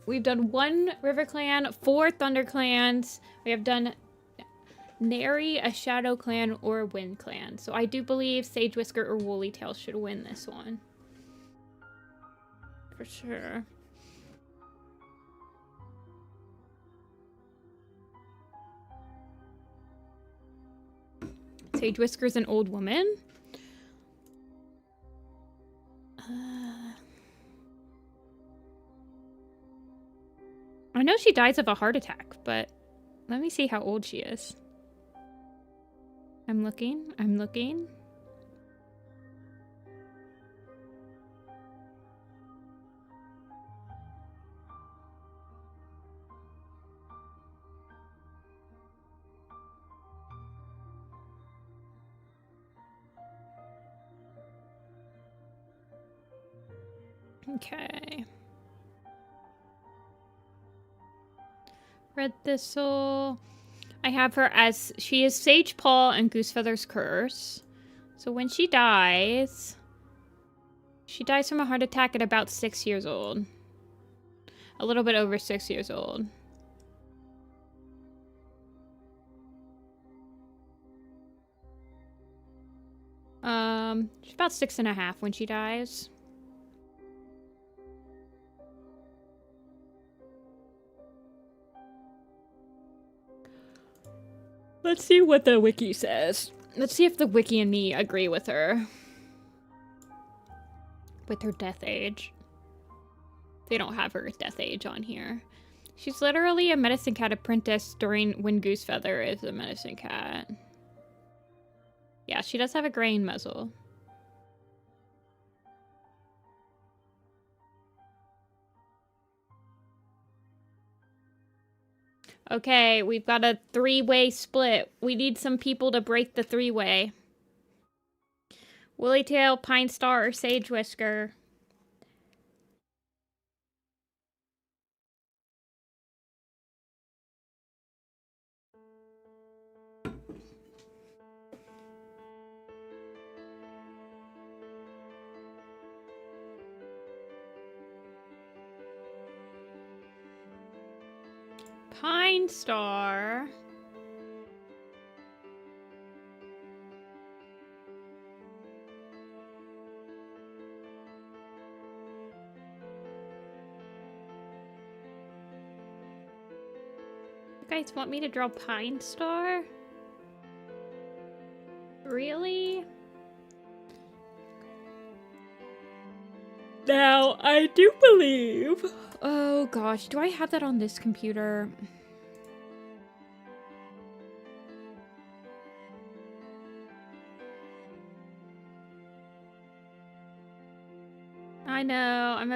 we've done 1 RiverClan, 4 ThunderClans. We have done Nary, a Shadow Clan, or a Wind Clan. So I do believe Sage Whisker or Woolly Tail should win this one. For sure. Sage Whisker's an old woman. I know she dies of a heart attack, but let me see how old she is. I'm looking. Okay. Red Thistle. I have her as, she is Sage Paw and Goosefeather's Curse. So when she dies from a heart attack at about 6 years old. A little bit over 6 years old. She's about 6.5 when she dies. Let's see what the wiki says. Let's see if the wiki and me agree with her. With her death age. They don't have her death age on here. She's literally a medicine cat apprentice during when Goosefeather is a medicine cat. Yeah, she does have a grain muzzle. Okay, we've got a 3-way split. We need some people to break the 3-way. Woollytail, Pine Star, or Sage Whisker? Pine Star. You guys want me to draw Pine Star? Really? Now, I do believe... Oh gosh, do I have that on this computer? I know, I'm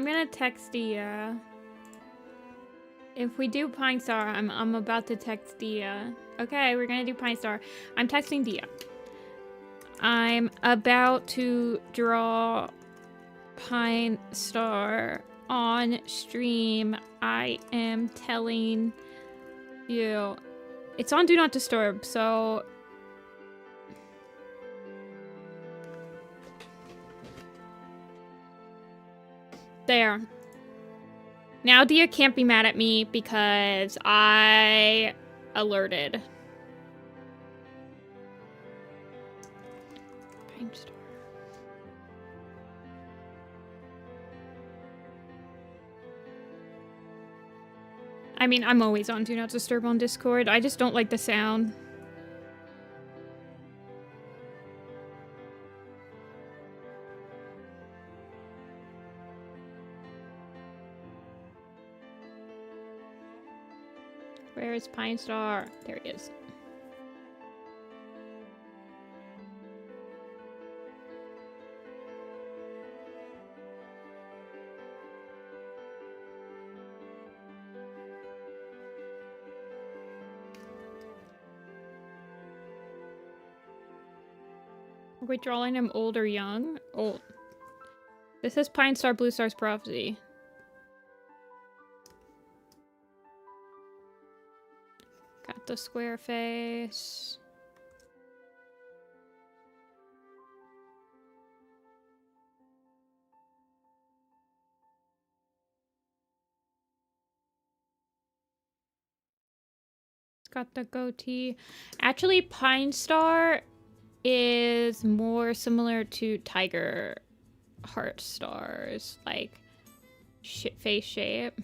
gonna text Dia. If we do Pine Star, I'm about to text Dia. Okay, we're gonna do Pine Star. I'm texting Dia. I'm about to draw Pine Star on stream. I am telling you. It's on Do Not Disturb, so... There. Now Dia can't be mad at me because I alerted. Pine Star. I mean, I'm always on Do Not Disturb on Discord. I just don't like the sound. Where is Pine Star? There it is. Are we drawing him old or young? Old. This is Pine Star, Blue Star's Prophecy. Got the square face. It's got the goatee. Actually, Pine Star is more similar to Tiger Heart Star's, like, face shape.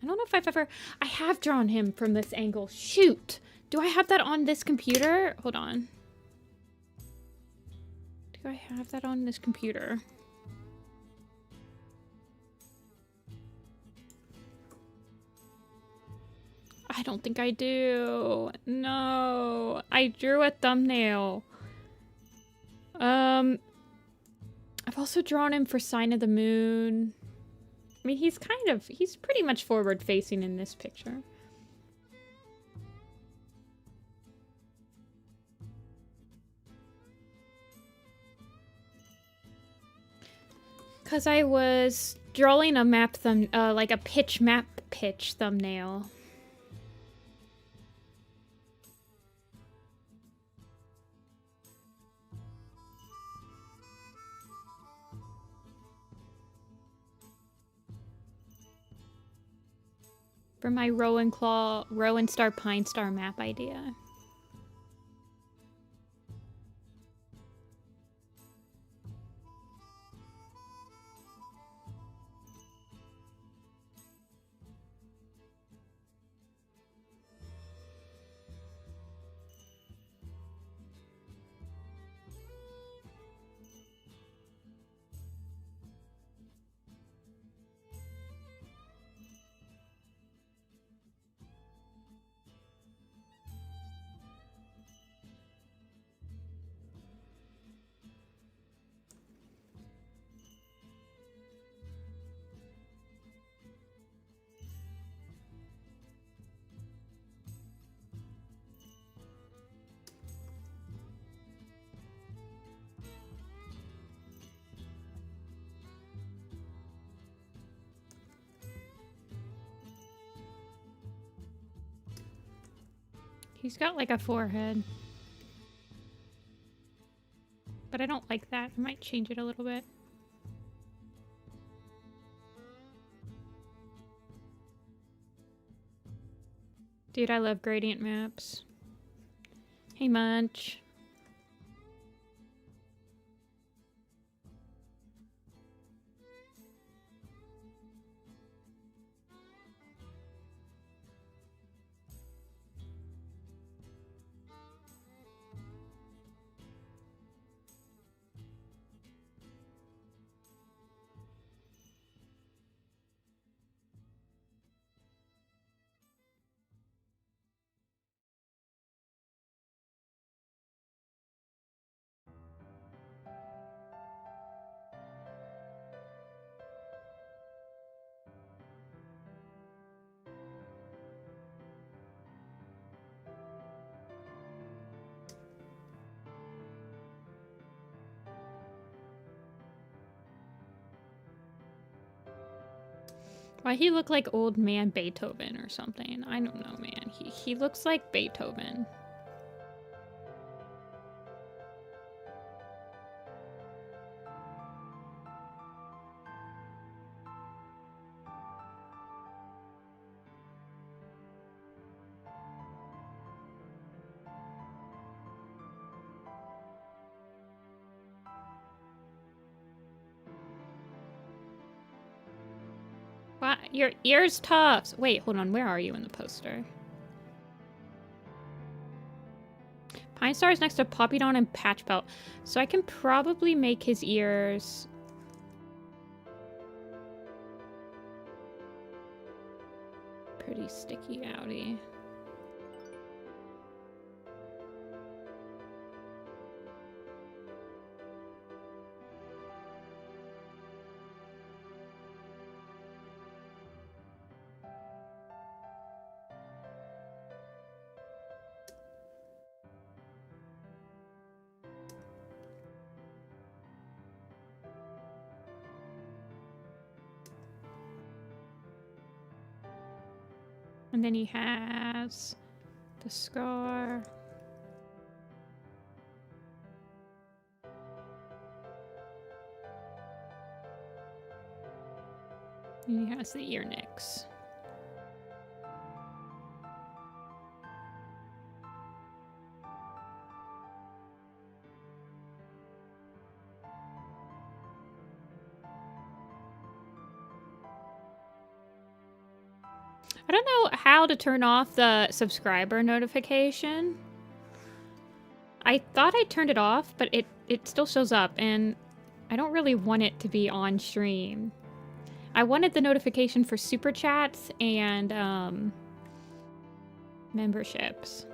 I don't know if I've ever... I have drawn him from this angle. Shoot! Do I have that on this computer? Hold on. Do I have that on this computer? I don't think I do. No. I drew a thumbnail. I've also drawn him for Sign of the Moon. I mean, he's pretty much forward facing in this picture. Cause I was drawing a map like a pitch thumbnail. For my Rowan Star Pine Star map idea. He's got like a forehead. But I don't like that. I might change it a little bit. Dude, I love gradient maps. Hey, Munch. Why he look like old man Beethoven or something? I don't know, man. He looks like Beethoven. What? Your ears tough. Wait, hold on. Where are you in the poster? Pine Star is next to Poppydon and Patchbelt. So I can probably make his ears... pretty sticky outy. And then he has the scar. And he has the ear nicks. I don't know how to turn off the subscriber notification. I thought I turned it off, but it still shows up, and I don't really want it to be on stream. I wanted the notification for super chats and memberships.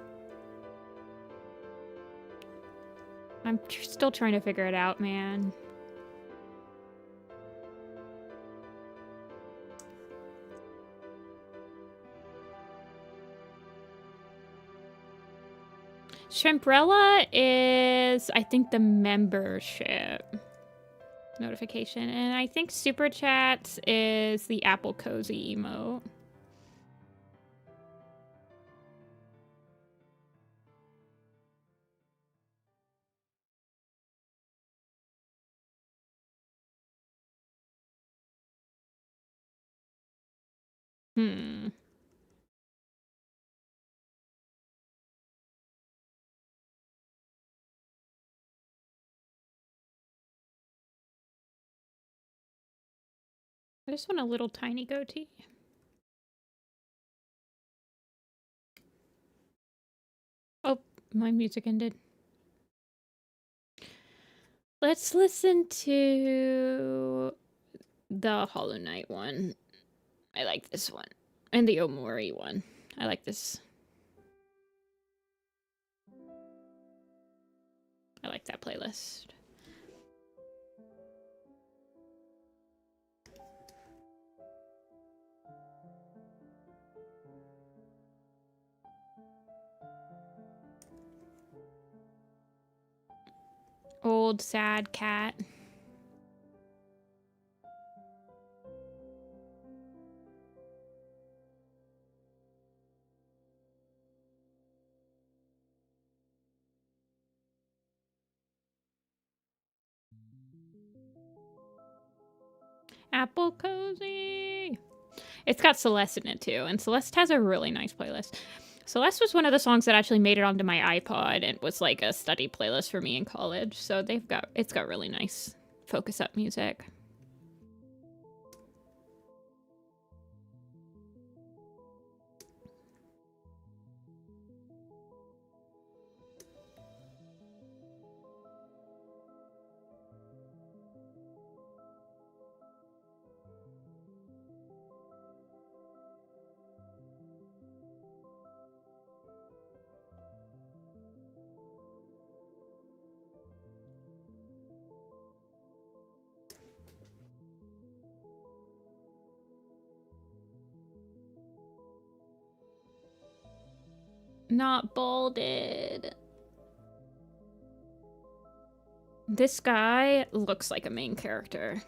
I'm still trying to figure it out, man. Shrimprella is, I think, the membership notification. And I think Super Chats is the Apple Cozy emote. I just want a little tiny goatee. Oh, my music ended. Let's listen to the Hollow Knight one. I like this one. And the Omori one. I like this. I like that playlist. Old sad cat. Apple Cozy. It's got Celeste in it too, and Celeste has a really nice playlist. Celeste was one of the songs that actually made it onto my iPod and was like a study playlist for me in college. So it's got really nice focus up music. Not balded. This guy looks like a main character.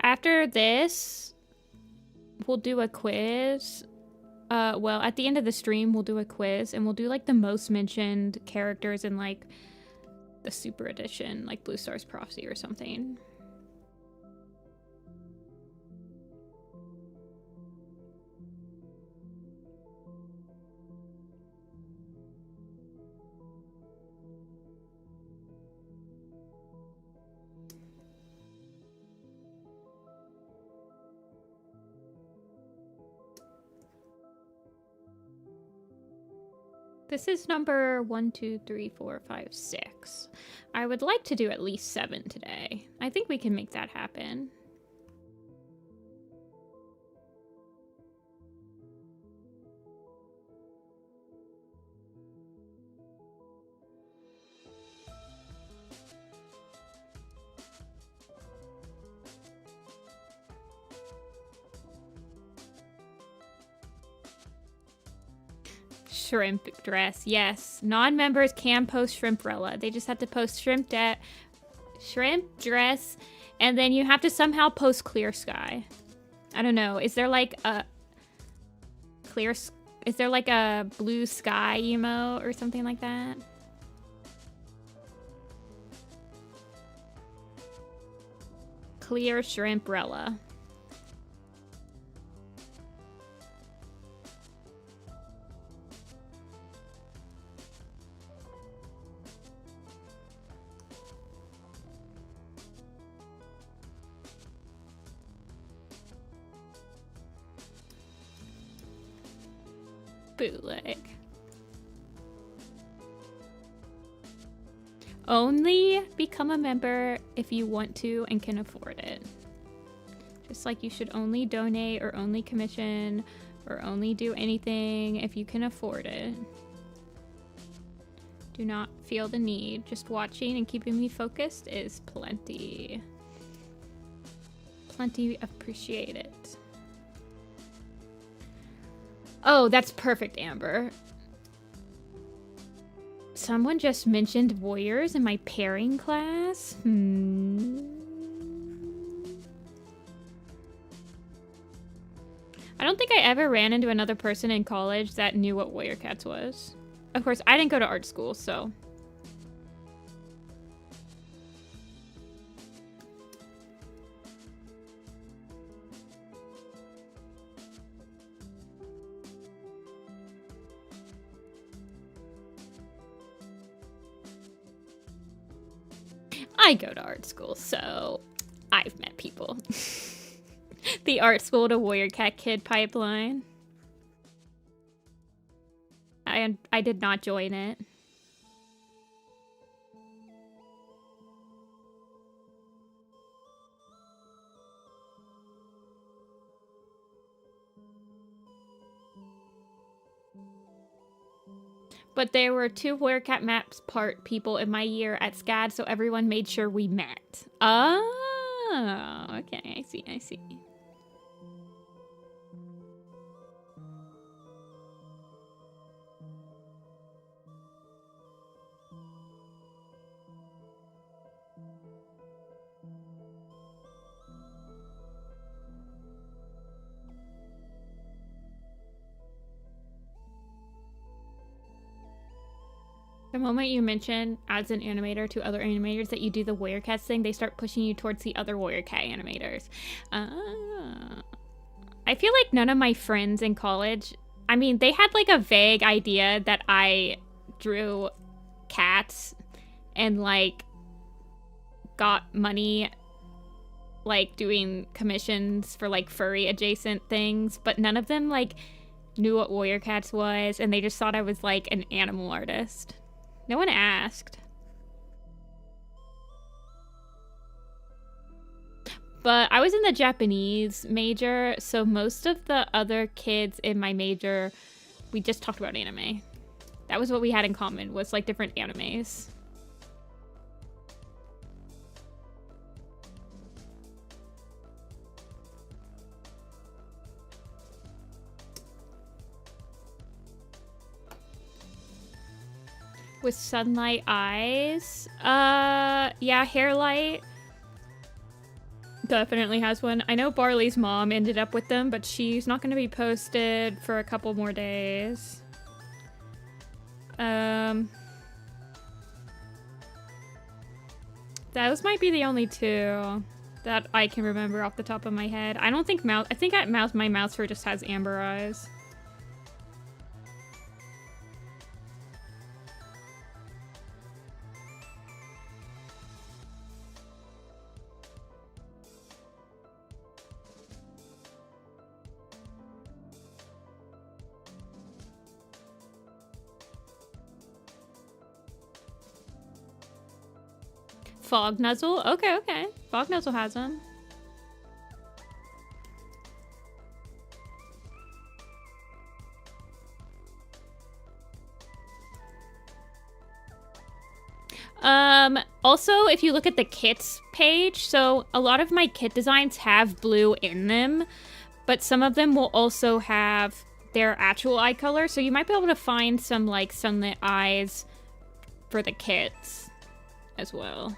After this, we'll do a quiz. Well, at the end of the stream, we'll do a quiz, and we'll do, like, the most mentioned characters in, like, the Super Edition, like Blue Star's Prophecy or something. This is number 1, 2, 3, 4, 5, 6. I would like to do at least 7 today. I think we can make that happen. Shrimp dress, yes. Non-members can post Shrimprella. They just have to post shrimp dress, and then you have to somehow post clear sky. I don't know. Is there like a blue sky emo or something like that? Clear Shrimprella. Bootleg. Only become a member if you want to and can afford it. Just like you should only donate or only commission or only do anything if you can afford it. Do not feel the need. Just watching and keeping me focused is plenty. Plenty appreciated. Oh, that's perfect, Amber. Someone just mentioned warriors in my pairing class. I don't think I ever ran into another person in college that knew what Warrior Cats was. Of course, I didn't go to art school, so... I go to art school, so I've met people. The art school to Warrior Cat Kid pipeline. I did not join it. But there were 2 Warrior Cat Maps part people in my year at SCAD, so everyone made sure we met. Oh, okay, I see, I see. The moment you mention as an animator to other animators that you do the Warrior Cats thing, they start pushing you towards the other Warrior Cat animators. I feel like none of my friends in college, I mean, they had like a vague idea that I drew cats and like got money like doing commissions for like furry adjacent things, but none of them like knew what Warrior Cats was, and they just thought I was like an animal artist. No one asked. But I was in the Japanese major, so most of the other kids in my major, we just talked about anime. That was what we had in common, was like different animes. With sunlight eyes? Yeah, hair light definitely has one. I know Barley's mom ended up with them, but she's not going to be posted for a couple more days. Those might be the only 2 that I can remember off the top of my head. I don't think Mouse... I think my mouse fur just has amber eyes. Fog Nuzzle? Okay, okay. Fog Nuzzle has them. Also, if you look at the kits page, so a lot of my kit designs have blue in them, but some of them will also have their actual eye color, so you might be able to find some, like, sunlit eyes for the kits as well.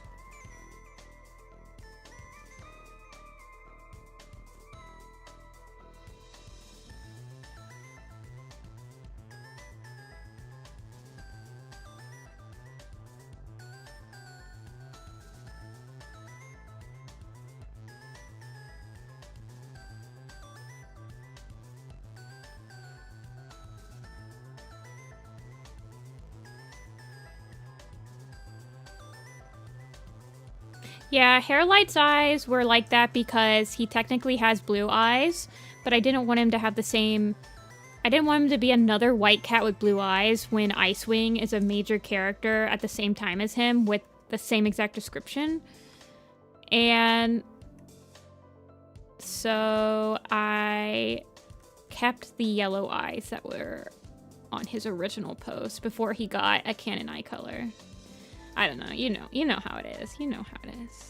Yeah, Hairlight's eyes were like that because he technically has blue eyes, but I didn't want him to have the same... I didn't want him to be another white cat with blue eyes when Icewing is a major character at the same time as him with the same exact description. And so I kept the yellow eyes that were on his original post before he got a canon eye color. I don't know. You know how it is. You know how it is.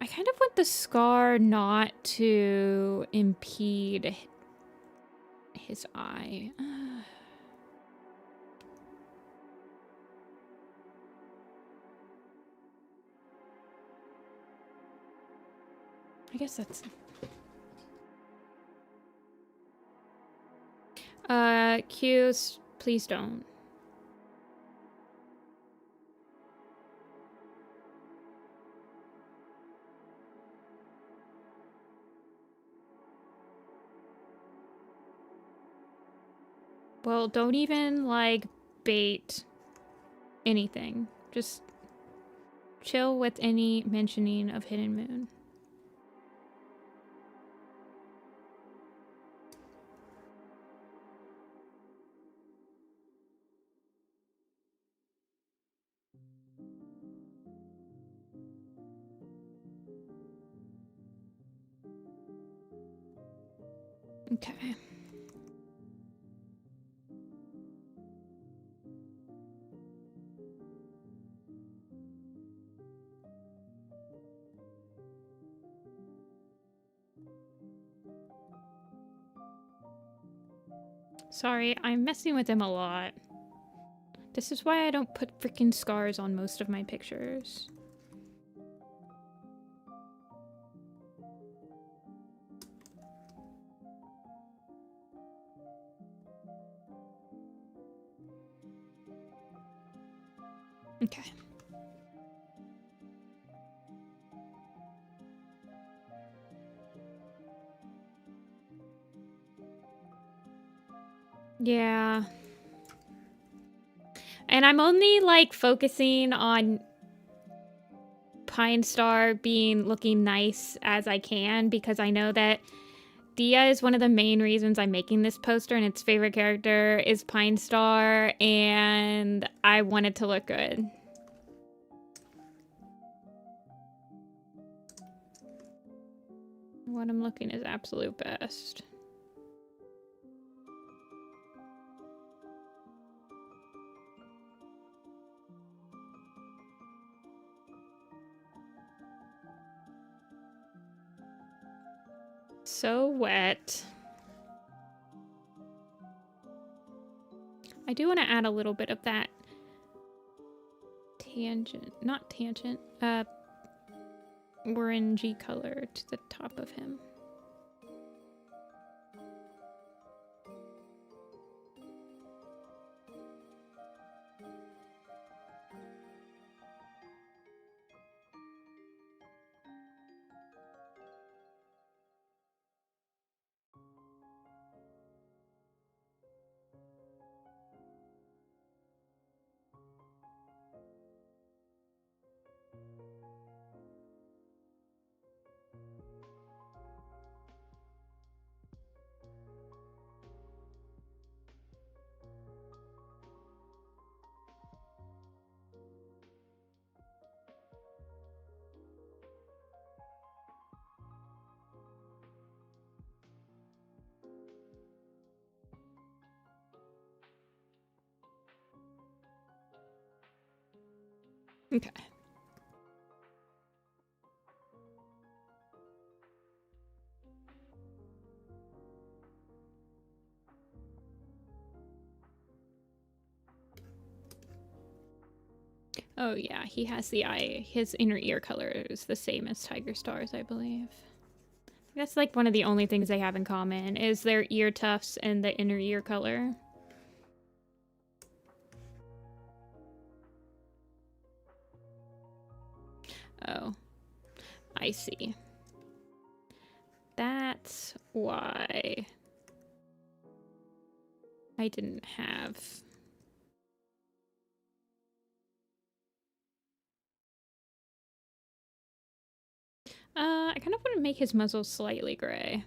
I kind of want the scar not to impede his eye. I guess that's... Q's, please don't. Well, don't even, like, bait anything. Just chill with any mentioning of Hidden Moon. Okay. Sorry, I'm messing with him a lot. This is why I don't put freaking scars on most of my pictures. Okay. Yeah. And I'm only, like, focusing on Pine Star looking nice as I can, because I know that Dia is one of the main reasons I'm making this poster, and its favorite character is Pine Star, and I want it to look good. What I'm looking is absolute best. So wet. I do want to add a little bit of that not tangent, orangey color to the top of him. Okay. Oh yeah, he has the eye. His inner ear color is the same as Tiger Star's, I believe. That's like one of the only things they have in common is their ear tufts and the inner ear color. Oh, I see. That's why I didn't have... I kind of want to make his muzzle slightly gray.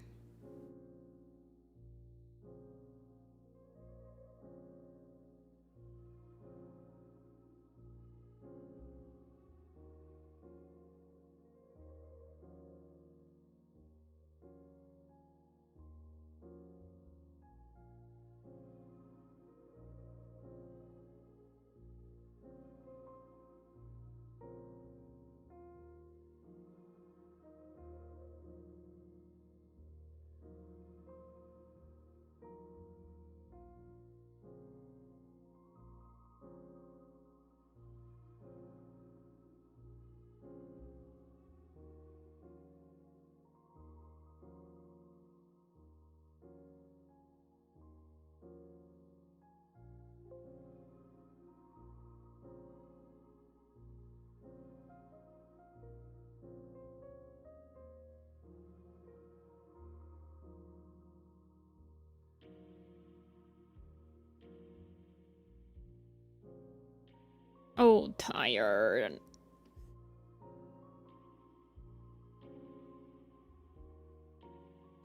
Oh, tired.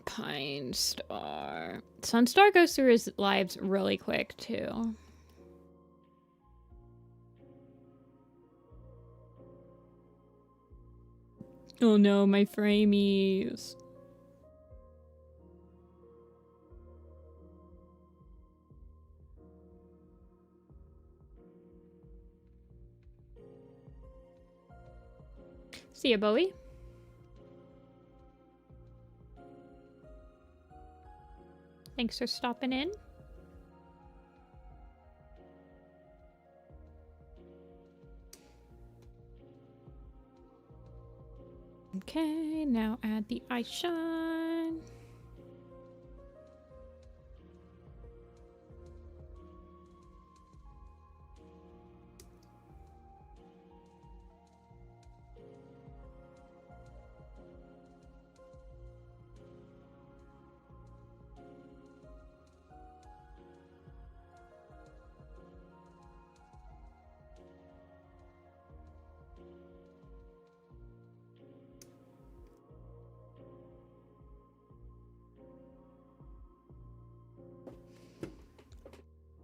Pine Star. Sunstar goes through his lives really quick, too. Oh no, my framies. See ya, Bowie. Thanks for stopping in. Okay, now add the eye shine.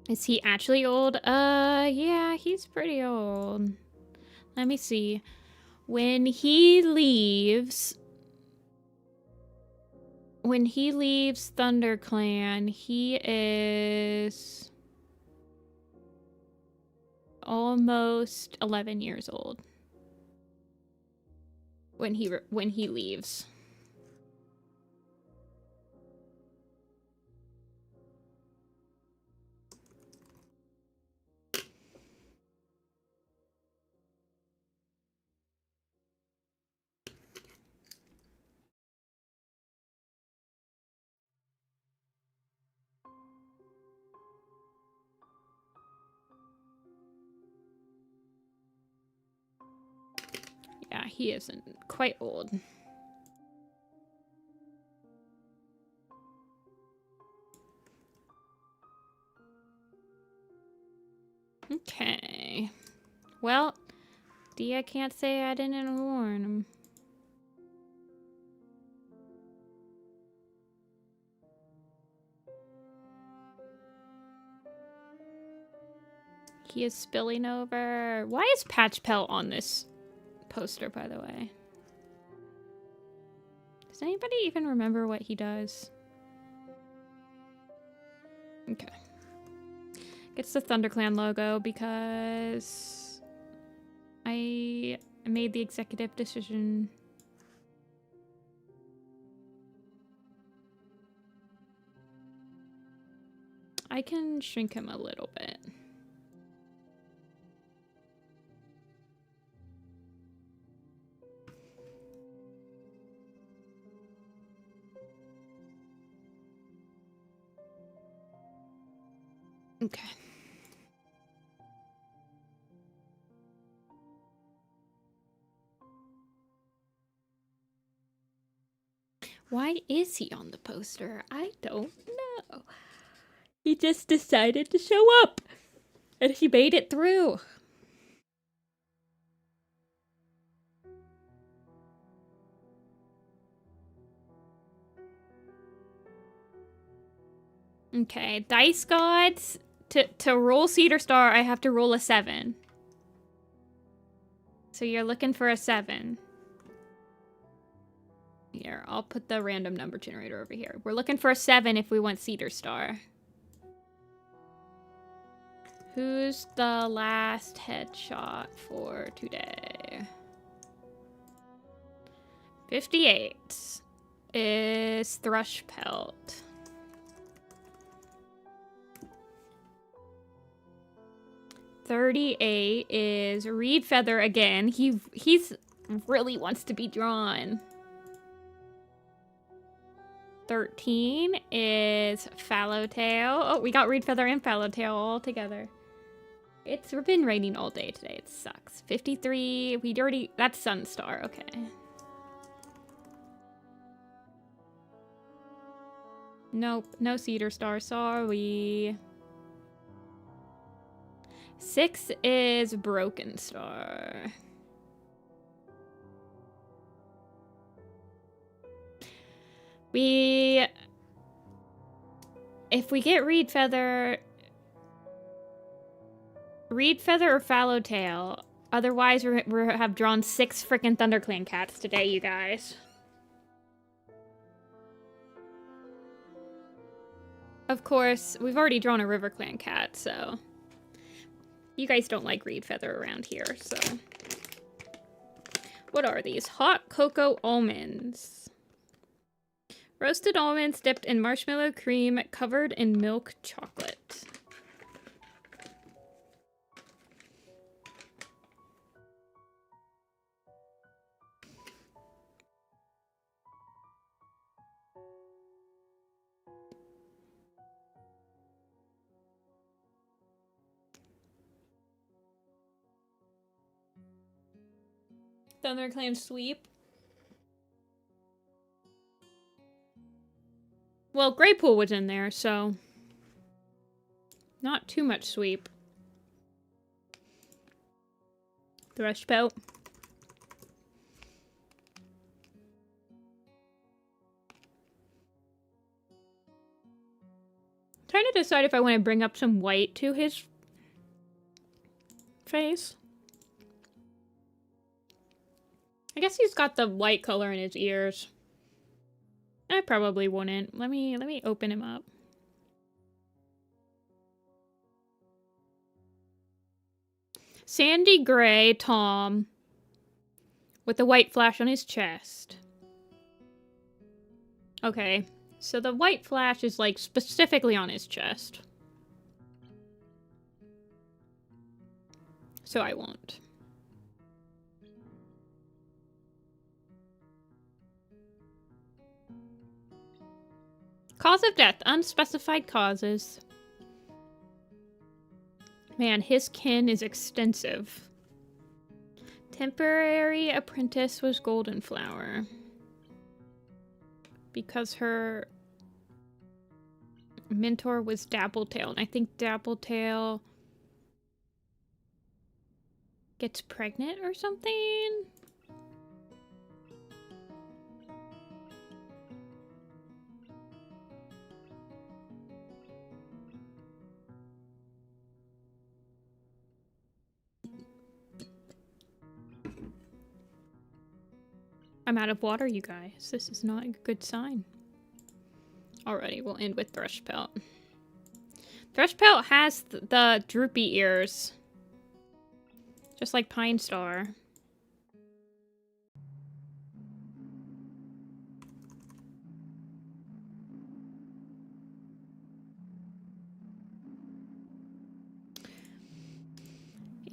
Is he actually old? Yeah, he's pretty old. Let me see. When he leaves ThunderClan, he is almost 11 years old. When he leaves. Yeah, he isn't quite old. Okay. Well, Dia can't say I didn't warn him. He is spilling over. Why is Patch Pelt on this poster, by the way? Does anybody even remember what he does? Okay. Gets the ThunderClan logo because I made the executive decision. I can shrink him a little bit. Okay. Why is he on the poster? I don't know. He just decided to show up. And he made it through. Okay, Dice Gods. To roll Cedar Star, I have to roll a 7. So you're looking for a 7. Here, I'll put the random number generator over here. We're looking for a 7 if we want Cedar Star. Who's the last headshot for today? 58 is Thrush Pelt. $38 is Reed Feather again. He's really wants to be drawn. 13 is Fallowtail. Oh, we got Reed Feather and Fallowtail all together. It's been raining all day today. It sucks. 53. That's Sunstar. Okay. Nope. No Cedar Star. Sorry. 6 is Broken Star. If we get Reed Feather or Fallow Tail. Otherwise, we have drawn 6 freaking ThunderClan cats today, you guys. Of course, we've already drawn a RiverClan cat, so... You guys don't like Reed Feather around here, so... What are these? Hot cocoa almonds. Roasted almonds dipped in marshmallow cream, covered in milk chocolate. ThunderClan sweep. Well, Greypool was in there, so... Not too much sweep. Thrush Pelt. Trying to decide if I want to bring up some white to his face. I guess he's got the white color in his ears. I probably wouldn't. Let me open him up. Sandy gray Tom with the white flash on his chest. Okay, so the white flash is like specifically on his chest. So I won't. Cause of death, unspecified causes. Man, his kin is extensive. Temporary apprentice was Golden Flower. Because her mentor was Dabbletail, and I think Dabbletail gets pregnant or something? I'm out of water, you guys. This is not a good sign. Alrighty, we'll end with Thrush Pelt. Thrush Pelt has the droopy ears. Just like Pine Star.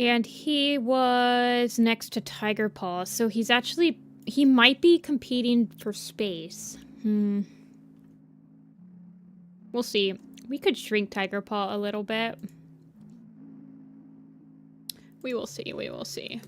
And he was next to Tiger Paw, so he's actually... He might be competing for space. We'll see. We could shrink Tiger Paw a little bit. We will see, we will see.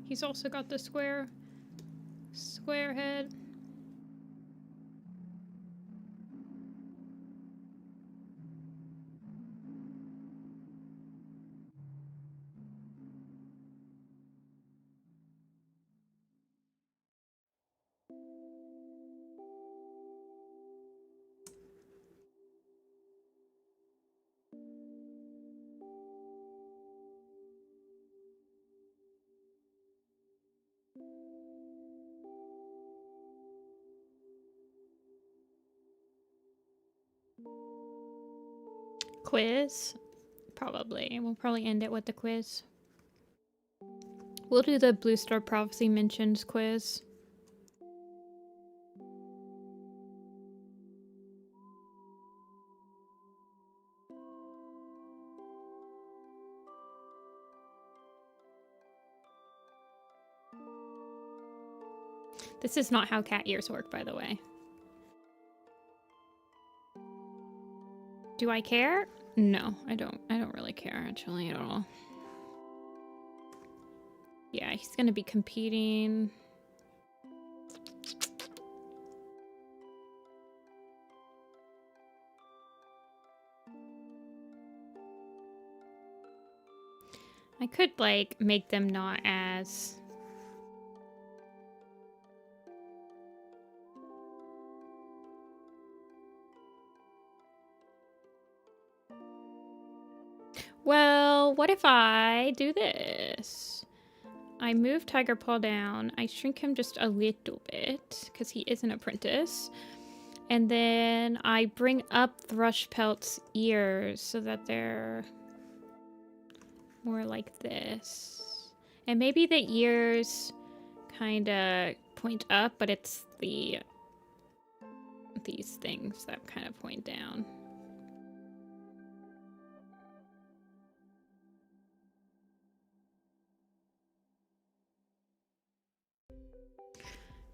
He's also got the square head. Quiz? Probably. We'll probably end it with the quiz. We'll do the Blue Star Prophecy Mentions quiz. This is not how cat ears work, by the way. Do I care? No, I don't really care, actually, at all. Yeah, he's gonna be competing. I could, like, make them not as... Well, what if I do this? I move Tiger Paw down. I shrink him just a little bit, because he is an apprentice. And then I bring up Thrush Pelt's ears so that they're more like this. And maybe the ears kind of point up, but it's these things that kind of point down.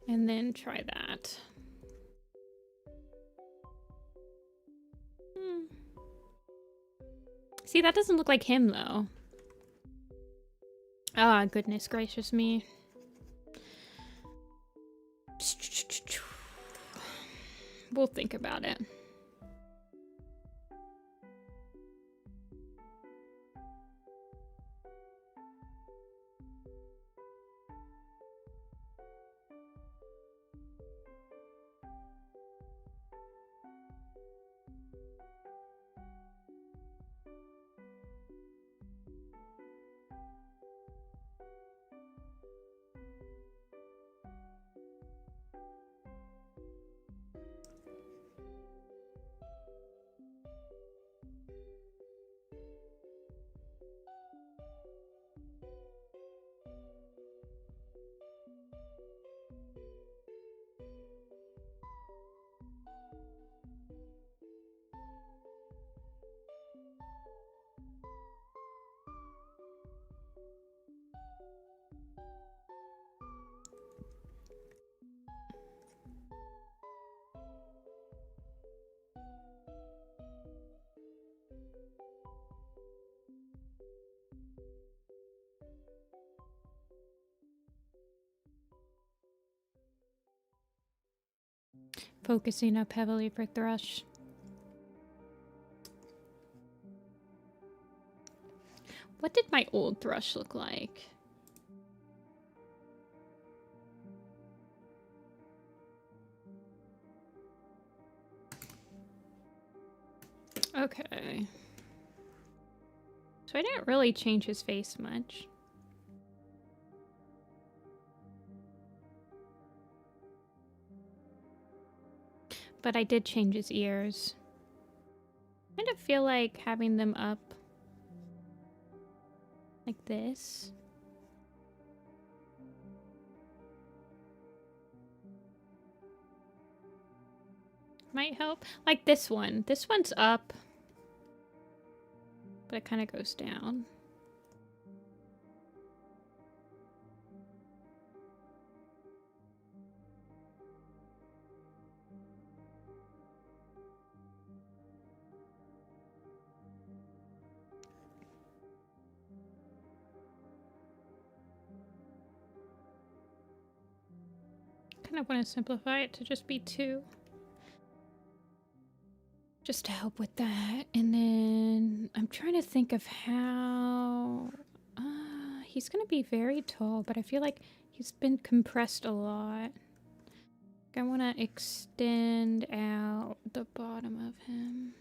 And then try that. See, that doesn't look like him, though. Ah, goodness gracious me. We'll think about it. Focusing up heavily for Thrush. What did my old Thrush look like? Okay. So I didn't really change his face much. But I did change his ears. I kind of feel like having them up like this. Might help. Like this one. This one's up. But it kind of goes down. Kind of want to simplify it to just be 2. Just to help with that. And then I'm trying to think of how... he's going to be very tall, but I feel like he's been compressed a lot. I want to extend out the bottom of him.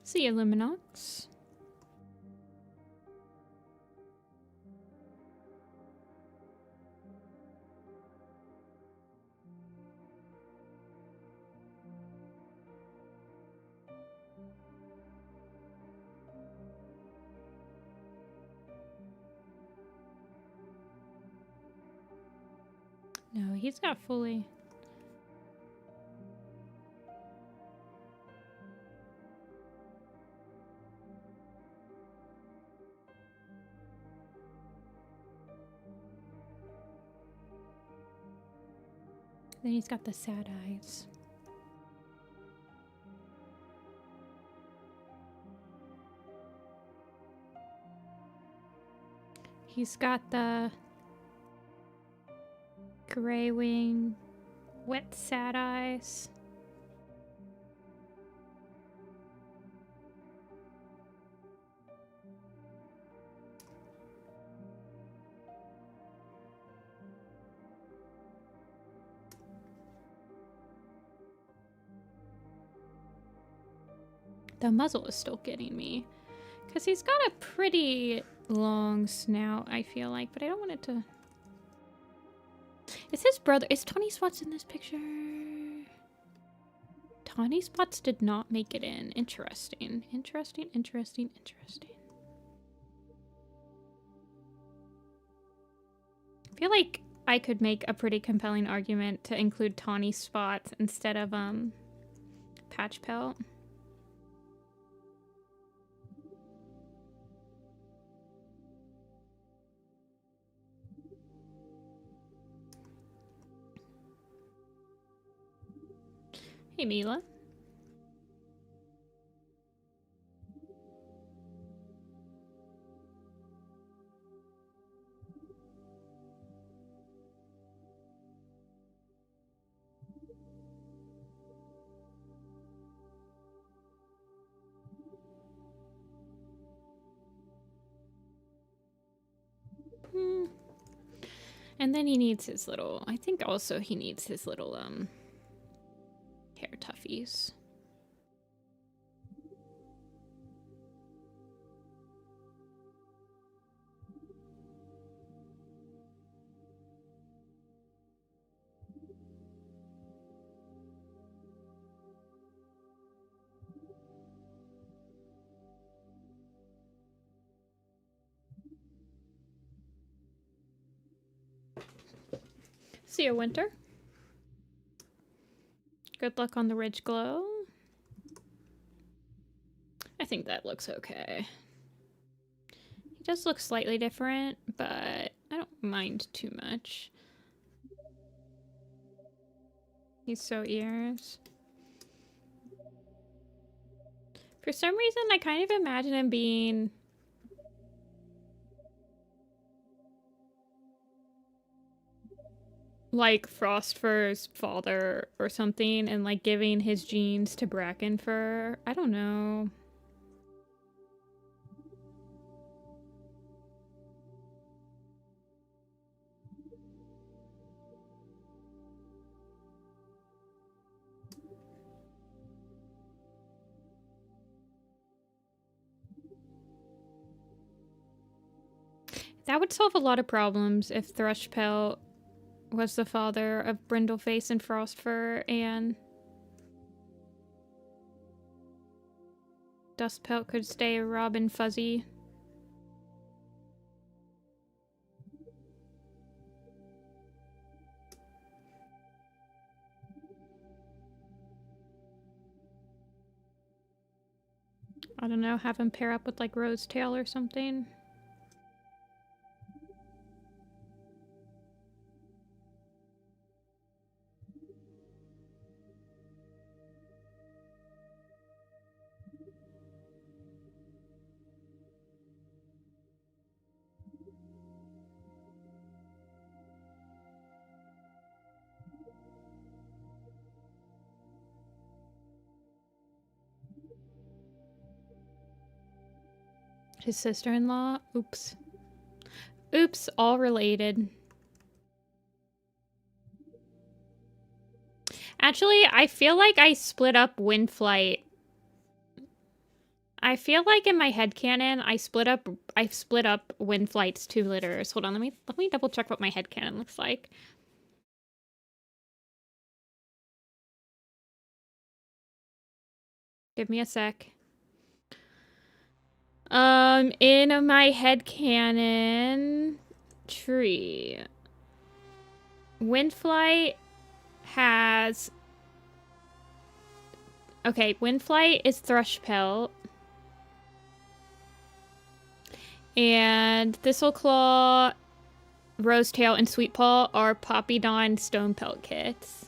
See you, Luminox. he's got fully... Then he's got the sad eyes. He's got the gray wing, wet sad eyes. The muzzle is still getting me. Because he's got a pretty long snout, I feel like. But I don't want it to... Is his brother... Is Tawny Spots in this picture? Tawny Spots did not make it in. Interesting. Interesting, interesting, interesting. I feel like I could make a pretty compelling argument to include Tawny Spots instead of, Patch Pelt. Hey, Mila. And then he needs his little... I think also he needs his little, hair tuffies. See you, Winter. Good luck on the Ridge Glow. I think that looks okay. He does look slightly different, but I don't mind too much. He's so ears. For some reason, I kind of imagine him being... like Frostfur's father or something, and like giving his genes to Brackenfur. I don't know. That would solve a lot of problems if Thrushpelt was the father of Brindleface and Frostfur, and Dustpelt could stay Robin Fuzzy. I don't know, have him pair up with like Rosetail or something. His sister-in-law? Oops. Oops, all related. Actually, I feel like I split up Windflight. I feel like in my headcanon, I split up Windflight's 2 litters. Hold on, let me double check what my headcanon looks like. Give me a sec. In my headcanon tree, Windflight has... Okay, Windflight is Thrushpelt. And Thistleclaw, Rosetail, and Sweetpaw are Poppydon Stonepelt kits.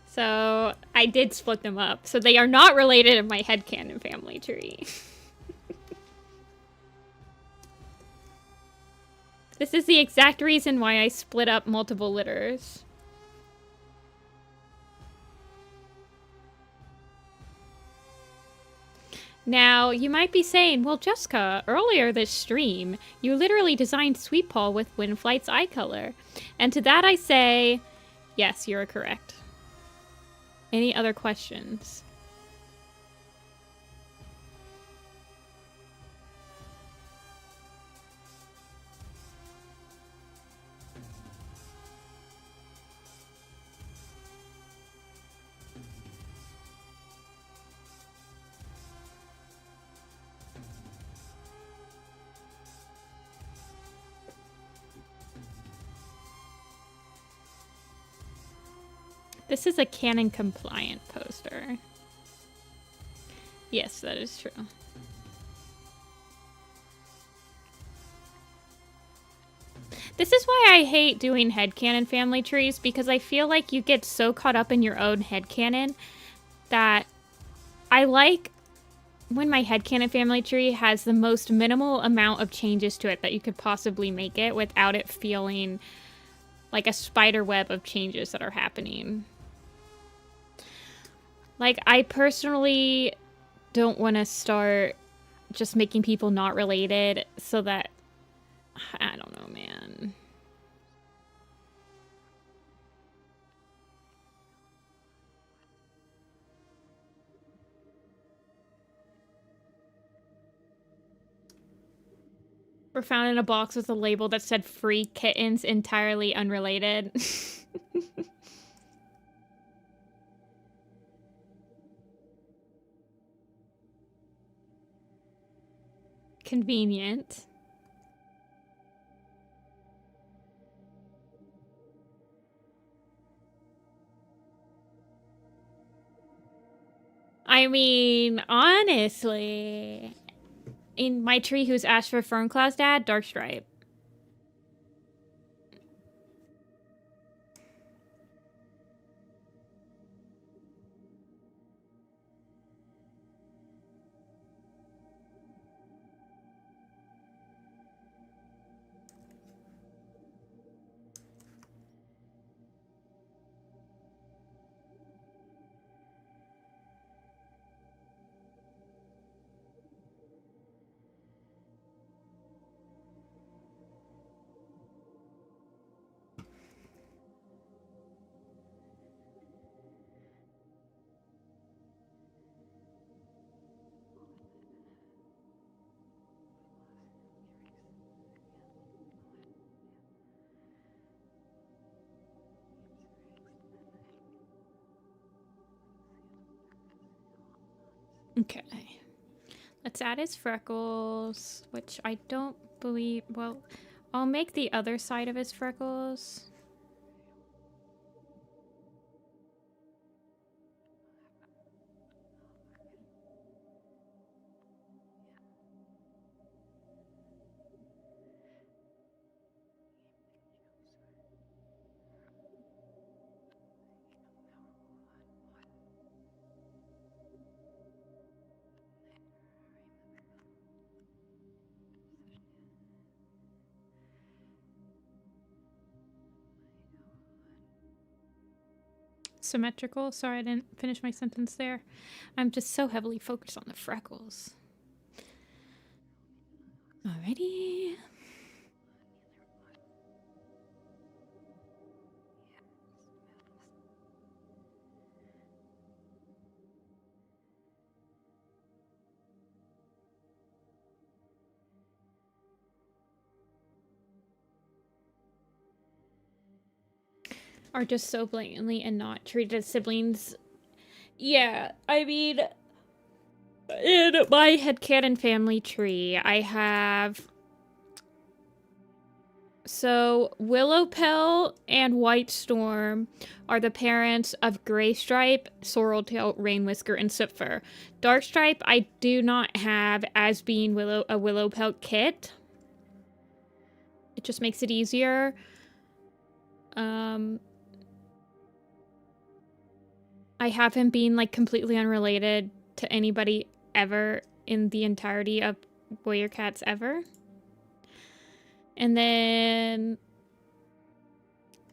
So I did split them up. So they are not related in my headcanon family tree. This is the exact reason why I split up multiple litters. Now, you might be saying, well, Jessica, earlier this stream, you literally designed Sweetpaw with Windflight's eye color. And to that I say, yes, you're correct. Any other questions? This is a canon compliant poster. Yes, that is true. This is why I hate doing headcanon family trees, because I feel like you get so caught up in your own headcanon that I like when my headcanon family tree has the most minimal amount of changes to it that you could possibly make it without it feeling like a spider web of changes that are happening. Like, I personally don't want to start just making people not related so that... I don't know, man. Were found in a box with a label that said free kittens, entirely unrelated. Convenient. I mean, honestly, in my tree who's asked for Fernclaw's dad, Darkstripe. Okay. Let's add his freckles, which I don't believe... Well, I'll make the other side of his freckles. Symmetrical. Sorry, I didn't finish my sentence there. I'm just so heavily focused on the freckles. Alrighty. Are just so blatantly and not treated as siblings. Yeah, I mean, in my headcanon family tree, I have So Willowpell and White Storm are the parents of Graystripe, Sorreltail, Rainwhisker, and Sootfur. Darkstripe I do not have as being a Willowpell kit. It just makes it easier. I have him being like completely unrelated to anybody ever in the entirety of Warrior Cats ever. And then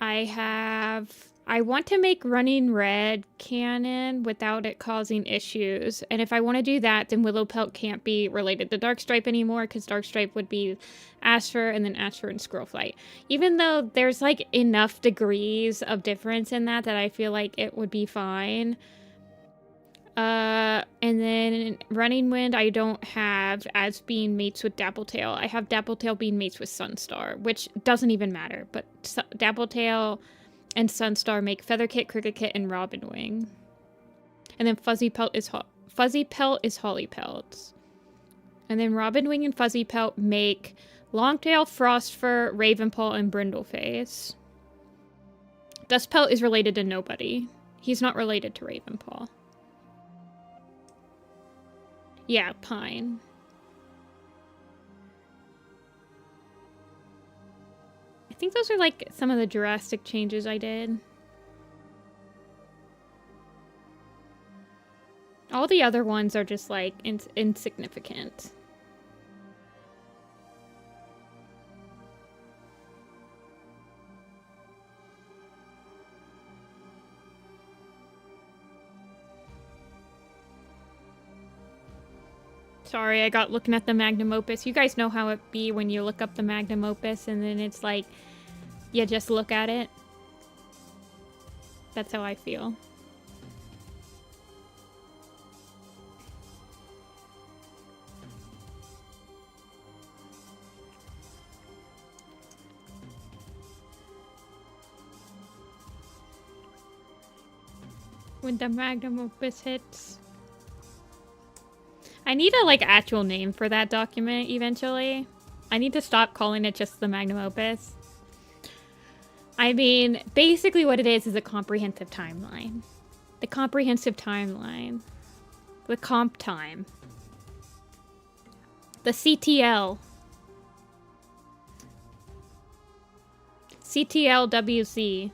I want to make Running Red canon without it causing issues. And if I want to do that, then Willowpelt can't be related to Darkstripe anymore, because Darkstripe would be Ashfur and then Ashfur and Squirrelflight. Even though there's like enough degrees of difference in that I feel like it would be fine. And then Running Wind I don't have as being mates with Dappletail. I have Dappletail being mates with Sunstar, which doesn't even matter. But Dappletail and Sunstar make Featherkit, Cricket, and Robin Wing. And then Fuzzy Pelt is Holly Pelts. And then Robin Wing and Fuzzy Pelt make Longtail, Frostfur, Ravenpaw, and Brindleface. Dustpelt is related to nobody. He's not related to Ravenpaw. Yeah, Pine. I think those are like some of the drastic changes I did. All the other ones are just like insignificant. Sorry, I got looking at the Magnum Opus. You guys know how it be when you look up the Magnum Opus and then it's like, you just look at it. That's how I feel. When the Magnum Opus hits. I need a, like, actual name for that document eventually. I need to stop calling it just the Magnum Opus. I mean, basically what it is a comprehensive timeline. The comprehensive timeline. The comp time. The CTL. CTLWC.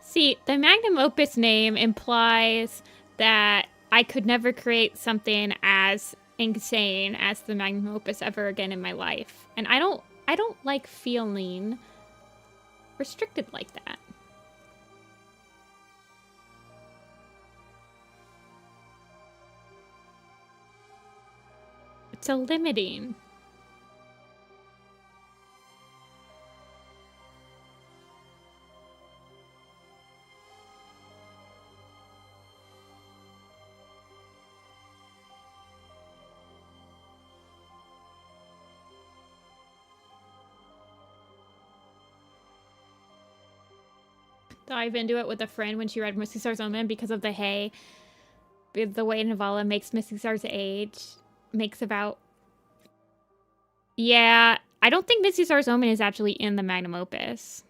See, the Magnum Opus name implies that I could never create something as insane as the Magnum Opus ever again in my life. And I don't like feeling restricted like that. It's so limiting. Dive into it with a friend when she read Misty Star's Omen because of the hay. The way Navala makes Misty Star's age. Makes about... Yeah, I don't think Misty Star's Omen is actually in the Magnum Opus.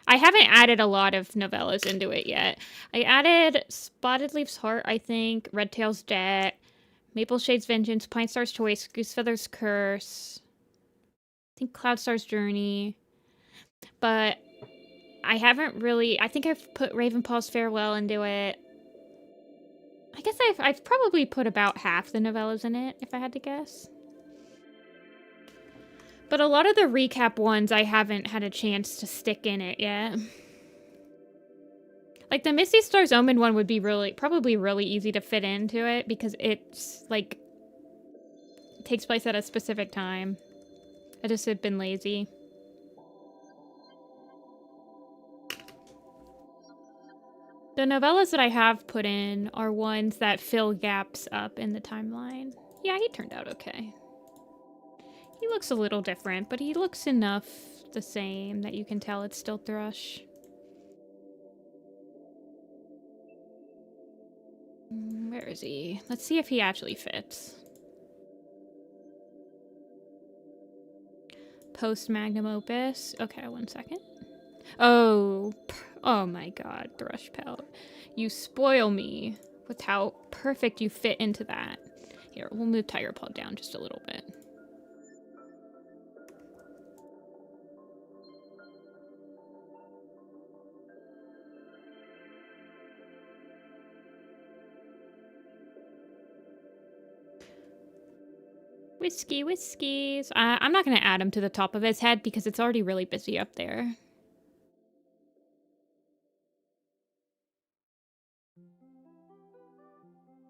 I haven't added a lot of novellas into it yet. I added Spotted Leaf's Heart, I think, Redtail's Debt, Maple Shade's Vengeance, Pine Star's Choice, Goosefeather's Curse, I think Cloudstar's Journey, but I haven't really... I think I've put Ravenpaw's Farewell into it. I guess I've probably put about half the novellas in it, if I had to guess. But a lot of the recap ones I haven't had a chance to stick in it yet. Like, the Misty Star's Omen one would be probably really easy to fit into it, because it's, like, takes place at a specific time. I just have been lazy. The novellas that I have put in are ones that fill gaps up in the timeline. Yeah, he turned out okay. He looks a little different, but he looks enough the same that you can tell it's still Thrush. Where is he? Let's see if he actually fits. Post magnum opus. Okay, 1 second. Oh my god, Thrush Pelt. You spoil me with how perfect you fit into that. Here, we'll move Tiger Paw down just a little bit. Whiskies. I'm not going to add him to the top of his head because it's already really busy up there.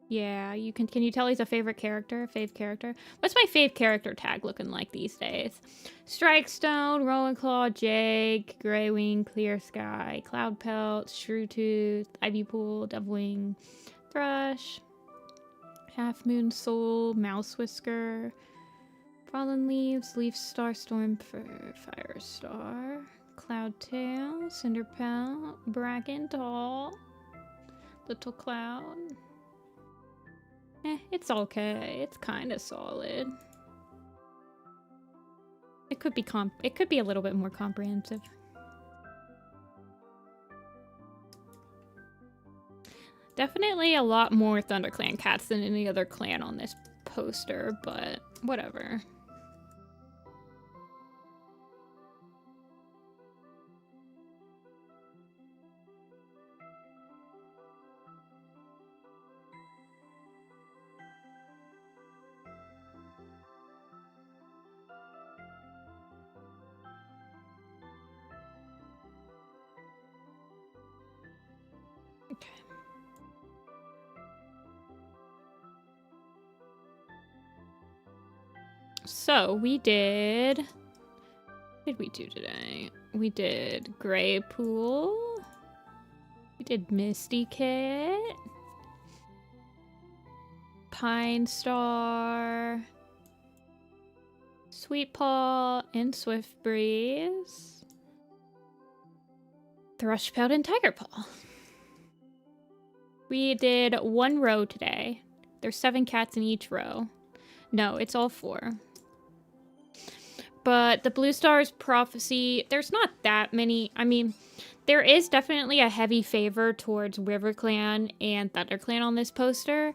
Yeah, can you tell he's a favorite character? Fave character? What's my fave character tag looking like these days? Strikestone, Rowan Claw, Jake, Greywing, Clear Sky, Cloud Pelt, Shrewtooth, Ivy Pool, Devilwing, Thrush, Half Moon Soul, Mouse Whisker, Fallen Leaves, Leaf Star Storm for Firestar, Cloudtail, Cinderpelt, Brackendoll, Little Cloud. It's okay. It's kind of solid. It could be a little bit more comprehensive. Definitely a lot more ThunderClan cats than any other clan on this poster, but whatever. So we did, what did we do today? We did Grey Pool. We did Misty Kit. Pine Star. Sweet Paw and Swift Breeze. Thrush Pelt and Tiger Paw. We did 1 row today. There's 7 cats in each row. No, it's all 4. But the Blue Stars Prophecy, there's not that many. I mean, there is definitely a heavy favor towards RiverClan and ThunderClan on this poster.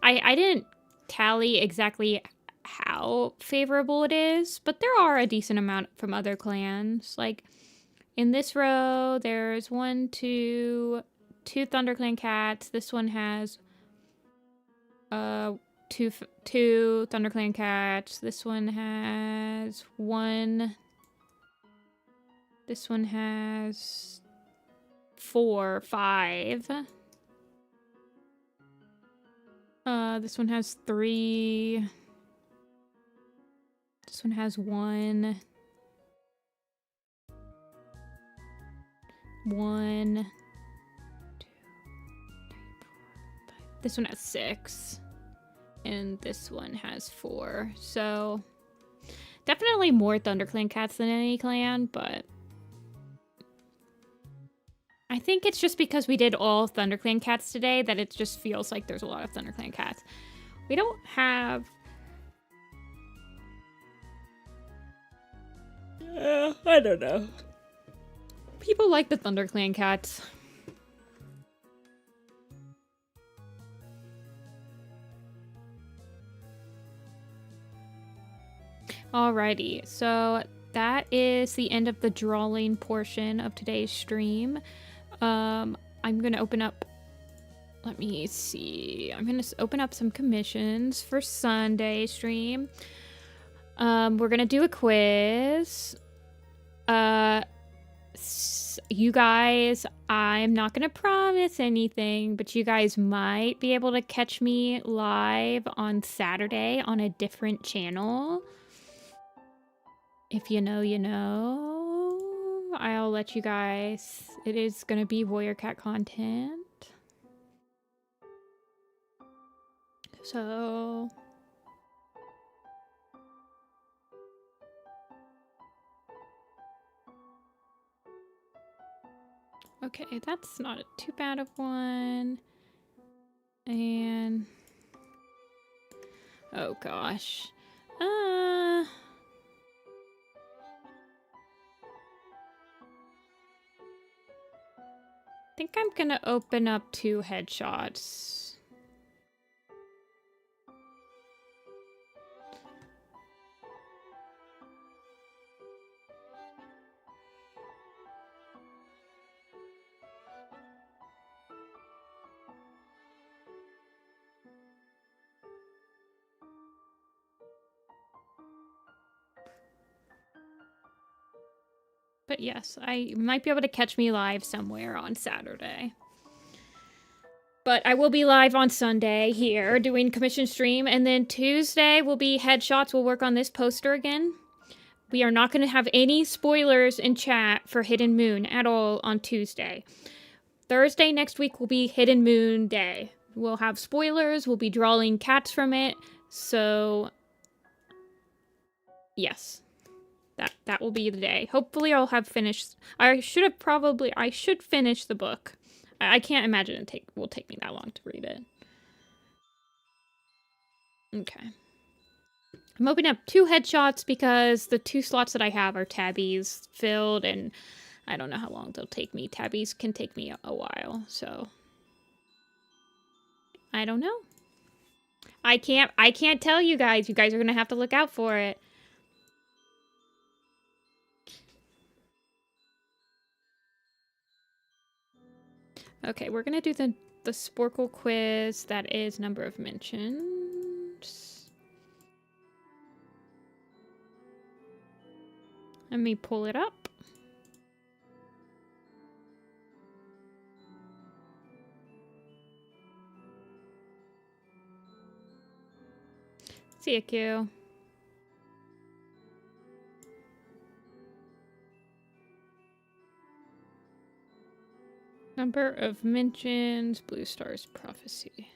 I didn't tally exactly how favorable it is, but there are a decent amount from other clans. Like, in this row, there's 2 ThunderClan cats. This one has two ThunderClan cats. This one has 1. This one has 4, 5. This one has 3. This one has 1. 1, 2, 3, 4, 5. This one has 6. And this one has 4. So definitely more ThunderClan cats than any clan, but I think it's just because we did all ThunderClan cats today that it just feels like there's a lot of ThunderClan cats. We don't have... I don't know. People like the ThunderClan cats. Alrighty, so that is the end of the drawing portion of today's stream. I'm gonna open up, let me see, I'm gonna open up some commissions for Sunday stream. We're gonna do a quiz. you guys, I'm not gonna promise anything, but you guys might be able to catch me live on Saturday on a different channel. If you know, you know. I'll let you guys. It is gonna be Warrior Cat content. So... okay, that's not too bad of one. And... oh gosh. I think I'm gonna open up 2 headshots. But yes, I might be able to catch me live somewhere on Saturday. But I will be live on Sunday here doing commission stream. And then Tuesday will be headshots. We'll work on this poster again. We are not going to have any spoilers in chat for Hidden Moon at all on Tuesday. Thursday next week will be Hidden Moon Day. We'll have spoilers. We'll be drawing cats from it. So, yes. That will be the day. Hopefully I'll have finished. I should finish the book. I can't imagine it will take me that long to read it. Okay. I'm opening up 2 headshots because the 2 slots that I have are tabbies filled, and I don't know how long they'll take me. Tabbies can take me a while, so I don't know. I can't tell you guys. You guys are gonna have to look out for it. Okay, we're gonna do the Sporkle quiz. That is number of mentions. Let me pull it up. See you, Q. Number of mentions, Blue Star's Prophecy.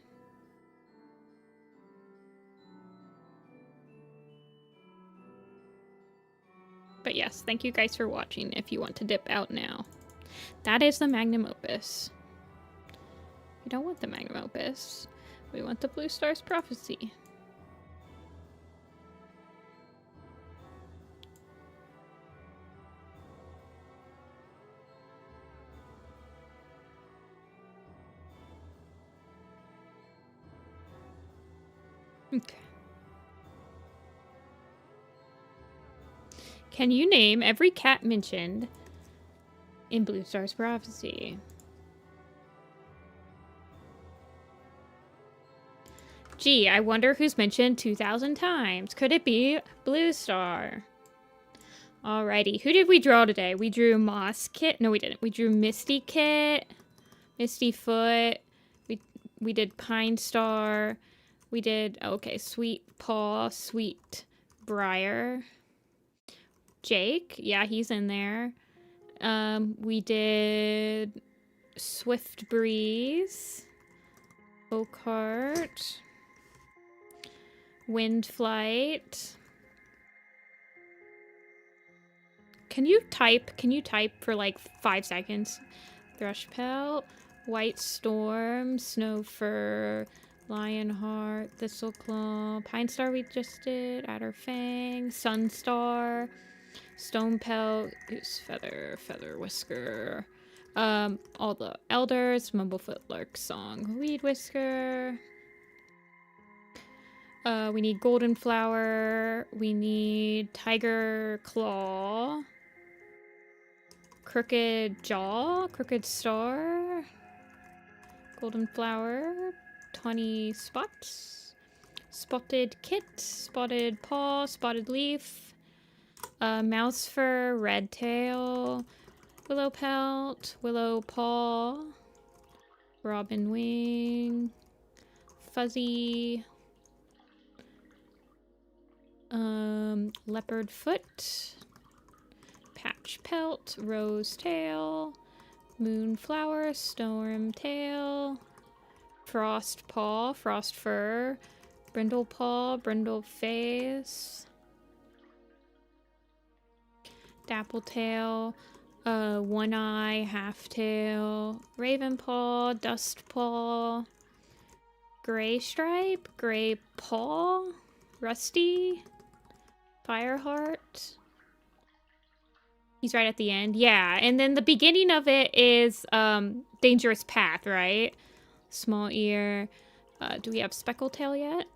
But yes, thank you guys for watching if you want to dip out now. That is the magnum opus. We don't want the magnum opus. We want the Blue Star's Prophecy. Okay. Can you name every cat mentioned in Blue Star's Prophecy? Gee, I wonder who's mentioned 2,000 times. Could it be Blue Star? Alrighty, who did we draw today? We drew Moss Kit. No, we didn't. We drew Misty Kit, Misty Foot. We did Pine Star. We did, okay, Sweet Paw, Sweet Briar. Jake, yeah, he's in there. We did Swift Breeze, Oakheart, Wind Flight. Can you type for like 5 seconds? Thrush Pelt, White Storm, Snow Fur, Lionheart, Thistleclaw, Pine Star we just did, Adder Fang, Sunstar, Stone Pelt, Goose Feather, Feather Whisker, all the Elders, Mumblefoot, Lark Song, Weed Whisker. We need Golden Flower, we need Tiger Claw, Crooked Jaw, Crooked Star, Golden Flower, Tawny Spots, Spotted Kit, Spotted Paw, Spotted Leaf, Mouse Fur, Red Tail, Willow pelt, willow paw, robin wing, fuzzy, leopard foot, patch pelt, rose tail, moonflower, storm tail, frost paw, frost fur, brindle paw, brindle face, dapple tail, one eye, half tail, raven paw, dust paw, gray stripe, gray paw, rusty, fireheart. He's right at the end. Yeah, and then the beginning of it is dangerous path, right? Small ear. Do we have speckle tail yet?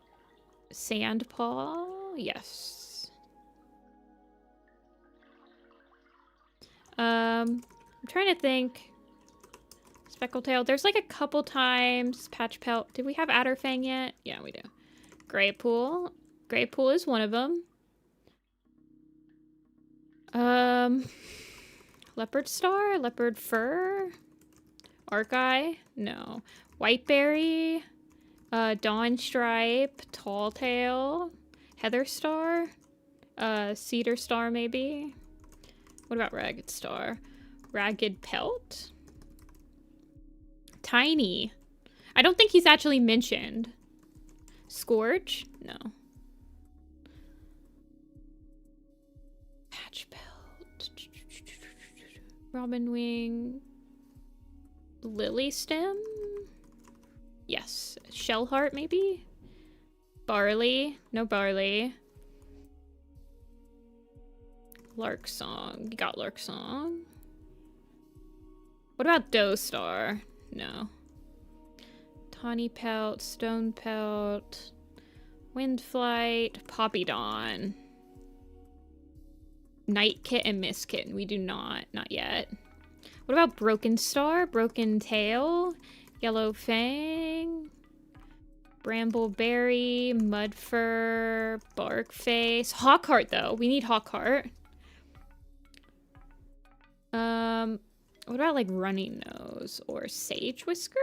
Sand paw. Yes. I'm trying to think. Speckle tail. There's like a couple times. Patch pelt. Did we have adder fang yet? Yeah, we do. Gray pool. Gray pool is one of them. Leopard star, leopard fur, arc-eye, no. Whiteberry, dawn stripe, tall tail, heather star, cedar star maybe. What about ragged star? Ragged pelt? Tiny. I don't think he's actually mentioned. Scourge? No. Patch pelt. Robin wing. Lily stem? Yes. Shell heart maybe? Barley? No barley. Lark song. You got lark song. What about doe star? No. Tawny pelt, stone pelt, wind flight, poppy dawn. Night kit and mist kitten. We do not yet. What about broken star, broken tail, yellow fang, brambleberry, mud fur, bark face, hawkheart though. We need hawkheart. What about like running nose or sage whisker?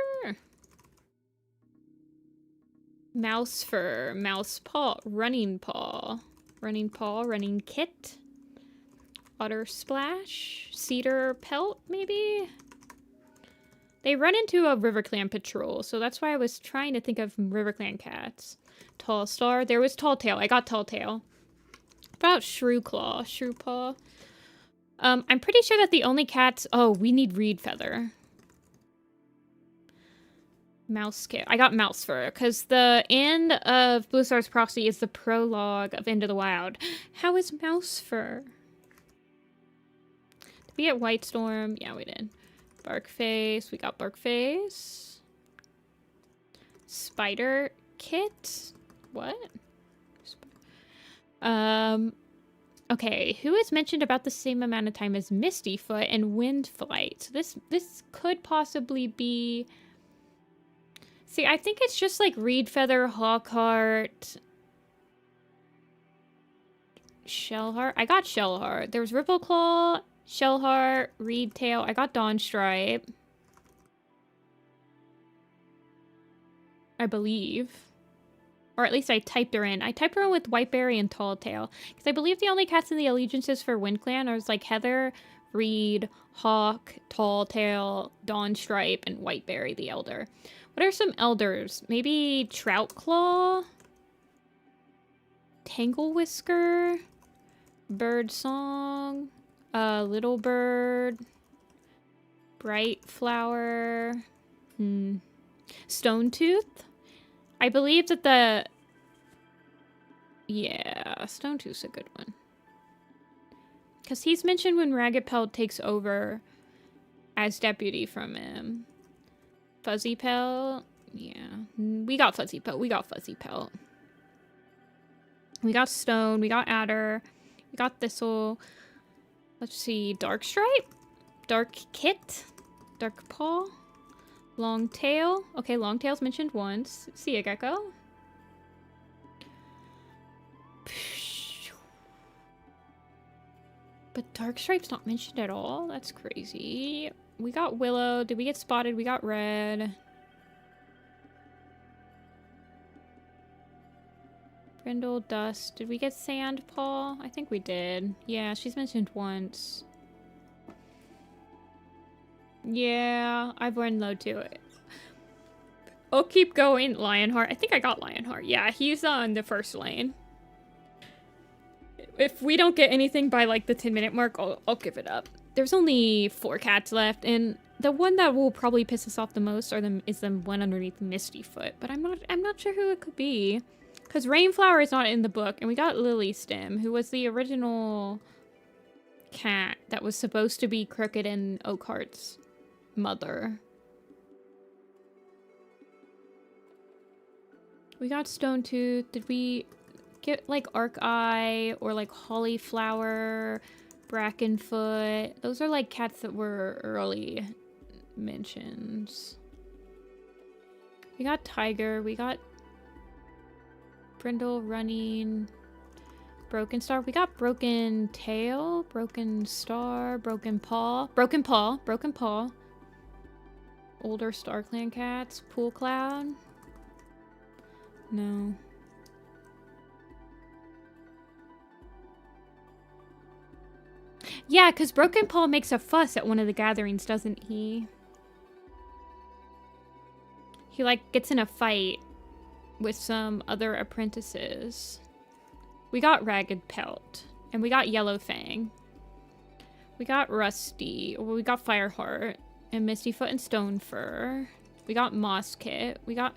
Mouse fur, mouse paw, running paw, running kit, otter splash, cedar pelt maybe? They run into a river clan patrol, so that's why I was trying to think of river clan cats. Tall star, there was tall tail. I got tall tail. About shrew claw, shrew paw. I'm pretty sure that the only cats... Oh, we need reed feather. Mouse kit. I got mouse fur, because the end of Blue Star's Proxy is the prologue of End of the Wild. How is mouse fur? Did we get White Storm? Yeah, we did. Bark face. We got bark face. Spider kit. What? Okay, who is mentioned about the same amount of time as Misty Foot and Wind Flight? So this could possibly be... See, I think it's just like Reed Feather, Hawkheart, Shellheart. I got Shellheart. There was Ripple Claw, Shellheart, Reed Tail. I got Dawn Stripe. I believe. Or at least I typed her in. I typed her in with Whiteberry and Tall Tail. Because I believe the only cats in the allegiances for Wind Clan are like Heather, Reed, Hawk, Tall Tail, Dawn Stripe, and Whiteberry the Elder. What are some elders? Maybe Trout Claw? Tangle Whisker? Bird Song? Little Bird? Bright Flower? Stone Tooth? I believe that the... Yeah, Stone Tooth's a good one. Because he's mentioned when Ragged Pelt takes over as deputy from him. Fuzzy Pelt? Yeah. We got Fuzzy Pelt. We got Fuzzy Pelt. We got Stone. We got Adder. We got Thistle. Let's see. Dark Stripe? Dark Kit? Dark Paw? Long Tail. Okay, Long Tail's mentioned once. See ya, Gecko. But Dark Stripe's not mentioned at all? That's crazy. We got Willow. Did we get spotted? We got Red. Brindle, Dust. Did we get Sand, Paul? I think we did. Yeah, she's mentioned once. Yeah, I've run low too. I'll keep going. Lionheart. I think I got Lionheart. Yeah, he's on the first lane. If we don't get anything by like the 10-minute mark, I'll give it up. There's only 4 cats left, and the one that will probably piss us off the most is the one underneath Mistyfoot. But I'm not sure who it could be, because Rainflower is not in the book, and we got Lily Stem, who was the original cat that was supposed to be Crooked and Oakheart's mother. We got Stonetooth. Did we get like Arc Eye or like Hollyflower, Brackenfoot? Those are like cats that were early mentions. We got Tiger. We got Brindle, Running, Broken Star. We got Broken Tail, Broken Star, Broken Paw. Broken Paw. Broken Paw. Older StarClan cats. Pool Cloud. No. Yeah, because Broken Paw makes a fuss at one of the gatherings, doesn't he? He, like, gets in a fight with some other apprentices. We got Ragged Pelt. And we got Yellow Fang. We got Rusty. Well, we got Fireheart. And Mistyfoot and Stonefur. We got Moss Kit. We got...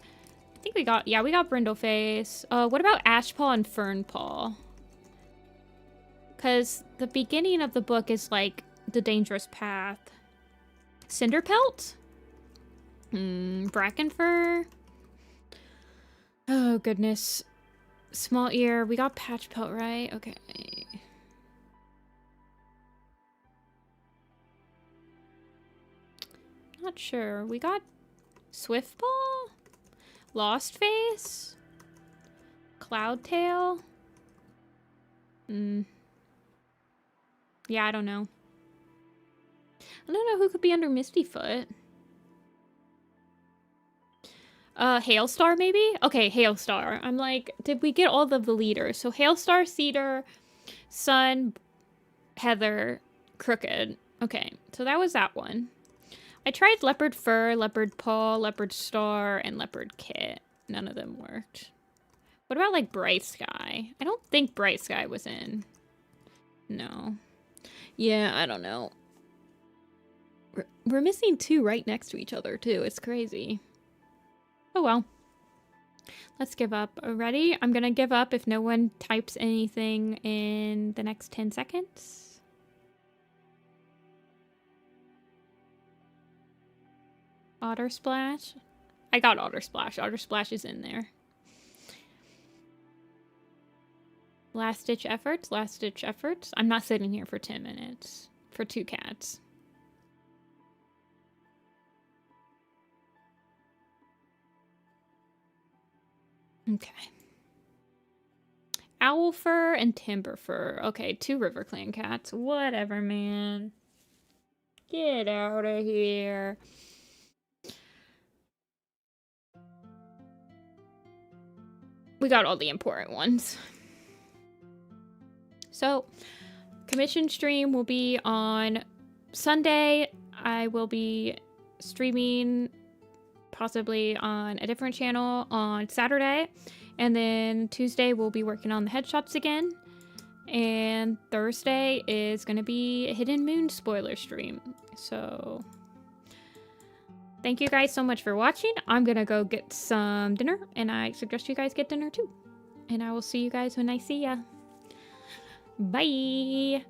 I think we got... Yeah, we got Brindleface. What about Ashpaw and Fernpaw? Because the beginning of the book is, like, the dangerous path. Cinderpelt? Brackenfur? Oh, goodness. Small Ear. We got Patchpelt, right? Okay. Not sure. We got Swiftpaw? Lost Face? Cloudtail? Yeah, I don't know. I don't know who could be under Mistyfoot. Hailstar, maybe? Okay, Hailstar. I'm like, did we get all of the leaders? So Hailstar, Cedar, Sun, Heather, Crooked. Okay, so that was that one. I tried Leopard Fur, Leopard Paw, Leopard Star, and Leopard Kit. None of them worked. What about, like, Bright Sky? I don't think Bright Sky was in. No. Yeah, I don't know. We're missing 2 right next to each other, too. It's crazy. Oh, well. Let's give up. Ready? I'm gonna give up if no one types anything in the next 10 seconds. Otter Splash. I got Otter Splash. Otter Splash is in there. Last ditch efforts. Last ditch efforts. I'm not sitting here for 10 minutes for 2 cats. Okay. Owl Fur and Timber Fur. Okay, 2 River Clan cats. Whatever, man. Get out of here. We got all the important ones. So, commission stream will be on Sunday. I will be streaming possibly on a different channel on Saturday. And then Tuesday we'll be working on the headshots again. And Thursday is going to be a Hidden Moon spoiler stream. So, thank you guys so much for watching. I'm going to go get some dinner. And I suggest you guys get dinner too. And I will see you guys when I see ya. Bye!